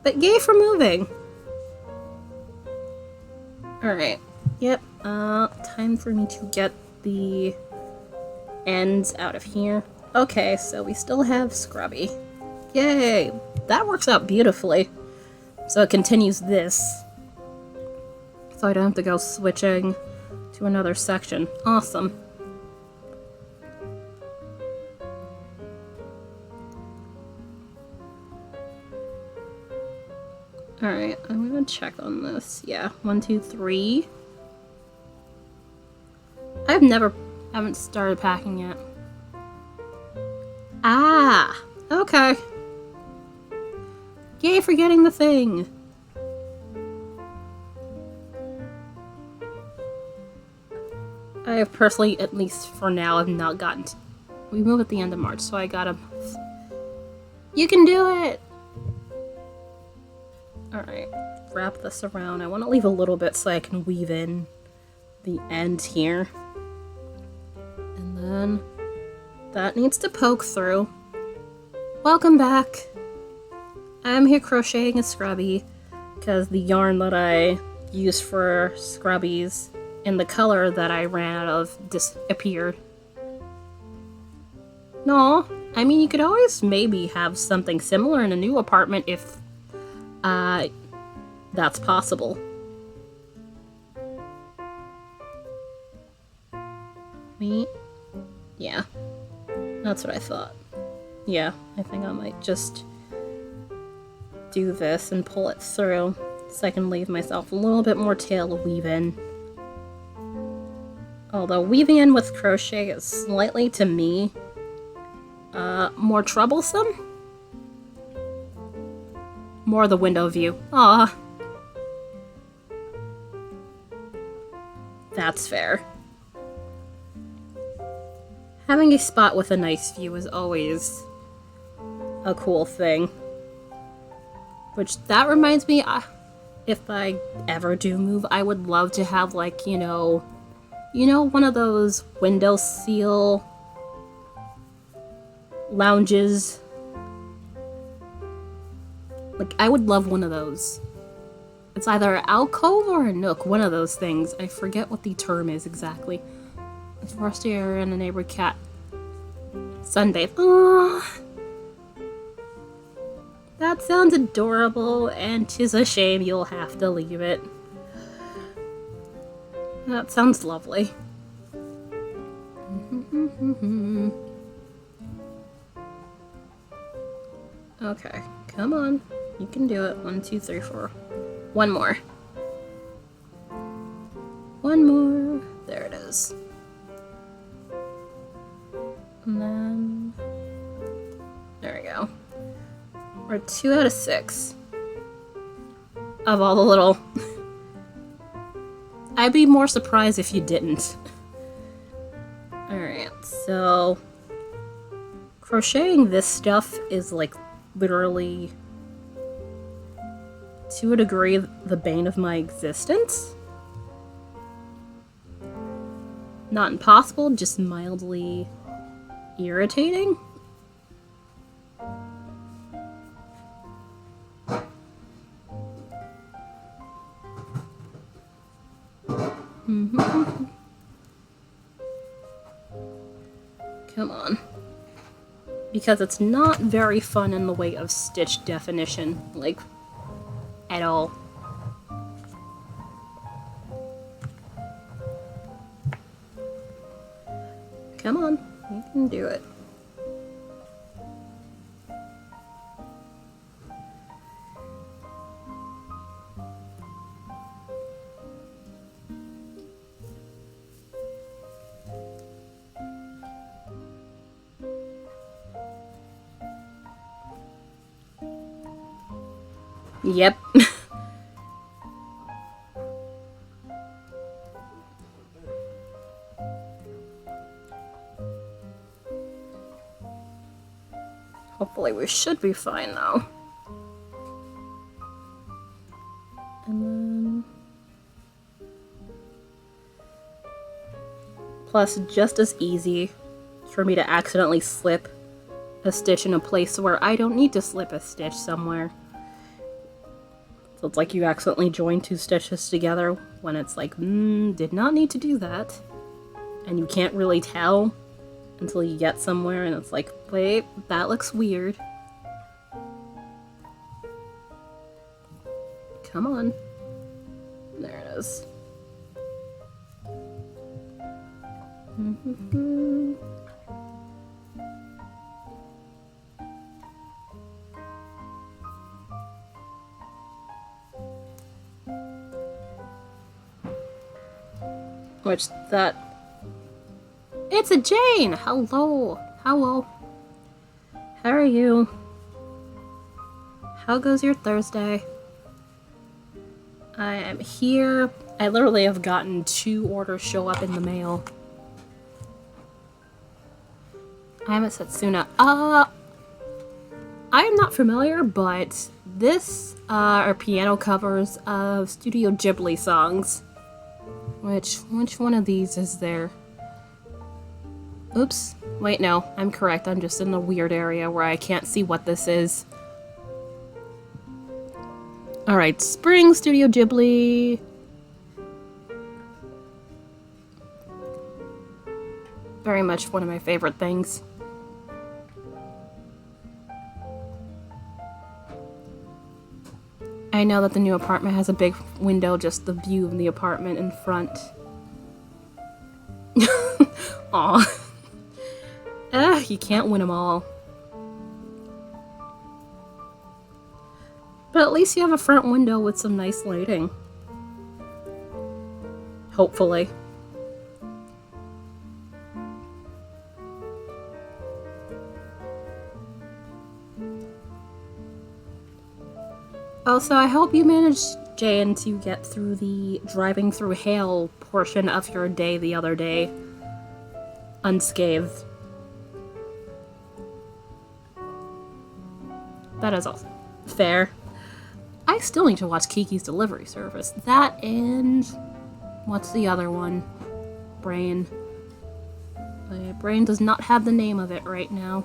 But yay for moving. Alright. Yep. Time for me to get the ends out of here. Okay, so we still have Scrubby. Yay! That works out beautifully. So it continues this. So I don't have to go switching to another section. Awesome. Alright, I'm gonna check on this. Yeah, 1, 2, 3. Haven't started packing yet. Ah! Okay. Yay for getting the thing! I have personally, at least for now, have not gotten to... We move at the end of March, so I gotta... You can do it! Alright, wrap this around. I want to leave a little bit so I can weave in the end here. And then that needs to poke through. Welcome back! I'm here crocheting a scrubby because the yarn that I used for scrubbies in the color that I ran out of disappeared. No, I mean you could always maybe have something similar in a new apartment if that's possible. Me? Yeah. That's what I thought. Yeah, I think I might just do this and pull it through so I can leave myself a little bit more tail to weave in. Although weaving in with crochet is slightly, to me, more troublesome. More the window view. Ah, that's fair. Having a spot with a nice view is always a cool thing. Which, that reminds me, if I ever do move, I would love to have, like, you know, one of those window seal lounges. Like, I would love one of those. It's either an alcove or a nook, one of those things. I forget what the term is exactly. It's Rusty and a neighbor cat. Sunbathe. Aww. That sounds adorable, and 'tis a shame you'll have to leave it. That sounds lovely. Okay, come on. You can do it. 1, 2, 3, 4. One more. One more. There it is. And then... There we go. We're 2 out of 6. Of all the little... I'd be more surprised if you didn't. Alright, so... Crocheting this stuff is, like, literally... to a degree, the bane of my existence. Not impossible, just mildly irritating. Come on. Because it's not very fun in the way of stitch definition, like, at all. Come on, you can do it. Yep. Hopefully we should be fine though. And then... Plus, just as easy for me to accidentally slip a stitch in a place where I don't need to slip a stitch somewhere. So it's like you accidentally join two stitches together when it's like, did not need to do that. And you can't really tell until you get somewhere and it's like, wait, that looks weird. Come on. There it is. Which that... It's a Jane! Hello! Hello. How are you? How goes your Thursday? I am here. I literally have gotten 2 orders show up in the mail. I'm a Setsuna. I am not familiar, but this are piano covers of Studio Ghibli songs. Which one of these is there? Oops. Wait, no. I'm correct. I'm just in a weird area where I can't see what this is. Alright, Spring, Studio Ghibli. Very much one of my favorite things. I know that the new apartment has a big window, just the view of the apartment in front. Aw. You can't win them all. But at least you have a front window with some nice lighting. Hopefully. Also, I hope you managed, Jan, to get through the driving through hail portion of your day the other day unscathed. That is also fair. I still need to watch Kiki's Delivery Service. That and... what's the other one? Brain. My brain does not have the name of it right now.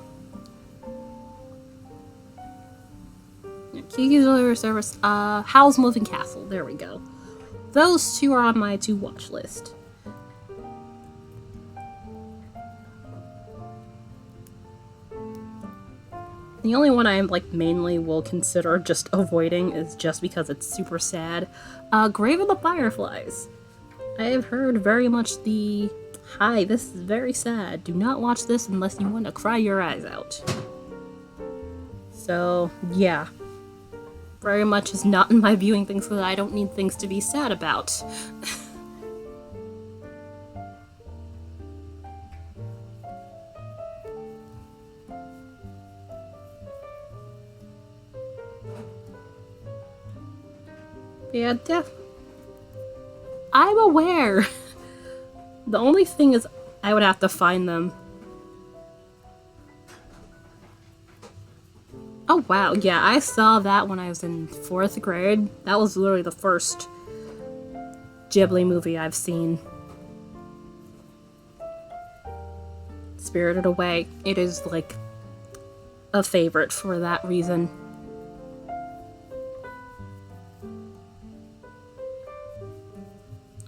Kiki's Delivery Service, Howl's Moving Castle, there we go. Those 2 are on my to-watch list. The only one I mainly will consider just avoiding is just because it's super sad. Grave of the Fireflies. I have heard very much the, hi, this is very sad. Do not watch this unless you want to cry your eyes out. So, yeah. Very much is not in my viewing things because I don't need things to be sad about. Yeah, I'm aware. The only thing is I would have to find them. Oh wow, yeah, I saw that when I was in 4th grade. That was literally the first Ghibli movie I've seen. Spirited Away. It is like a favorite for that reason.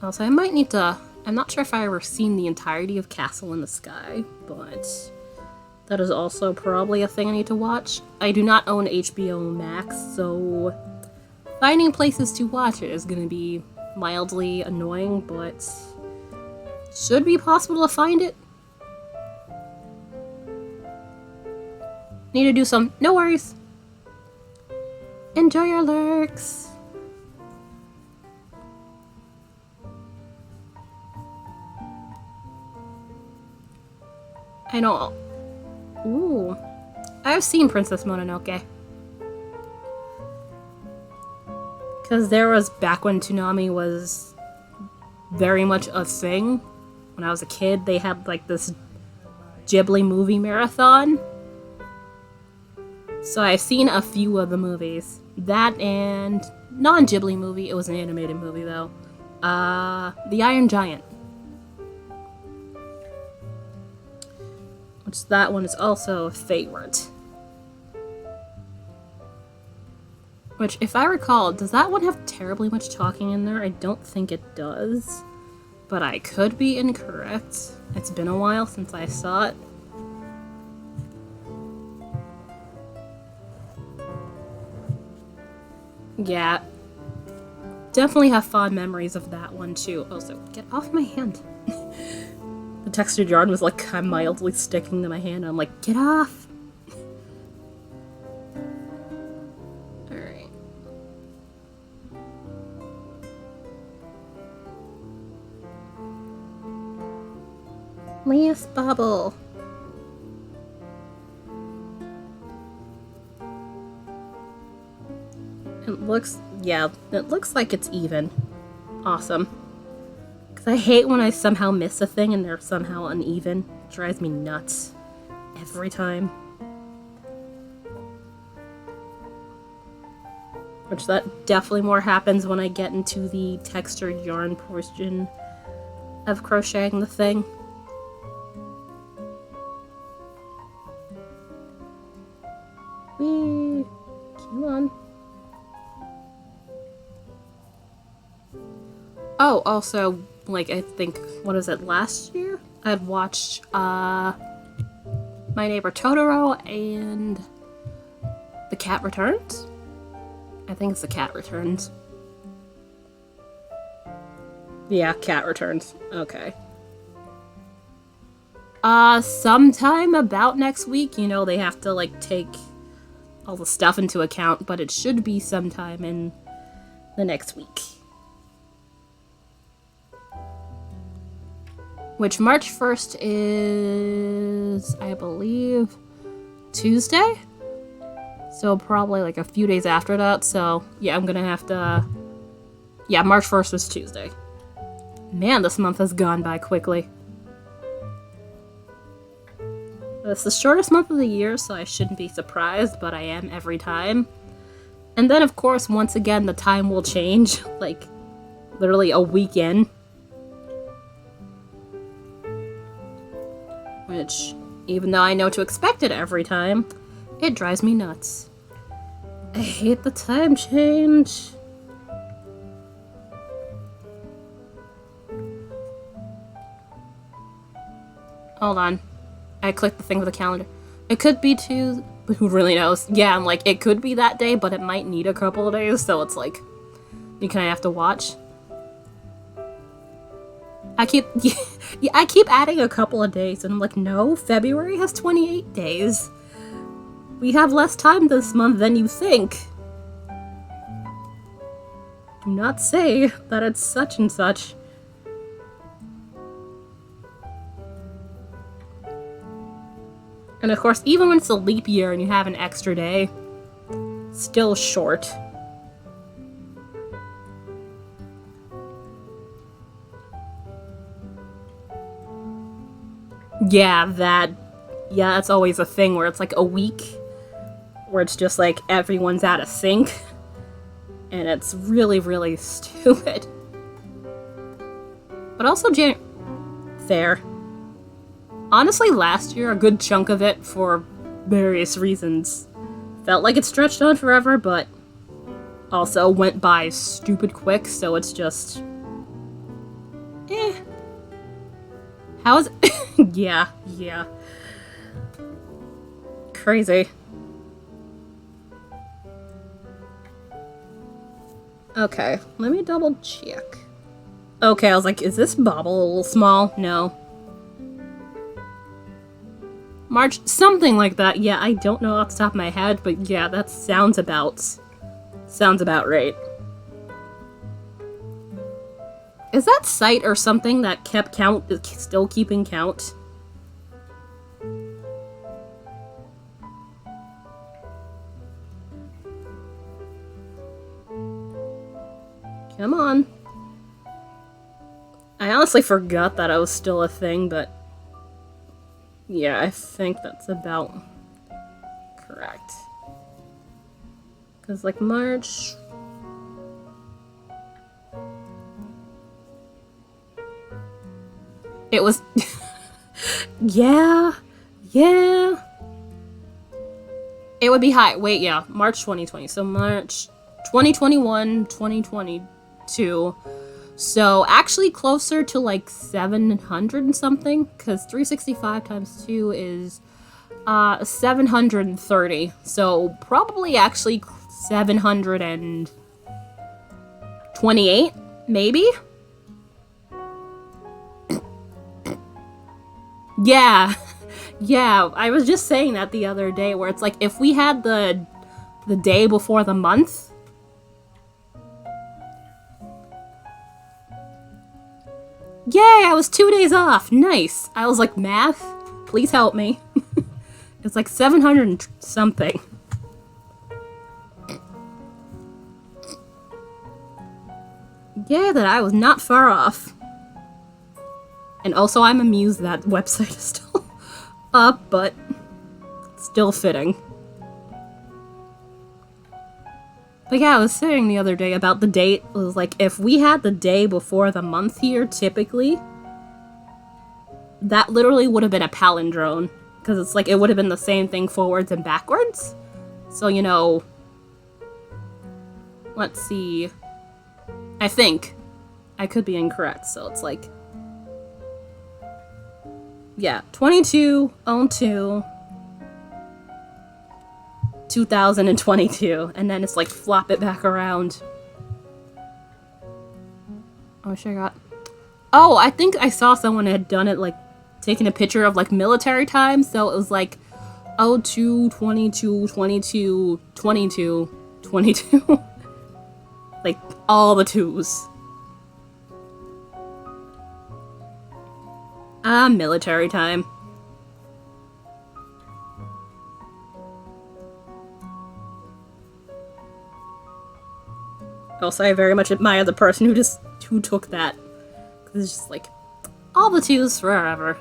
Also, I might need to... I'm not sure if I ever seen the entirety of Castle in the Sky, but that is also probably a thing I need to watch. I do not own HBO Max, so finding places to watch it is going to be mildly annoying, but should be possible to find it. Need to do some... No worries. Enjoy your lurks. I know. Ooh. I've seen Princess Mononoke. Because there was back when Toonami was very much a thing. When I was a kid, they had like this Ghibli movie marathon. So I've seen a few of the movies. That and non-Ghibli movie. It was an animated movie though. The Iron Giant. Which that one is also a favorite. Which, if I recall, does that one have terribly much talking in there? I don't think it does. But I could be incorrect. It's been a while since I saw it. Yeah. Definitely have fond memories of that one, too. Also, get off my hand. The textured yarn was like kind of mildly sticking to my hand. I'm like, get off! Alright. Last bubble. It looks like it's even. Awesome. Because I hate when I somehow miss a thing and they're somehow uneven. It drives me nuts. Every time. Which that definitely more happens when I get into the textured yarn portion of crocheting the thing. Whee! Come on. Oh, also, like, I think, what is it, last year? I'd watched, My Neighbor Totoro and The Cat Returns? I think it's The Cat Returns. Yeah, Cat Returns. Okay. Sometime about next week, you know, they have to, like, take all the stuff into account, but it should be sometime in the next week. Which March 1st is, I believe, Tuesday? So probably like a few days after that. So yeah, I'm gonna have to... Yeah, March 1st was Tuesday. Man, this month has gone by quickly. It's the shortest month of the year, so I shouldn't be surprised, but I am every time. And then, of course, once again, the time will change. Like, literally a week in. Which, even though I know to expect it every time, it drives me nuts. I hate the time change. Hold on. I clicked the thing with the calendar. It could be Tuesday, but who really knows? Yeah, I'm like, it could be that day, but it might need a couple of days, so it's like, you kind of have to watch. I keep adding a couple of days, and I'm like, no, February has 28 days. We have less time this month than you think. Do not say that it's such and such. And of course, even when it's a leap year and you have an extra day, still short. Yeah, that's always a thing where it's like a week where it's just like everyone's out of sync. And it's really, really stupid. But also, fair. Honestly, last year, a good chunk of it, for various reasons, felt like it stretched on forever, but also went by stupid quick, so it's just... How is yeah, yeah. Crazy. Okay, let me double check. Okay, I was like, is this bobble a little small? No. March, something like that. Yeah, I don't know off the top of my head, but yeah, that sounds about right. Is that site or something that kept count, still keeping count? Come on. I honestly forgot that I was still a thing, but yeah, I think that's about correct. Because, like, March... It was... yeah. Yeah. It would be high. Wait, yeah. March 2020. So March 2021, 2022. So actually closer to like 700 and something. Because 365 times 2 is 730. So probably actually 728, maybe? Yeah, yeah, I was just saying that the other day, where it's like, if we had the day before the month... Yay, I was 2 days off, nice! I was like, math? Please help me. It's like 700 and something. Yeah, that I was not far off. And also, I'm amused that website is still up, but still fitting. But yeah, I was saying the other day about the date. It was like, if we had the day before the month here, typically, that literally would have been a palindrome. Because it's like, it would have been the same thing forwards and backwards. So, you know, let's see. I think. I could be incorrect, so it's like... Yeah, 22/02, 2022, and then it's like flop it back around. Oh, sure got. Oh, I think I saw someone had done it, like taking a picture of like military time, so it was like 02, 22, 22, 22, 22. Like all the twos. Military time. Also, I very much admire the person who took that. Cause it's just like, all the twos forever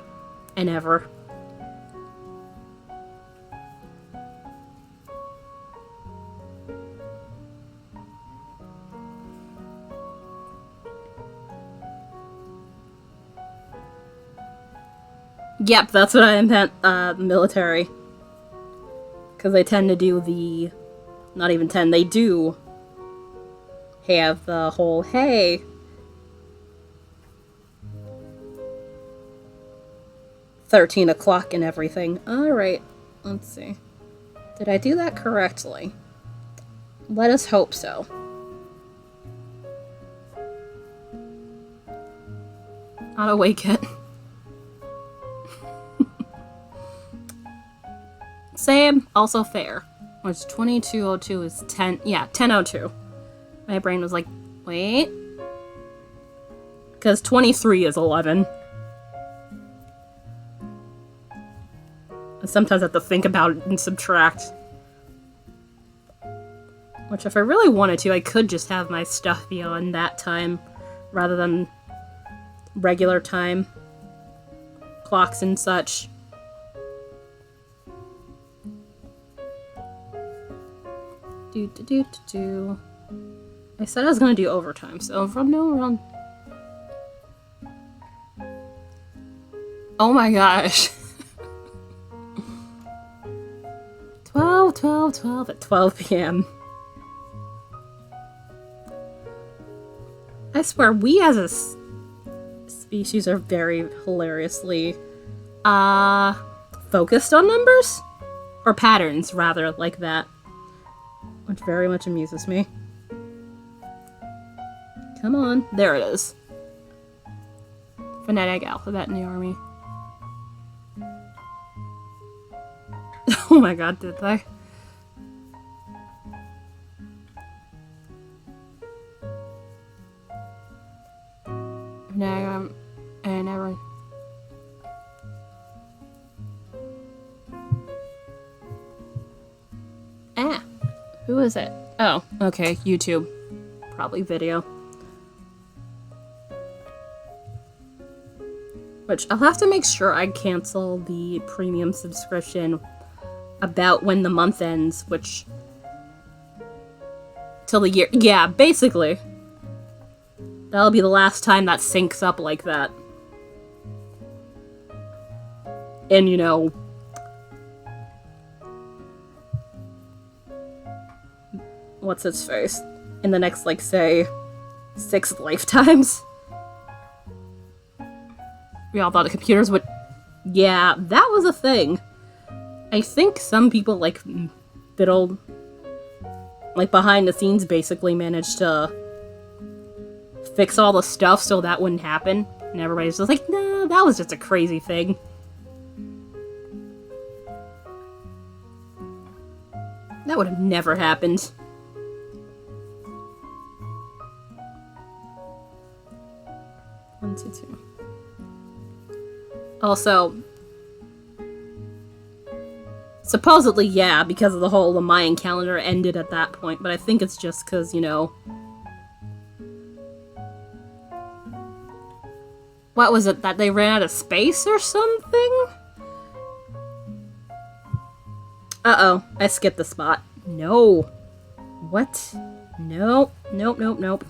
and ever. Yep, that's what I meant, military. Because they tend to do the... Not even 10, they do have the whole, hey... 13 o'clock and everything. Alright, let's see. Did I do that correctly? Let us hope so. Auto wake it. Same, also fair. Which 22:02 is 10. Yeah, 10:02. My brain was like, wait. Because 23 is 11. I sometimes have to think about it and subtract. Which, if I really wanted to, I could just have my stuff be on that time rather than regular time clocks and such. I said I was gonna do overtime, so run. Oh my gosh. 12 at 12 p.m. I swear, we as species are very hilariously, focused on numbers? Or patterns, rather, like that. Which very much amuses me. Come on. There it is. Phonetic alphabet in the army. Oh my god, did they? No, I never... Ah! Who is it? Oh, okay, YouTube. Probably video. Which, I'll have to make sure I cancel the premium subscription about when the month ends, which... till the year... Yeah, basically. That'll be the last time that syncs up like that. And, you know... what's its face? In the next, like, say, 6 lifetimes? We all thought the computers would... Yeah, that was a thing. I think some people, like, fiddled... like, behind the scenes basically managed to... fix all the stuff so that wouldn't happen. And everybody's just like, nah, that was just a crazy thing. That would have never happened. One, two, two. Also, supposedly, yeah, because of the Mayan calendar ended at that point, but I think it's just because, you know... What was it, that they ran out of space or something? Uh-oh, I skipped the spot. No. What? Nope, nope, nope, nope.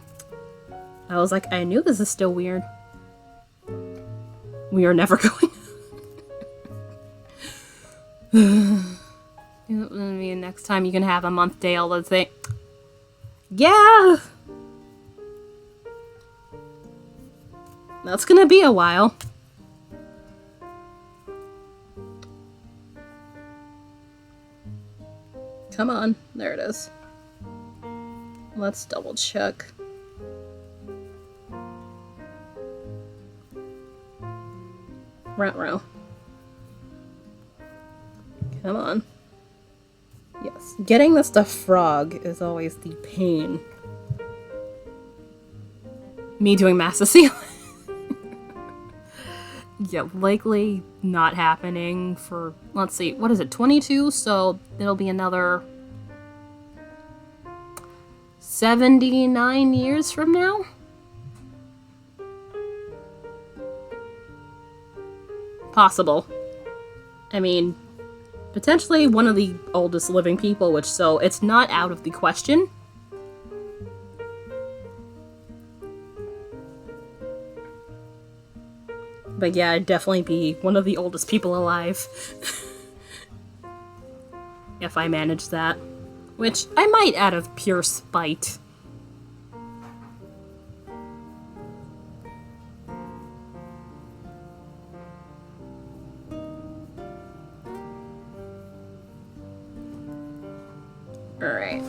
I was like, I knew this is still weird. We are never going. Next time you can have a month day all the thing. Yeah! That's gonna be a while. Come on. There it is. Let's double check. Ruh-roh. Come on. Yes. Getting the stuffed frog is always the pain. Me doing Mass Cecilia. Yeah, likely not happening for, let's see, what is it, 22? So it'll be another 79 years from now? Possible. I mean, potentially one of the oldest living people, which, so it's not out of the question. But yeah, I'd definitely be one of the oldest people alive. If I manage that. Which I might out of pure spite. Alright.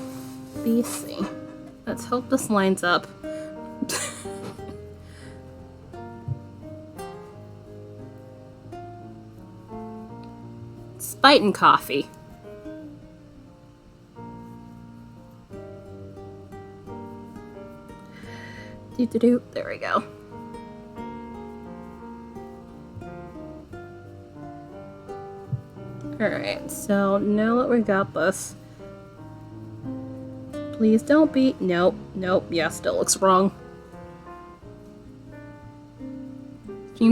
BC. Let's hope this lines up. Spite and coffee. Doo-doo-doo. There we go. Alright, so now that we got this. Please don't be... Nope, nope, yeah, still looks wrong.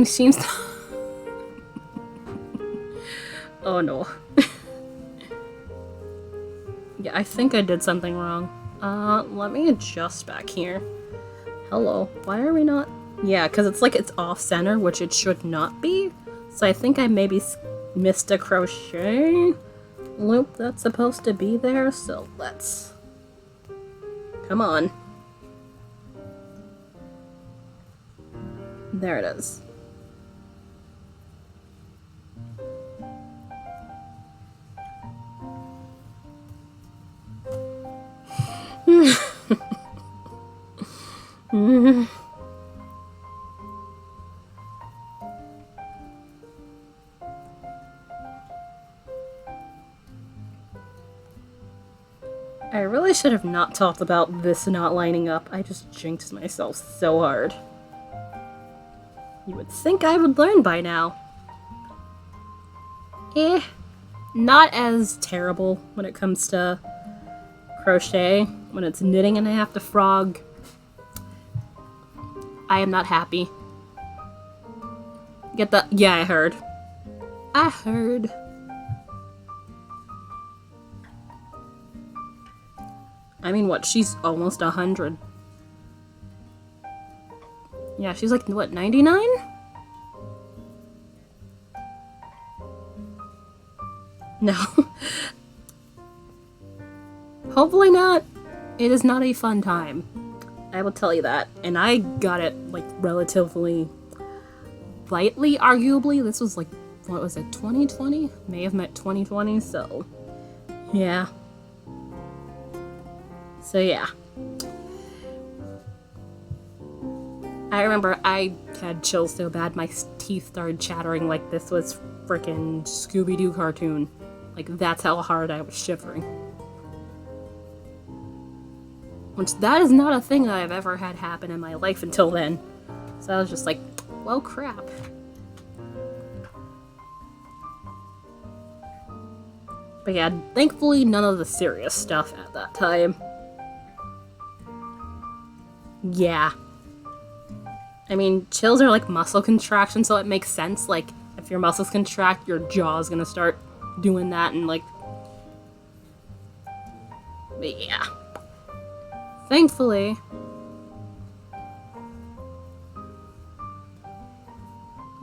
Seems... Oh no. Yeah, I think I did something wrong. Let me adjust back here. Hello, why are we not... Yeah, because it's like it's off-center, which it should not be. So I think I maybe missed a crochet loop that's supposed to be there, so let's... Come on. There it is. I really should have not talked about this not lining up. I just jinxed myself so hard. You would think I would learn by now. Not as terrible when it comes to crochet. When it's knitting and I have to frog, I am not happy. Get the— yeah, I heard. I mean, what, she's almost 100. Yeah, she's like, what, 99? No. Hopefully not. It is not a fun time. I will tell you that. And I got it, like, relatively lightly, arguably. This was, like, what was it, 2020? May have met 2020, so yeah. So yeah. I remember I had chills so bad my teeth started chattering like this was frickin' Scooby-Doo cartoon. Like, that's how hard I was shivering. Which, that is not a thing that I've ever had happen in my life until then. So I was just like, well, crap. But yeah, thankfully none of the serious stuff at that time. Yeah. I mean, chills are like muscle contractions, so it makes sense. Like, if your muscles contract, your jaw's gonna start doing that, and like... But yeah. Thankfully...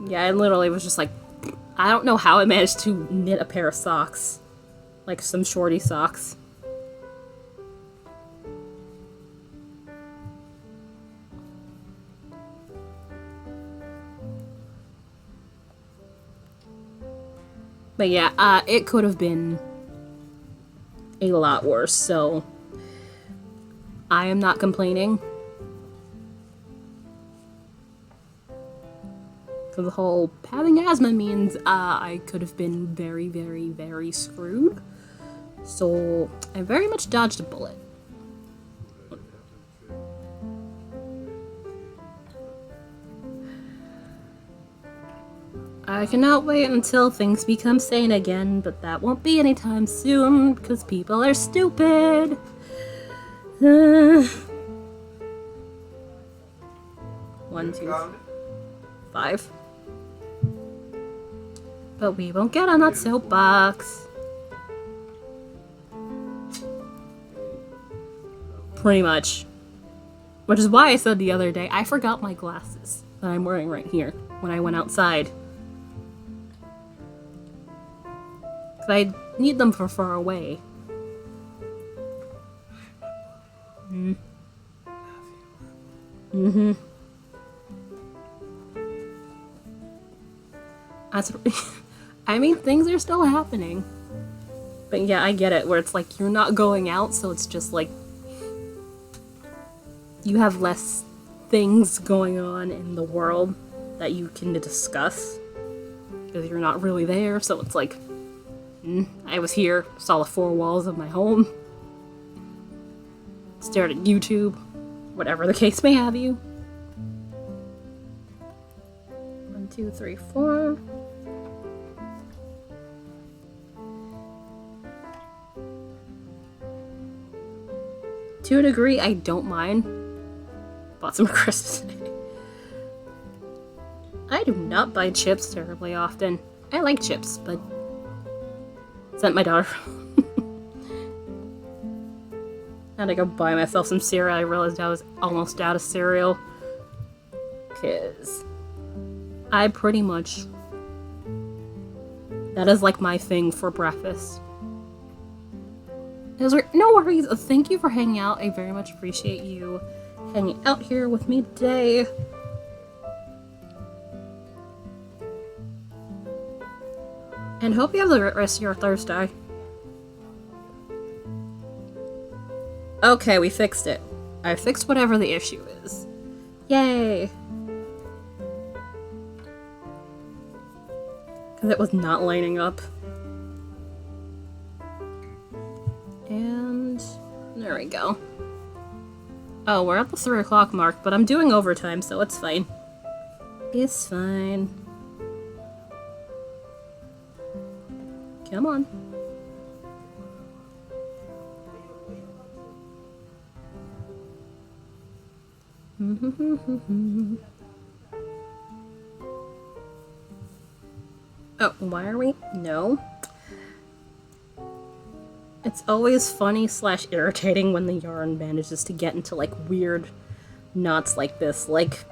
Yeah, I literally was just like... I don't know how I managed to knit a pair of socks. Like, some shorty socks. But yeah, it could have been a lot worse, so I am not complaining. So the whole having asthma means I could have been very, very, very screwed. So I very much dodged a bullet. I cannot wait until things become sane again, but that won't be anytime soon, because people are stupid. 1, 2, 5. But we won't get on that soapbox. Pretty much. Which is why I said the other day, I forgot my glasses that I'm wearing right here when I went outside. I need them for far away. Mm-hmm. I mean, things are still happening. But yeah, I get it, where it's like, you're not going out, so it's just like... You have less things going on in the world that you can discuss. Because you're not really there, so it's like... I was here, saw the 4 walls of my home, stared at YouTube, whatever the case may have you. 1, 2, 3, 4. To a degree, I don't mind. Bought some crisps today. I do not buy chips terribly often. I like chips, but... Sent my daughter. Had to go buy myself some cereal. I realized I was almost out of cereal. Cause I pretty much... That is like my thing for breakfast. No worries. Thank you for hanging out. I very much appreciate you hanging out here with me today. And hope you have the rest of your Thursday. Okay, we fixed it. I fixed whatever the issue is. Yay! Because it was not lining up. And there we go. Oh, we're at the 3 o'clock mark, but I'm doing overtime, so it's fine. It's fine. Come on. Oh, why are we? No. It's always funny / irritating when the yarn manages to get into like weird knots like this. Like,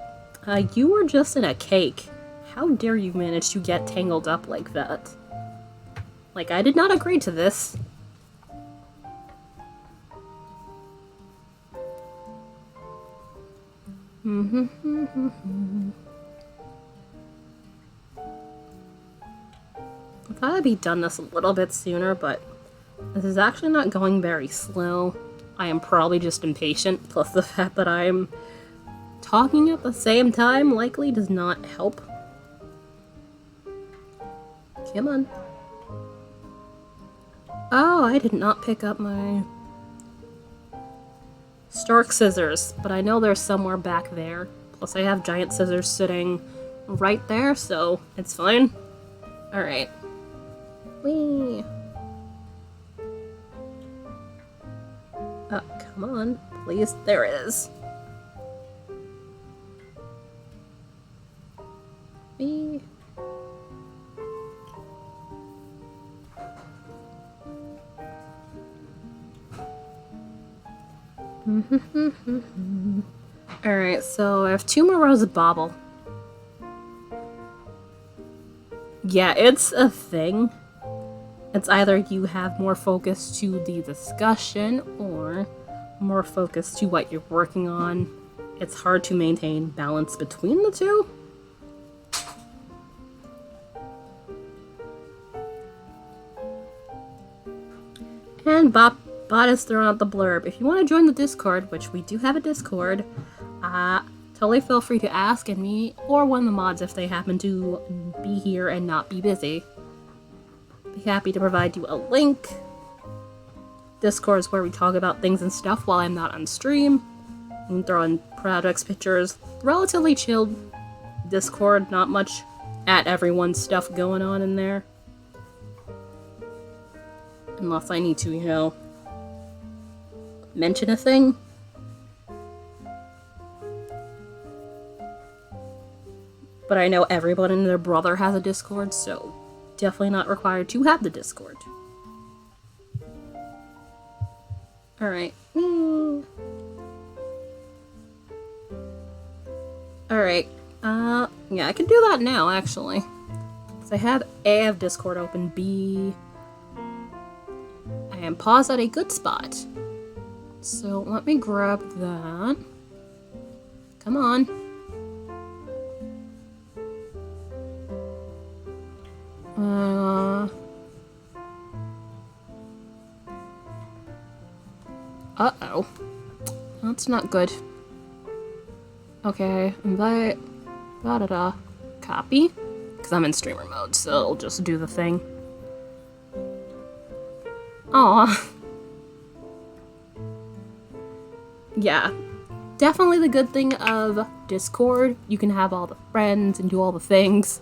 you were just in a cake. How dare you manage to get tangled up like that? Like, I did not agree to this. I thought I'd be done this a little bit sooner, but this is actually not going very slow. I am probably just impatient, plus the fact that I'm talking at the same time likely does not help. Come on. Oh, I did not pick up my stork scissors, but I know they're somewhere back there. Plus I have giant scissors sitting right there, so it's fine. Alright. Whee! Oh, come on. Please. There it is. Whee! Alright, so I have 2 more rows of bobble. Yeah, it's a thing. It's either you have more focus to the discussion or more focus to what you're working on. It's hard to maintain balance between the two. And Bot has thrown out the blurb. If you want to join the Discord, which we do have a Discord, totally feel free to ask, and me or one of the mods, if they happen to be here and not be busy, be happy to provide you a link. Discord is where we talk about things and stuff while I'm not on stream. You can throw in projects, pictures. Relatively chilled Discord, not much at everyone's stuff going on in there. Unless I need to, you know, mention a thing. But I know everyone and their brother has a Discord, so definitely not required to have the Discord. Alright. Alright. Yeah, I can do that now, actually. So I have A, I have Discord open, B, I am paused at a good spot. So let me grab that. Come on. Uh-oh. That's not good. Okay, invite... da-da-da. Copy? Because I'm in streamer mode, so it'll just do the thing. Aw. Yeah. Definitely the good thing of Discord. You can have all the friends and do all the things.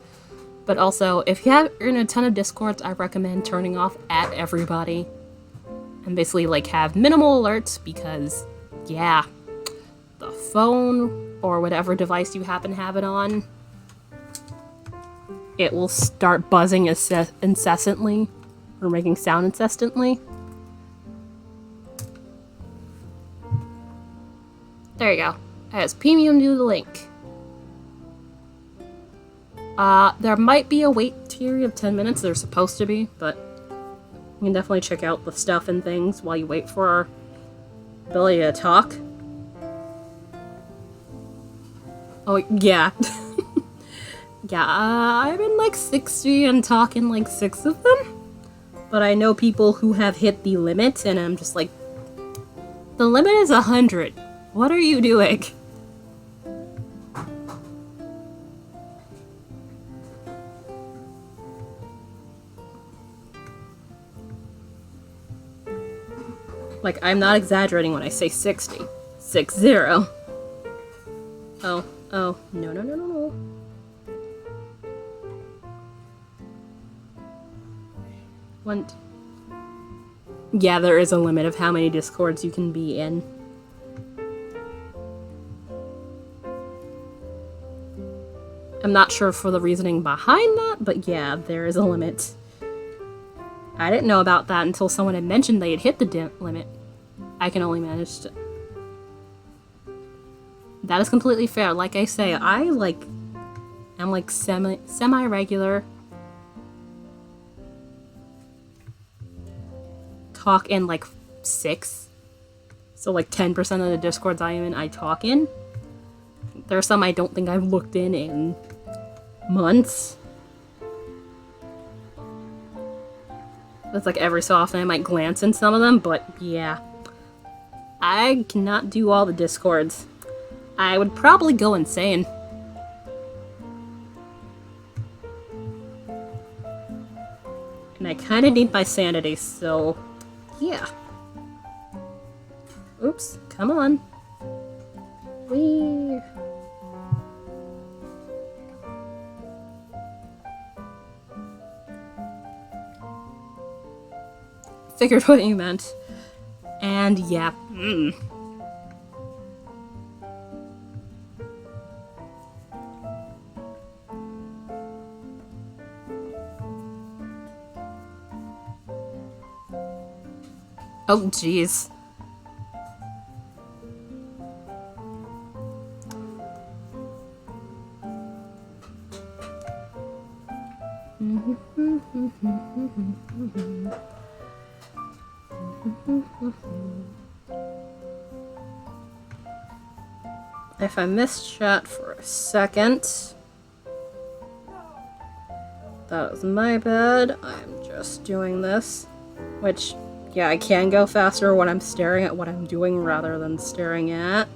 But also, if you're in a ton of Discords, I recommend turning off at everybody. And basically, like, have minimal alerts because, yeah, the phone or whatever device you happen to have it on, it will start buzzing incessantly, or making sound incessantly. There you go. As premium to the link. There might be a wait period of 10 minutes. There's supposed to be, but you can definitely check out the stuff and things while you wait for our ability to talk. Oh, yeah. Yeah, I'm in like 60 and talking like 6 of them. But I know people who have hit the limit, and I'm just like, the limit is 100. What are you doing? Like, I'm not exaggerating when I say 60. 60. Oh, no, no, no, no, no. One. Yeah, there is a limit of how many Discords you can be in. I'm not sure for the reasoning behind that, but yeah, there is a limit. I didn't know about that until someone had mentioned they had hit the limit. I can only manage to... That is completely fair. Like I say, I'm like semi-regular. Talk in like 6. So like 10% of the Discords I am in, I talk in. There are some I don't think I've looked in months. That's like every so often I might glance in some of them, but yeah. I cannot do all the Discords. I would probably go insane. And I kind of need my sanity, so yeah. Oops, come on. Whee. Figured what you meant. And yeah. Oh, jeez. If I missed chat for a second, that was my bad. I'm just doing this, which, yeah, I can go faster when I'm staring at what I'm doing rather than staring at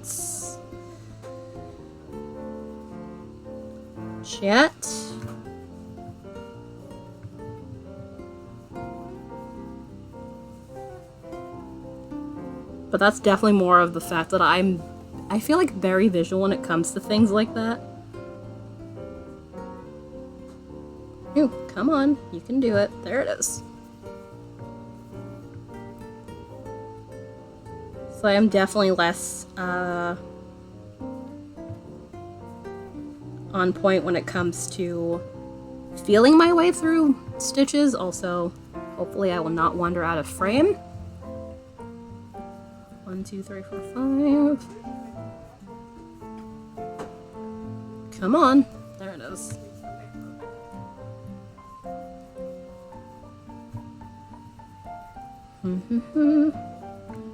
chat. But that's definitely more of the fact that I feel like very visual when it comes to things like that. Ooh, come on, you can do it. There it is. So I am definitely less on point when it comes to feeling my way through stitches. Also, hopefully I will not wander out of frame. 1, 2, 3, 4, 5. Come on. There it is.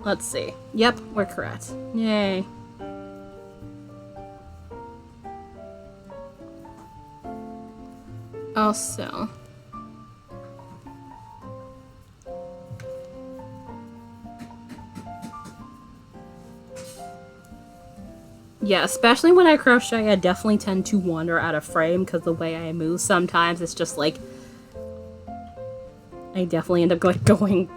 Let's see. Yep, we're correct. Yay. Also, yeah, especially when I crochet, I definitely tend to wander out of frame because the way I move sometimes, it's just like, I definitely end up going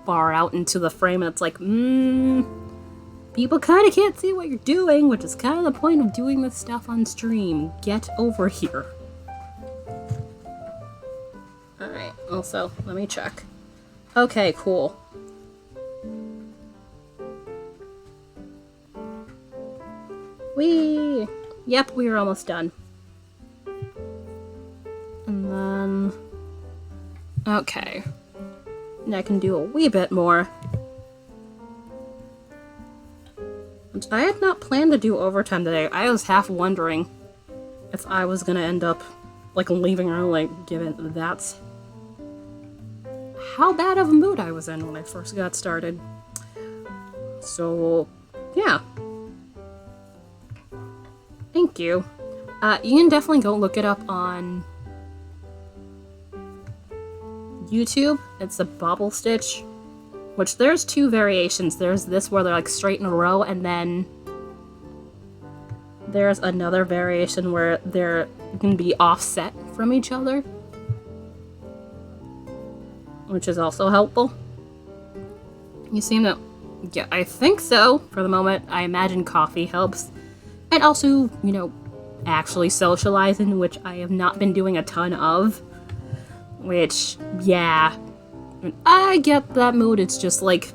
far out into the frame, and it's like, people kind of can't see what you're doing, which is kind of the point of doing this stuff on stream. Get over here. Alright, also, let me check. Okay, cool. Whee! Yep, we are almost done. And then... Okay. And I can do a wee bit more. Which I had not planned to do overtime today. I was half wondering if I was gonna end up, like, leaving early, given that's how bad of a mood I was in when I first got started. So, yeah. Thank you. You can definitely go look it up on YouTube. It's a bobble stitch, which there's two variations. There's this where they're like straight in a row, and then there's another variation where they're can be offset from each other, which is also helpful. You seem to... Yeah, I think so. For the moment, I imagine coffee helps. And also, you know, actually socializing, which I have not been doing a ton of. Which, yeah. I get that mood. It's just, like,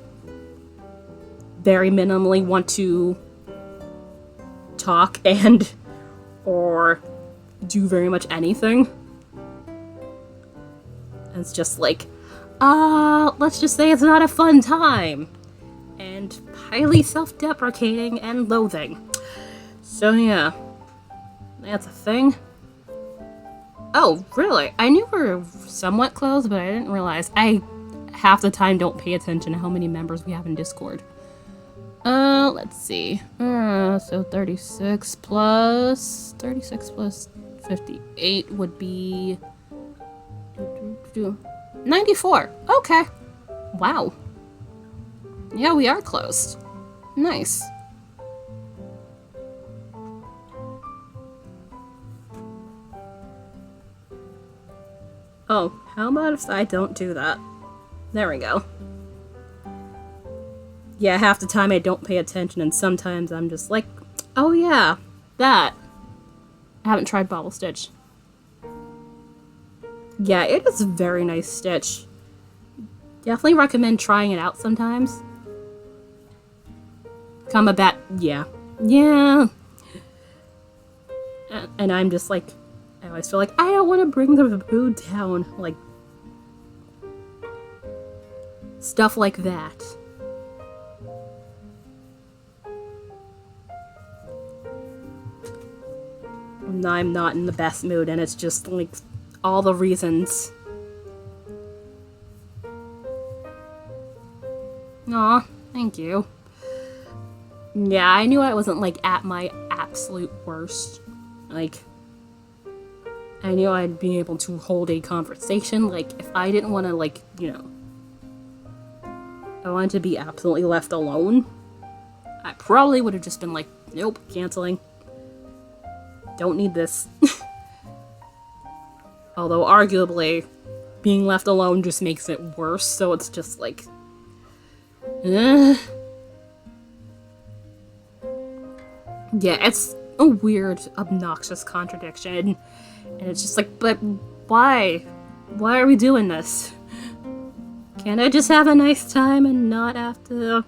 very minimally want to talk and... or do very much anything. And it's just like, let's just say it's not a fun time. And highly self-deprecating and loathing. So yeah, that's a thing. Oh, really? I knew we were somewhat close, but I didn't realize. I, half the time, don't pay attention to how many members we have in Discord. Let's see. So 36 plus 58 would be 94. Okay. Wow. Yeah, we are close. Nice. Oh, how about if I don't do that? There we go. Yeah, half the time I don't pay attention, and sometimes I'm just like, oh yeah, that. I haven't tried Bobble Stitch. Yeah, it is a very nice stitch. Definitely recommend trying it out sometimes. Yeah. Yeah. And I'm just like, I always feel like, I don't want to bring the mood down. Like, stuff like that. And I'm not in the best mood, and it's just like all the reasons. Aw, thank you. Yeah, I knew I wasn't, like, at my absolute worst. Like, I knew I'd be able to hold a conversation. Like, if I didn't want to, like, you know, I wanted to be absolutely left alone, I probably would have just been like, nope, canceling. Don't need this. Although, arguably, being left alone just makes it worse, so it's just like... Yeah, it's a weird, obnoxious contradiction. And it's just like, but why? Why are we doing this? Can't I just have a nice time and not have to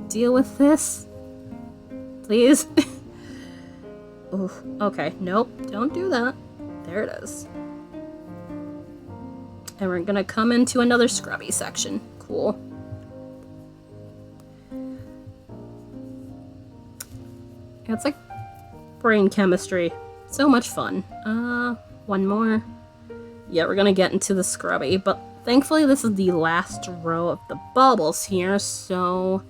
deal with this? Please? Ooh, okay, nope, don't do that. There it is. And we're gonna come into another Scrubby section. Cool. It's like brain chemistry. So much fun. One more. Yeah, we're gonna get into the Scrubby, but thankfully this is the last row of the baubles here, so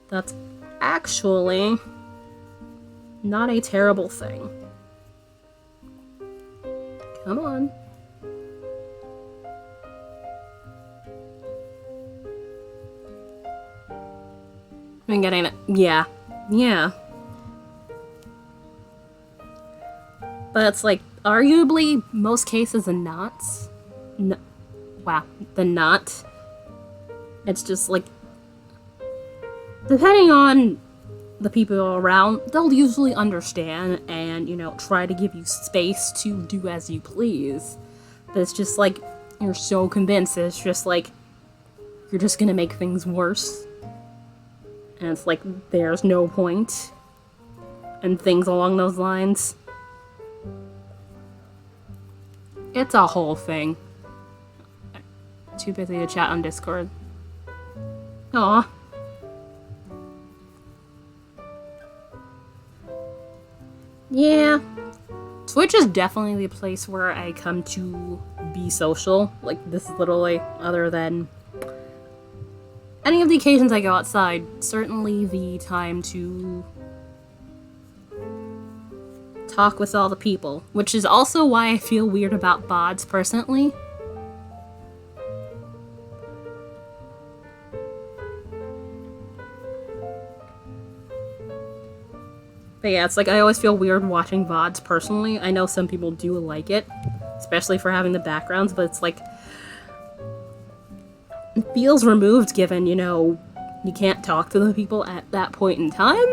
that's actually not a terrible thing. Come on. I'm getting it. Yeah. Yeah. But it's like, arguably, most cases are knots. Wow, the knot. It's just like, depending on the people around, they'll usually understand and, you know, try to give you space to do as you please. But it's just like, you're so convinced that it's just like, you're just gonna make things worse. And it's like, there's no point. And things along those lines. It's a whole thing. Too busy to chat on Discord. Aw. Yeah. Twitch is definitely the place where I come to be social. Like, this is literally, other than any of the occasions I go outside, certainly the time to talk with all the people, which is also why I feel weird about VODs personally. But yeah, it's like I always feel weird watching VODs personally. I know some people do like it, especially for having the backgrounds, but it's like it feels removed given, you know, you can't talk to the people at that point in time.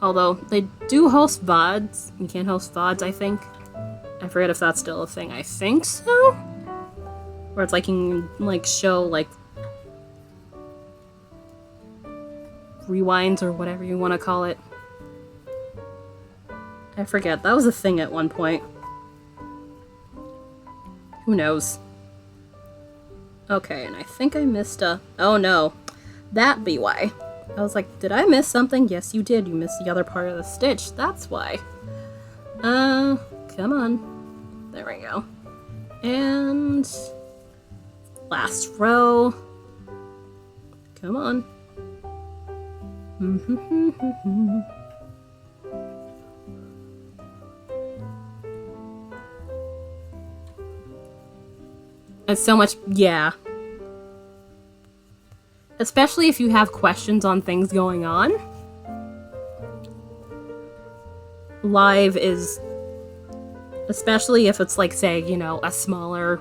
Although they do host VODs. You can host VODs, I think. I forget if that's still a thing. I think so. Where it's like you can like show like rewinds or whatever you want to call it. I forget. That was a thing at one point. Who knows? Okay, and I think I missed a... Oh no. That be why. I was like, did I miss something? Yes, you did. You missed the other part of the stitch. That's why. Come on. There we go. And... last row. Come on. It's so much, yeah. Especially if you have questions on things going on. Live is, especially if it's like, say, you know, a smaller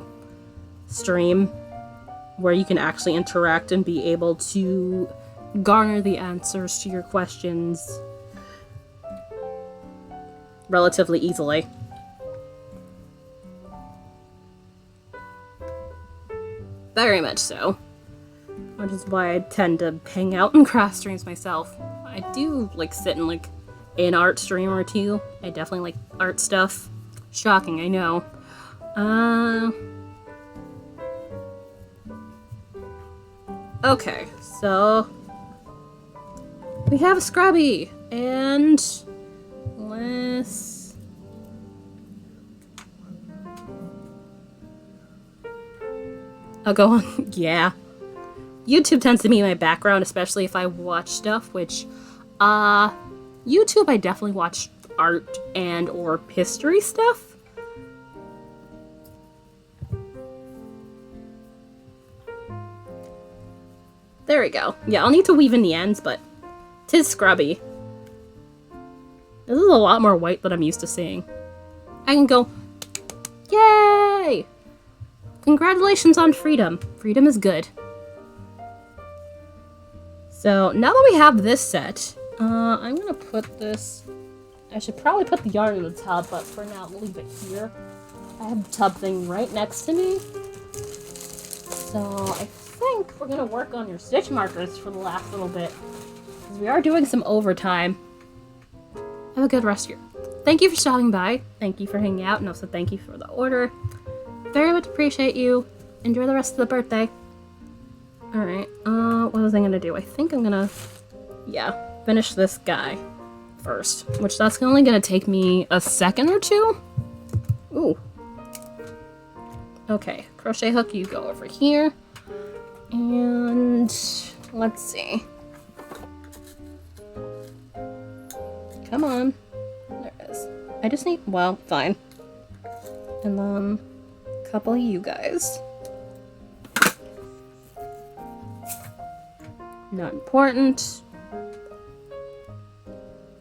stream where you can actually interact and be able to garner the answers to your questions relatively easily. Very much so. Which is why I tend to hang out in craft streams myself. I do like sit in like an art stream or two. I definitely like art stuff. Shocking, I know. Okay, so we have a Scrubby, and let's... I'll go on. Yeah. YouTube tends to be my background, especially if I watch stuff, which, YouTube I definitely watch art and or history stuff. There we go. Yeah, I'll need to weave in the ends, but 'tis Scrubby. This is a lot more white than I'm used to seeing. I can go, yay! Congratulations on freedom. Freedom is good. So, now that we have this set, I'm gonna put this... I should probably put the yarn in the tub, but for now, I'll leave it here. I have the tub thing right next to me. So, I think we're gonna work on your stitch markers for the last little bit. Because we are doing some overtime. Have a good rest of your... Thank you for stopping by. Thank you for hanging out, and also thank you for the order. Very much appreciate you. Enjoy the rest of the birthday. Alright, what was I gonna do? I think I'm gonna, yeah, finish this guy first. Which that's only gonna take me a second or two. Ooh. Okay, crochet hook, you go over here. And let's see. Come on. There it is. I just need, well, fine. And then a couple of you guys. Not important.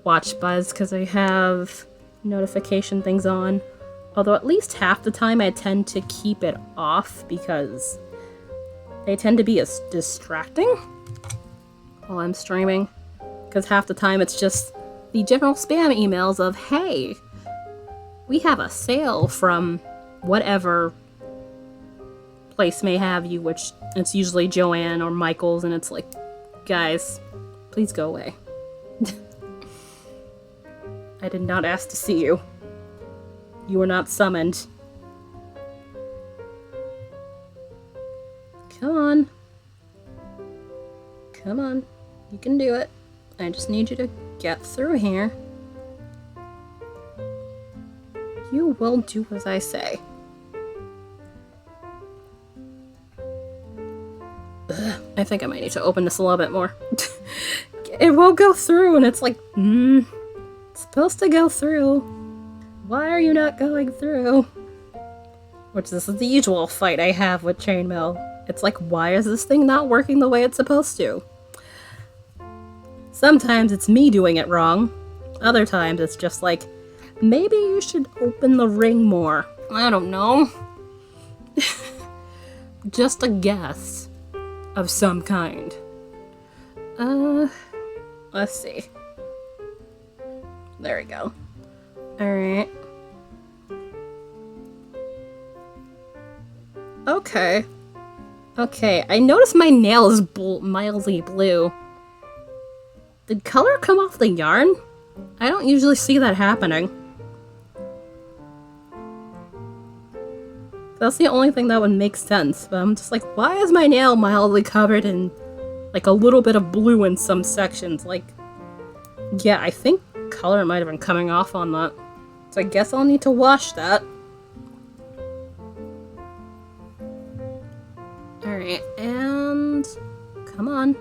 Watch buzz because I have notification things on. Although at least half the time I tend to keep it off because they tend to be as distracting while I'm streaming. Because half the time it's just the general spam emails of, hey, we have a sale from whatever place may have you, which it's usually Joanne or Michael's, and it's like, guys, please go away. I did not ask to see you. You were not summoned. Come on. Come on. You can do it. I just need you to get through here. You will do as I say. Ugh, I think I might need to open this a little bit more. It won't go through, and it's like, It's supposed to go through. Why are you not going through? Which this is the usual fight I have with Chainmail. It's like, why is this thing not working the way it's supposed to? Sometimes it's me doing it wrong. Other times it's just like, maybe you should open the ring more. I don't know. Just a guess of some kind. Let's see. There we go. Alright. Okay. Okay, I noticed my nail is mildly blue. Did color come off the yarn? I don't usually see that happening. That's the only thing that would make sense, but I'm just like, why is my nail mildly covered in, like, a little bit of blue in some sections? Like, yeah, I think color might have been coming off on that. So I guess I'll need to wash that. Alright, and... come on.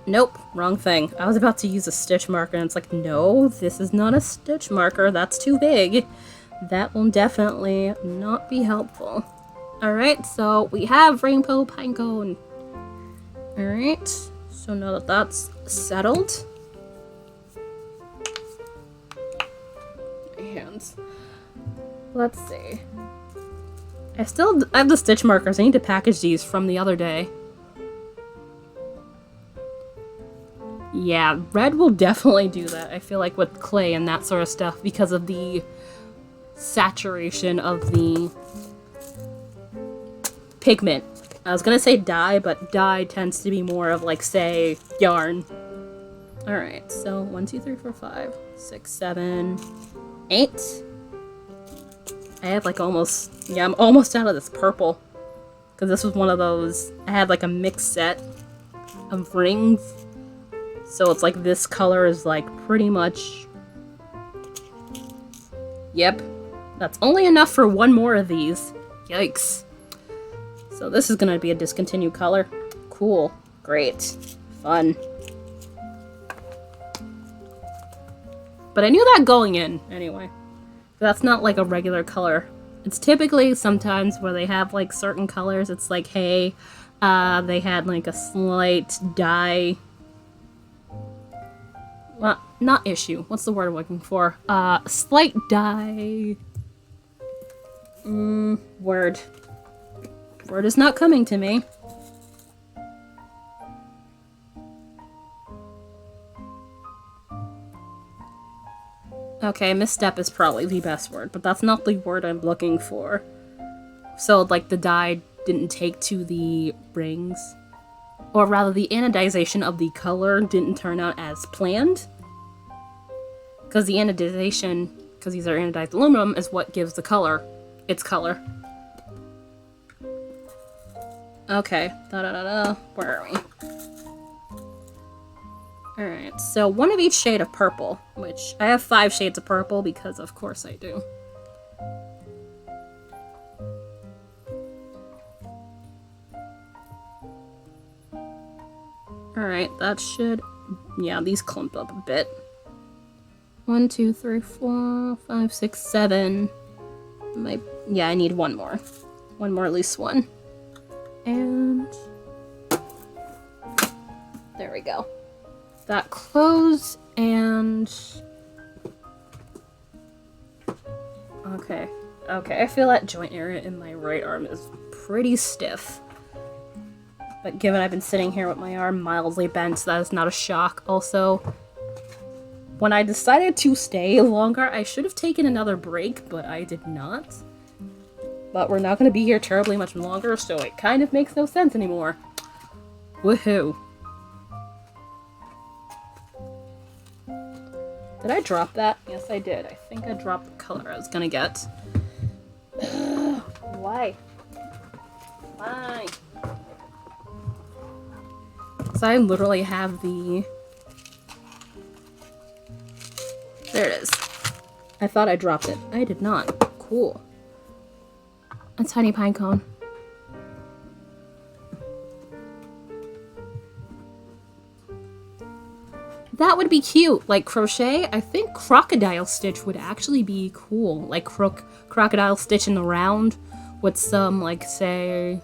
Nope, wrong thing. I was about to use a stitch marker and it's like, no, this is not a stitch marker. That's too big. That will definitely not be helpful. Alright, so we have rainbow pinecone. Alright, so now that that's settled. My hands. Let's see. I have the stitch markers. I need to package these from the other day. Yeah, red will definitely do that, I feel like, with clay and that sort of stuff, because of the saturation of the pigment. I was gonna say dye, but dye tends to be more of, like, say, yarn. Alright, so 1, 2, 3, 4, 5, 6, 7, 8. I had, like, almost... yeah, I'm almost out of this purple. Because this was one of those... I had, like, a mixed set of rings. So it's like this color is like pretty much... yep. That's only enough for one more of these. Yikes. So this is gonna be a discontinued color. Cool. Great. Fun. But I knew that going in, anyway. That's not like a regular color. It's typically sometimes where they have like certain colors, it's like, hey, they had like a slight dye... well, not issue. What's the word I'm looking for? Slight dye... word. Word is not coming to me. Okay, misstep is probably the best word, but that's not the word I'm looking for. So, like, the dye didn't take to the rings. Or rather, the anodization of the color didn't turn out as planned. Because the anodization, because these are anodized aluminum, is what gives the color its color. Okay, where are we? Alright, so one of each shade of purple, which I have 5 shades of purple because of course I do. Alright, that should... yeah, these clump up a bit. 1, 2, 3, 4, 5, 6, 7. Yeah, I need one more. One more, at least one. And... there we go. That close, and... okay. Okay, I feel that joint area in my right arm is pretty stiff. But given I've been sitting here with my arm mildly bent, that is not a shock. Also, when I decided to stay longer, I should have taken another break, but I did not. But we're not going to be here terribly much longer, so it kind of makes no sense anymore. Woohoo. Did I drop that? Yes, I did. I think I dropped the color I was gonna get. Why? Why? So I literally have the... there it is. I thought I dropped it. I did not. Cool. A tiny pine cone. That would be cute. Like crochet, I think crocodile stitch would actually be cool. Like crocodile stitch in the round with some, like, say...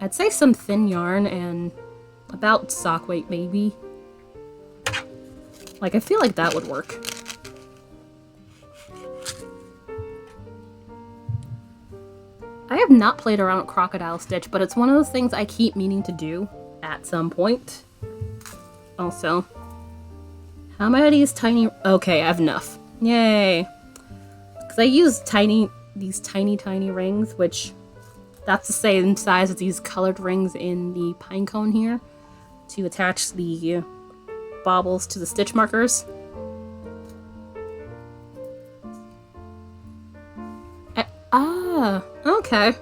I'd say some thin yarn and about sock weight, maybe. Like, I feel like that would work. I have not played around with crocodile stitch, but it's one of those things I keep meaning to do at some point. Also, how many of these tiny... Okay, I have enough. Yay! Because I use these tiny rings, which that's the same size as these colored rings in the pine cone here, to attach the baubles to the stitch markers. Okay.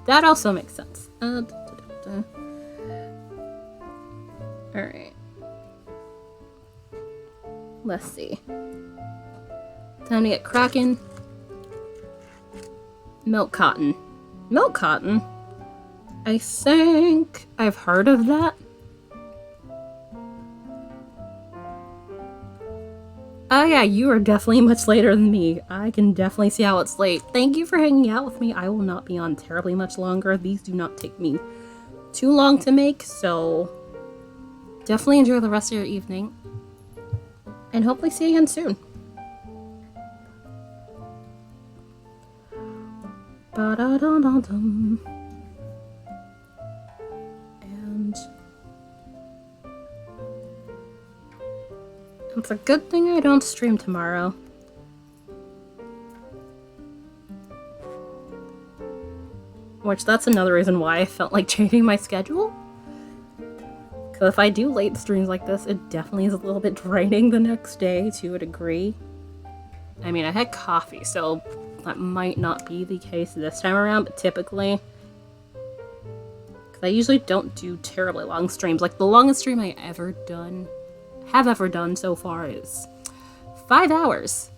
That also makes sense. Alright. Let's see. Time to get cracking. Milk cotton. Milk cotton? I think I've heard of that. Oh yeah, you are definitely much later than me. I can definitely see how it's late. Thank you for hanging out with me. I will not be on terribly much longer. These do not take me too long to make, so definitely enjoy the rest of your evening. And hopefully see you again soon. Ba-da-da-da-dum. And it's a good thing I don't stream tomorrow. Which, that's another reason why I felt like changing my schedule. Because if I do late streams like this, it definitely is a little bit draining the next day to a degree. I mean, I had coffee, so that might not be the case this time around, but typically... Because I usually don't do terribly long streams. Like, the longest stream I have ever done so far is 5 hours.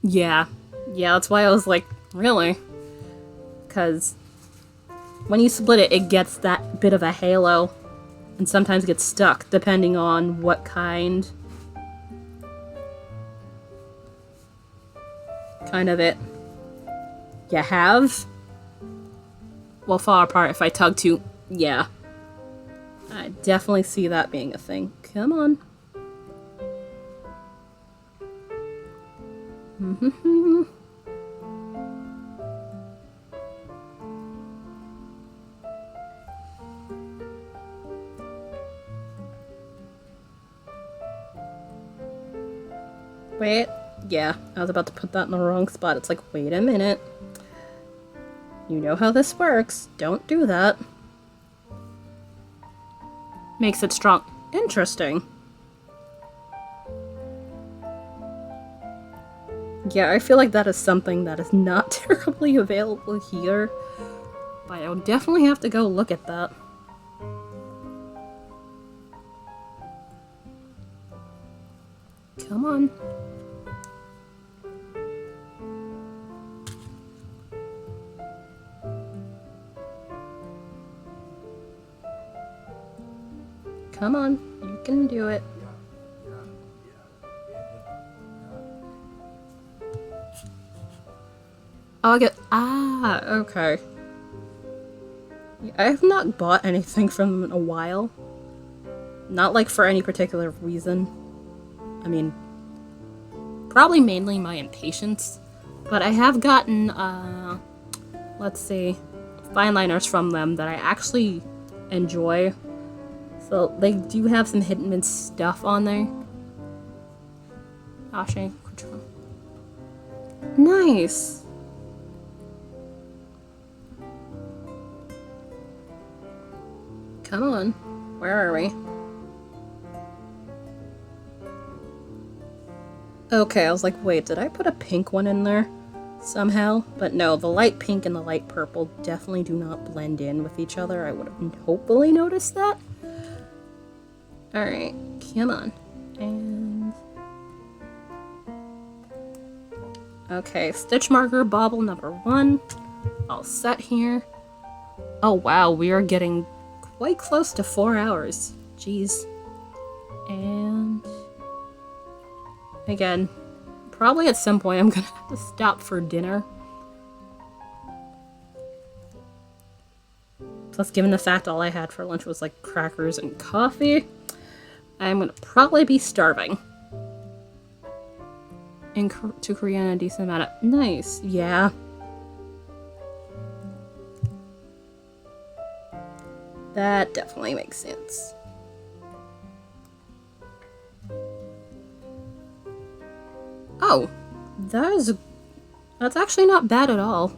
Yeah, that's why I was like, really? Because when you split it, it gets that bit of a halo, and sometimes gets stuck, depending on what kind of it you have. Will fall apart if I tug too. Yeah. I definitely see that being a thing. Come on. Wait. Yeah, I was about to put that in the wrong spot. It's like, wait a minute. You know how this works. Don't do that. Makes it strong. Interesting. Yeah, I feel like that is something that is not terribly available here. But I'll definitely have to go look at that. Come on. Come on, you can do it. Oh, I get... Ah, okay. I have not bought anything from them in a while. Not like for any particular reason. I mean, probably mainly my impatience. But I have gotten, let's see, fine liners from them that I actually enjoy. So they do have some hidden mint stuff on there. Ashe, control. Nice. Come on. Where are we? Okay, I was like, wait, did I put a pink one in there somehow? But no, the light pink and the light purple definitely do not blend in with each other. I would have hopefully noticed that. Alright, come on. And okay, stitch marker bauble number 1. All set here. Oh wow, we are getting quite close to 4 hours. Jeez. And again, probably at some point I'm gonna have to stop for dinner. Plus, given the fact all I had for lunch was like crackers and coffee, I'm gonna probably be starving. To Korea in a decent amount of... Nice, yeah. That definitely makes sense. Oh, that's actually not bad at all.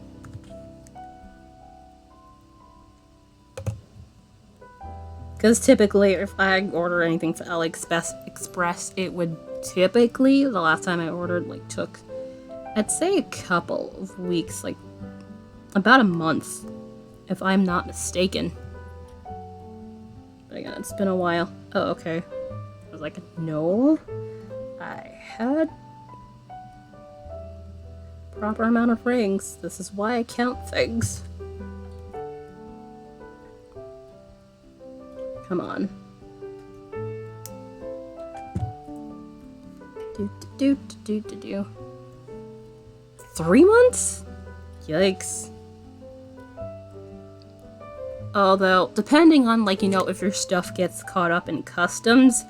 Because typically, if I order anything for AliExpress, it would typically, the last time I ordered, like, took, I'd say a couple of weeks, like, about a month, if I'm not mistaken. But again, it's been a while. Oh, okay. I was like, no, I had proper amount of rings. This is why I count things. Come on. Do. 3 months? Yikes. Although, depending on, like, you know, if your stuff gets caught up in customs,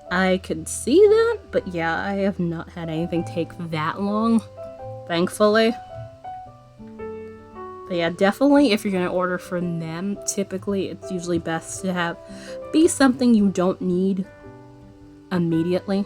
I could see that, but yeah, I have not had anything take that long, thankfully. But yeah, definitely if you're gonna order from them, typically it's usually best to be something you don't need immediately.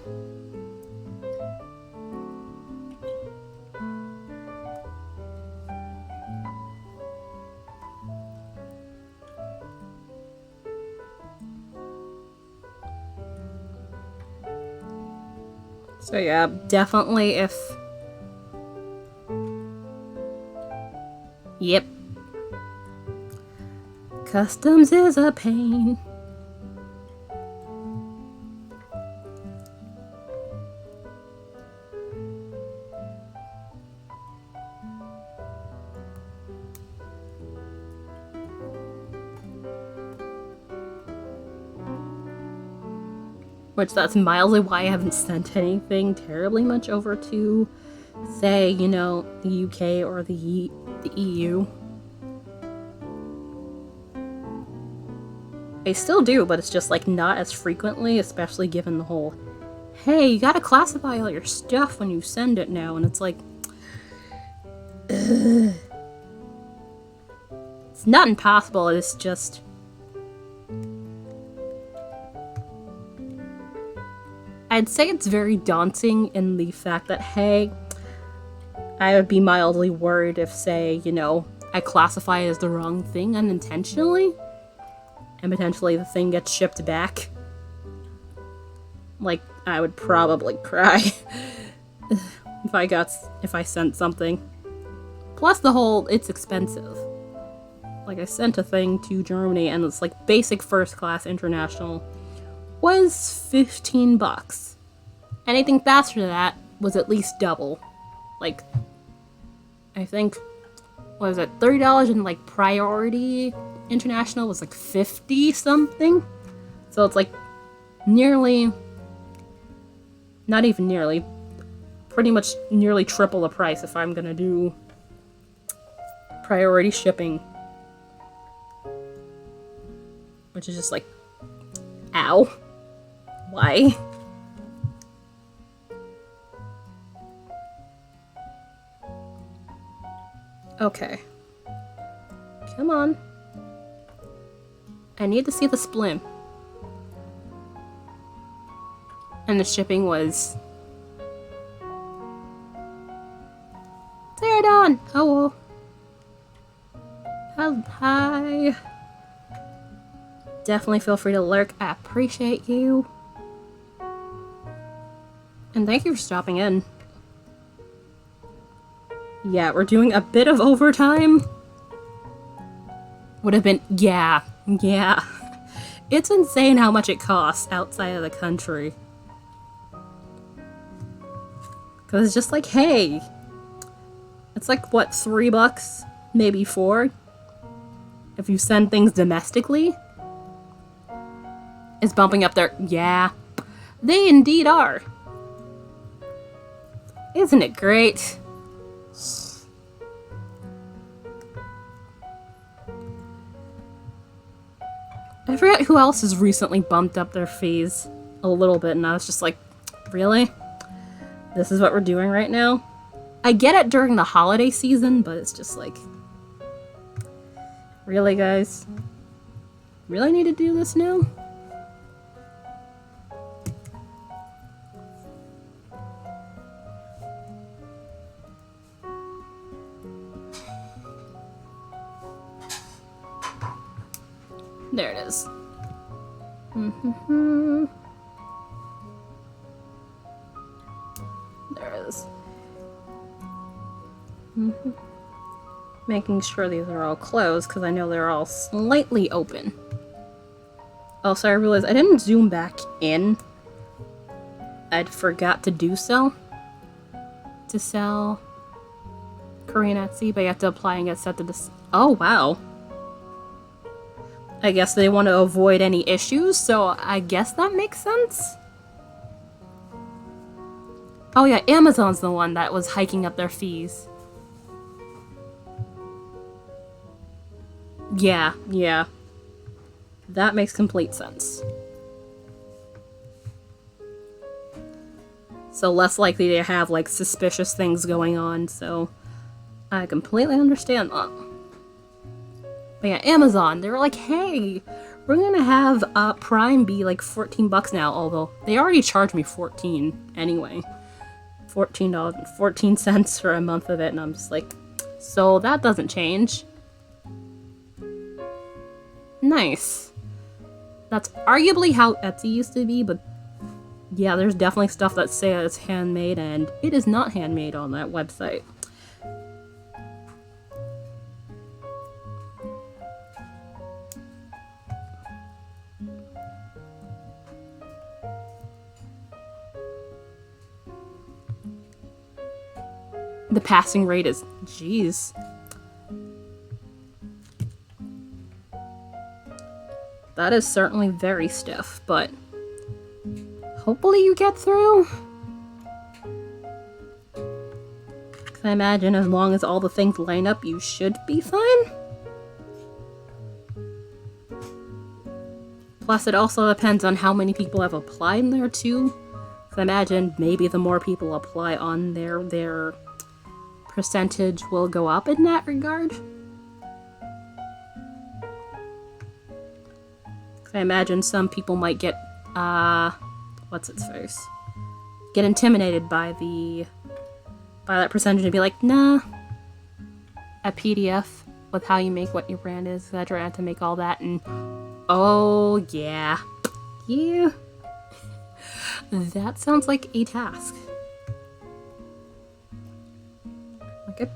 So yeah, definitely if... Yep. Customs is a pain. Which that's mildly why I haven't sent anything terribly much over to, say, you know, the UK or the EU. I still do, but it's just like not as frequently, especially given the whole, hey, you gotta classify all your stuff when you send it now, and it's like, ugh. It's not impossible, it's just... I'd say it's very daunting in the fact that, hey, I would be mildly worried if, say, you know, I classify it as the wrong thing unintentionally, and potentially the thing gets shipped back. Like, I would probably cry if I sent something. Plus the whole, it's expensive. Like, I sent a thing to Germany, and it's like basic first class international was 15 bucks. Anything faster than that was at least double. Like, I think, what was it, $30, and like priority international was like 50 something. So it's like nearly, not even nearly, pretty much nearly triple the price if I'm gonna do priority shipping. Which is just like, ow. Why? Okay. Come on. I need to see the splim. And the shipping was... Pterodon! Oh well. Hi. Definitely feel free to lurk. I appreciate you. And thank you for stopping in. Yeah, we're doing a bit of overtime. Would have been... Yeah. It's insane how much it costs outside of the country. Because it's just like, hey, it's like, what, $3? Maybe 4? If you send things domestically? It's bumping up their... Yeah, they indeed are. Isn't it great? I forget who else has recently bumped up their fees a little bit, and I was just like, really? This is what we're doing right now? I get it during the holiday season, but it's just like, really, guys? Really need to do this now? There it is. There it is. Making sure these are all closed because I know they're all slightly open. Also, I realized I didn't zoom back in. I'd forgot to do so. To sell Korean Etsy, but you have to apply and get set to this. Oh, wow. I guess they want to avoid any issues, so I guess that makes sense. Oh yeah, Amazon's the one that was hiking up their fees. Yeah. That makes complete sense. So less likely to have, like, suspicious things going on, so I completely understand that. But yeah, Amazon, they were like, hey, we're gonna have Prime be like $14 now, although they already charged me $14 anyway. $14.14 for a month of it, and I'm just like, so that doesn't change. Nice. That's arguably how Etsy used to be, but yeah, there's definitely stuff that says it's handmade, and it is not handmade on that website. The passing rate is, jeez. That is certainly very stiff, but hopefully you get through. Because I imagine as long as all the things line up, you should be fine. Plus, it also depends on how many people have applied there, too. Because I imagine maybe the more people apply on there, their percentage will go up in that regard. I imagine some people might get, what's its face? Get intimidated by that percentage and be like, nah, a PDF with how you make what your brand is, etc. I have to make all that, and oh yeah, that sounds like a task. Okay.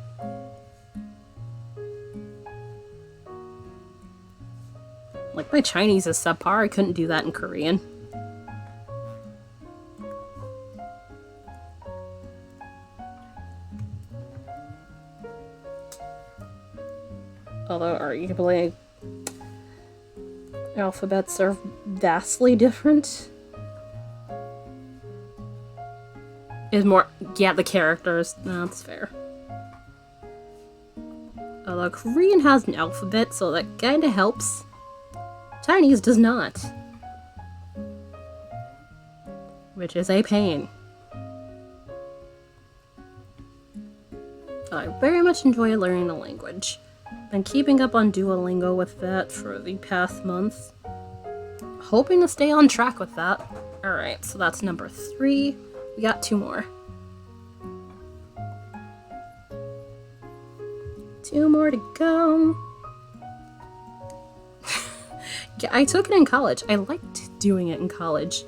Like, my Chinese is subpar. I couldn't do that in Korean. Although, arguably, alphabets are vastly different. Is more, yeah, the characters. No, that's fair. Although Korean has an alphabet, so that kinda helps. Chinese does not. Which is a pain. I very much enjoy learning the language. Been keeping up on Duolingo with that for the past month. Hoping to stay on track with that. Alright, so that's number 3. We got 2 more. 2 more to go. Yeah, I took it in college. I liked doing it in college.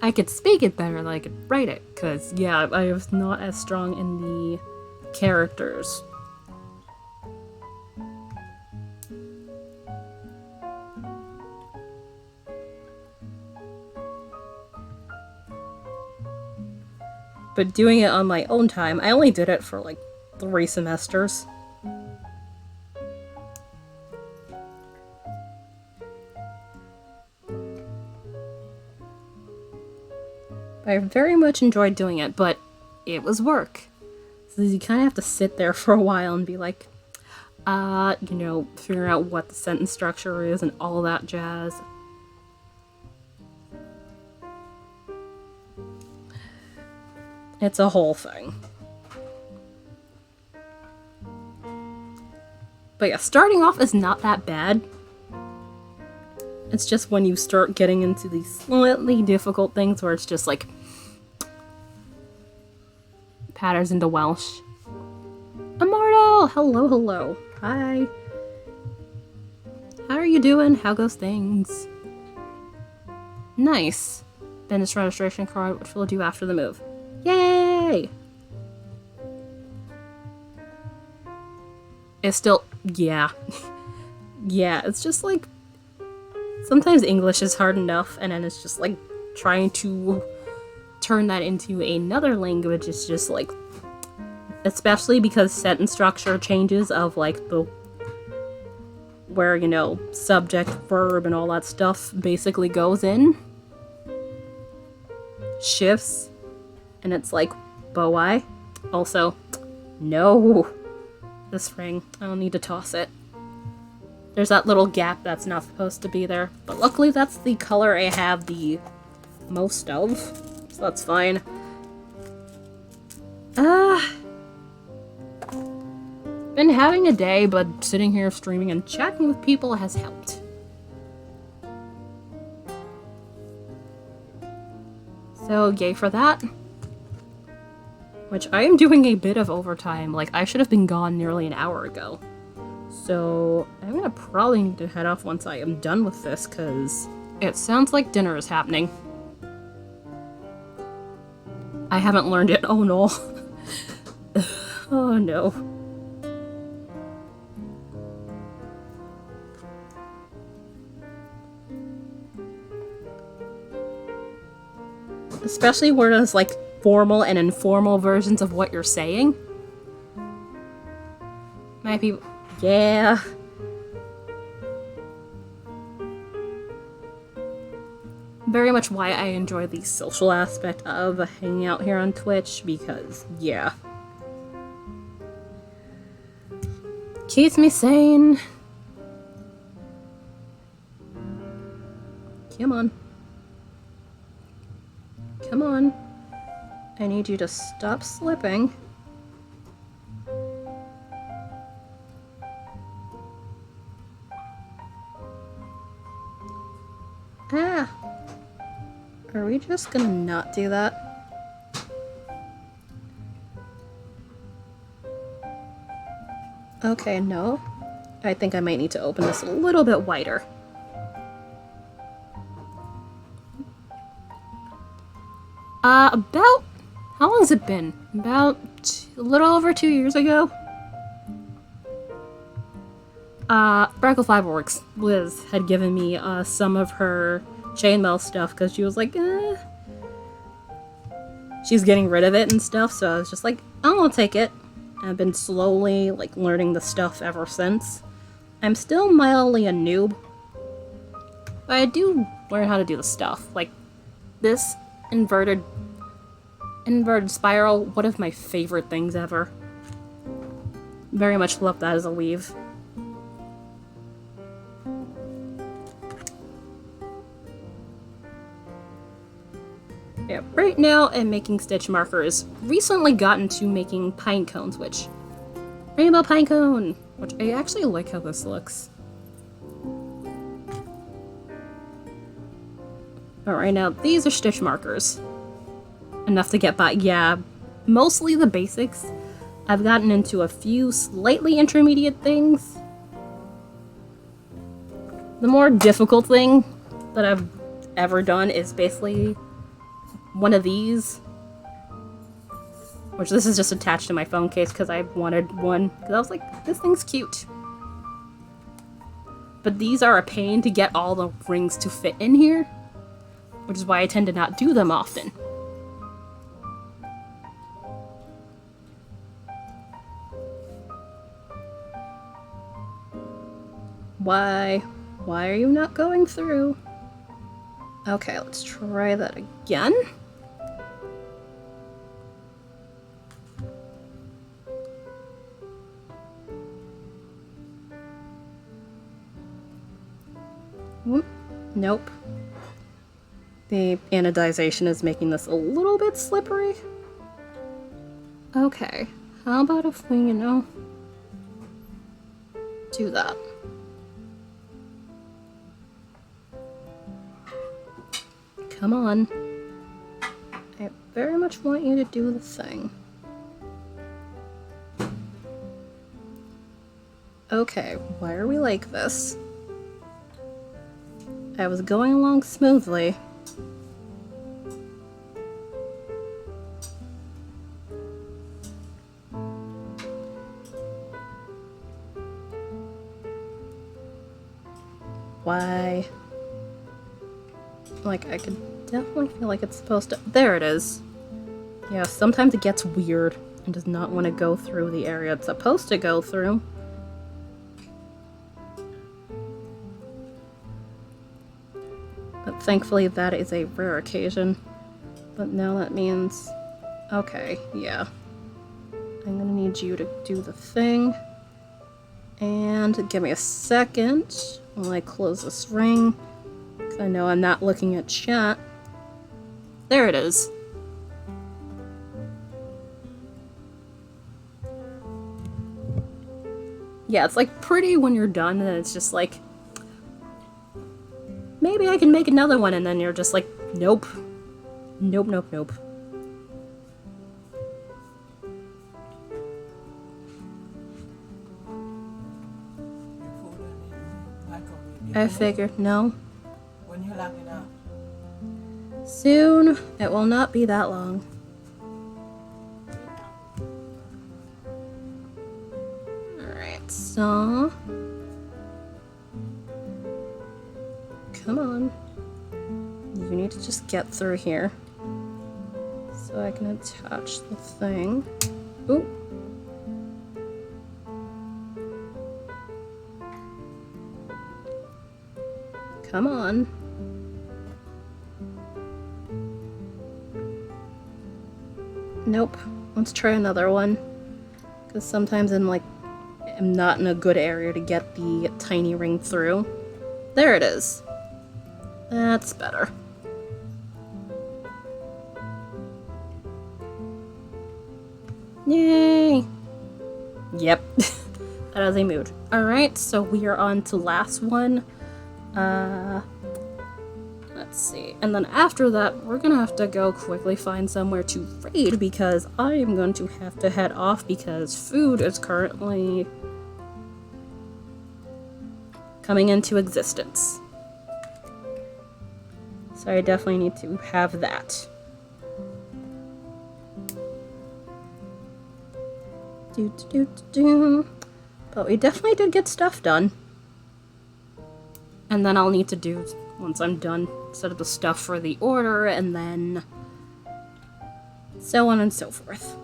I could speak it better than I could write it, because, yeah, I was not as strong in the characters. But doing it on my own time, I only did it for like 3 semesters. I very much enjoyed doing it, but it was work. So you kind of have to sit there for a while and be like, you know, figuring out what the sentence structure is and all that jazz. It's a whole thing. But yeah, starting off is not that bad. It's just when you start getting into these slightly difficult things where it's just like patterns into Welsh. Immortal! Hello, hello. Hi. How are you doing? How goes things? Nice. Business registration card, which we'll do after the move. Yay! It's still, yeah. Yeah, it's just like, sometimes English is hard enough, and then it's just like trying to turn that into another language is just like, especially because sentence structure changes of like the, where, you know, subject, verb, and all that stuff basically goes in. Shifts. And it's like, but why? Also, no. This ring, I don't need to toss it. There's that little gap that's not supposed to be there. But luckily that's the color I have the most of. So that's fine. Been having a day, but sitting here streaming and chatting with people has helped. So yay for that. Which I am doing a bit of overtime. Like, I should have been gone nearly an hour ago. So I'm gonna probably need to head off once I am done with this, because it sounds like dinner is happening. I haven't learned it. Oh no. Oh no. Especially where there's like formal and informal versions of what you're saying. Might be, yeah. Very much why I enjoy the social aspect of hanging out here on Twitch, because, yeah. Keeps me sane. Come on. Come on. I need you to stop slipping. Ah! Are we just gonna not do that? Okay, no. I think I might need to open this a little bit wider. About... How long has it been? About a little over 2 years ago? Brackle Fiberworks, Liz, had given me, some of her chainmail stuff, because she was like, she's getting rid of it and stuff, so I was just like, I'll take it. I've been slowly, like, learning the stuff ever since. I'm still mildly a noob, but I do learn how to do the stuff. Like, this inverted spiral, one of my favorite things ever. Very much love that as a weave. Yeah, right now I'm making stitch markers. Recently gotten to making pine cones, which... Rainbow pine cone! Which I actually like how this looks. But right now, these are stitch markers. Enough to get by. Yeah, mostly the basics. I've gotten into a few slightly intermediate things. The more difficult thing that I've ever done is basically one of these. Which this is just attached to my phone case because I wanted one. Because I was like, this thing's cute. But these are a pain to get all the rings to fit in here. Which is why I tend to not do them often. Why? Why are you not going through? Okay, let's try that again. Whoop. Nope. The anodization is making this a little bit slippery. Okay, how about if we, do that? Come on. I very much want you to do the thing. Okay, why are we like this? I was going along smoothly. Why? Like, I could definitely feel like it's supposed to. There it is. Yeah, sometimes it gets weird and does not want to go through the area it's supposed to go through. But thankfully that is a rare occasion. But now that means... Okay, yeah. I'm gonna need you to do the thing. And give me a second while I close this ring. Because I know I'm not looking at chat. There it is. Yeah, it's like pretty when you're done and it's just like... Maybe I can make another one, and then you're just like, nope. Nope, nope, nope. I figured, no. When you lock it up? Soon. It will not be that long. Alright, so... Come on. You need to just get through here. So I can attach the thing. Ooh. Come on. Nope. Let's try another one. Because sometimes I'm not in a good area to get the tiny ring through. There it is. That's better. Yay! Yep. That is a mood. Alright, so we are on to last one. Let's see. And then after that, we're gonna have to go quickly find somewhere to raid because I am going to have to head off because food is currently coming into existence. So I definitely need to have that. But we definitely did get stuff done. And then I'll need to do, once I'm done, set up the stuff for the order, and then so on and so forth.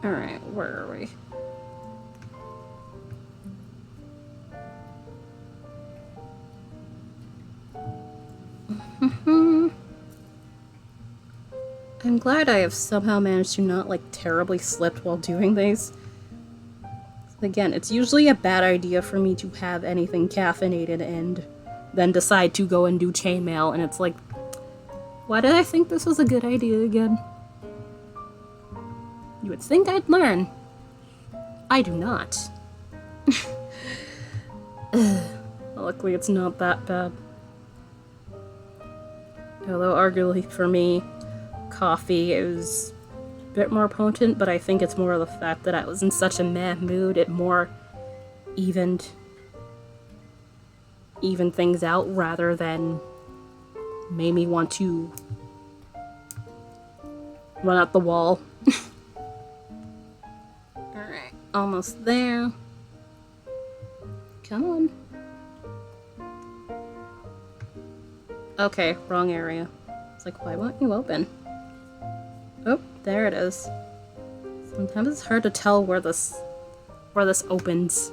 Alright, where are we? I'm glad I have somehow managed to not, terribly slipped while doing these. Again, it's usually a bad idea for me to have anything caffeinated and then decide to go and do chainmail, and it's like, why did I think this was a good idea again? You would think I'd learn. I do not. Luckily, it's not that bad. Although, arguably for me, coffee is a bit more potent, but I think it's more of the fact that I was in such a meh mood, it more evened things out rather than made me want to run out the wall. Alright, almost there. Come on. Okay, wrong area. It's like, why won't you open? Oh, there it is. Sometimes it's hard to tell where this opens.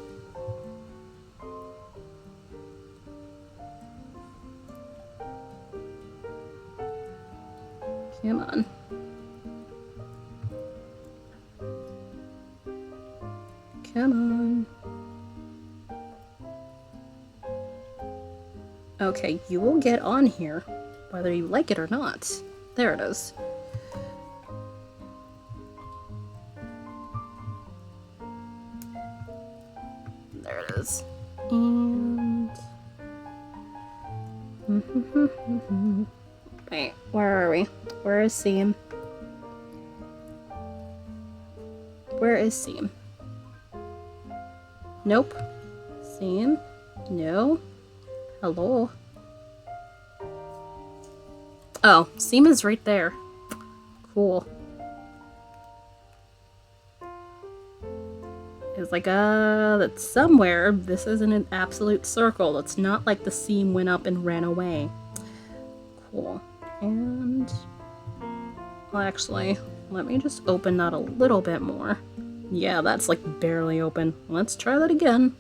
Come on. Come on. Okay, you will get on here, whether you like it or not. There it is. There it is. And... Wait, where are we? Where is Seam? Where is Seam? Nope. Seam? No. Hello? Oh, Seam is right there. Cool. It's like, that's somewhere. This isn't an absolute circle. It's not like the Seam went up and ran away. Cool. And... well, actually, let me just open that a little bit more. Yeah, that's like barely open. Let's try that again.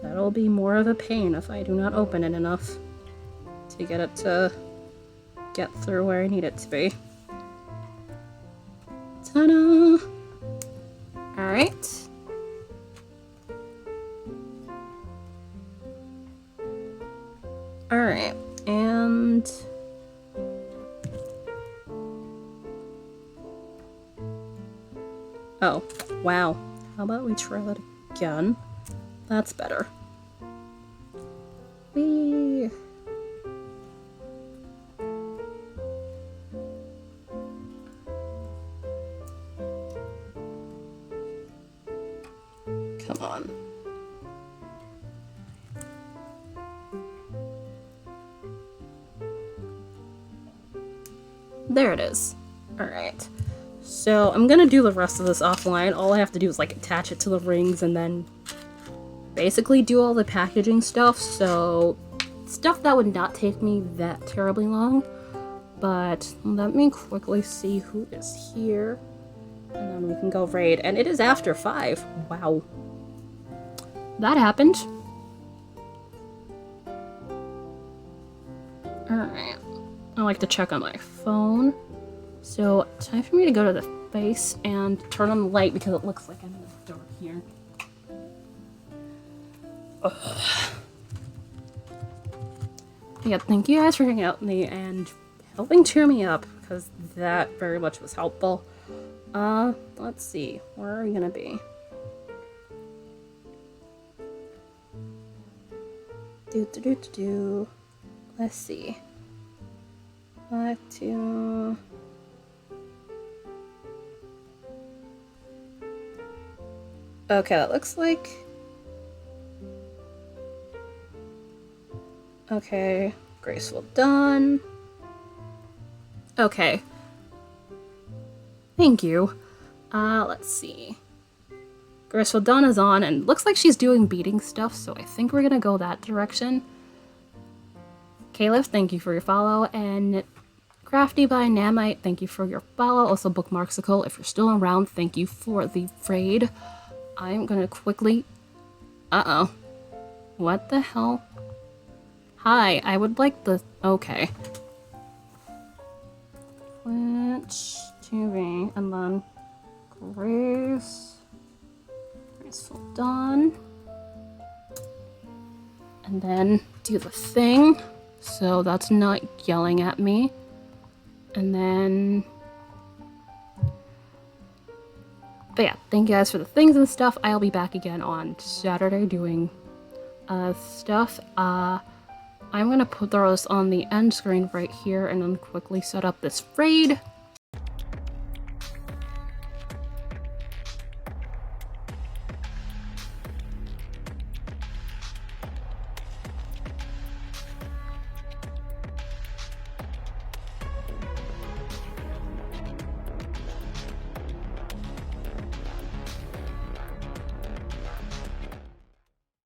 That'll be more of a pain if I do not open it enough to get it to get through where I need it to be. Ta-da! Alright. Alright, and... oh, wow. How about we try that again? That's better. Whee! Come on. There it is. Alright. So I'm gonna do the rest of this offline. All I have to do is like attach it to the rings and then basically do all the packaging stuff. So stuff that would not take me that terribly long. But let me quickly see who is here. And then we can go raid. And it is after 5. Wow. That happened. Alright. I like to check on my phone. So, time for me to go to the face and turn on the light because it looks like I'm in the dark here. Ugh. Yeah, thank you guys for hanging out with me and helping cheer me up because that very much was helpful. Let's see. Where are we gonna be? Let's see. Back to... okay, that looks like... okay, graceful done. Okay. Thank you. Let's see. Graceful done is on, and looks like she's doing beating stuff, so I think we're gonna go that direction. Caliph, thank you for your follow, and Crafty by Namite, thank you for your follow. Also, Bookmarksicle, if you're still around, thank you for the raid. I'm gonna quickly... uh-oh. What the hell? Hi, I would like the... okay. Twitch TV, and then Graceful Dawn. And then do the thing, so that's not yelling at me. And then... but yeah, thank you guys for the things and stuff. I'll be back again on Saturday doing stuff. I'm gonna put those on the end screen right here and then quickly set up this raid.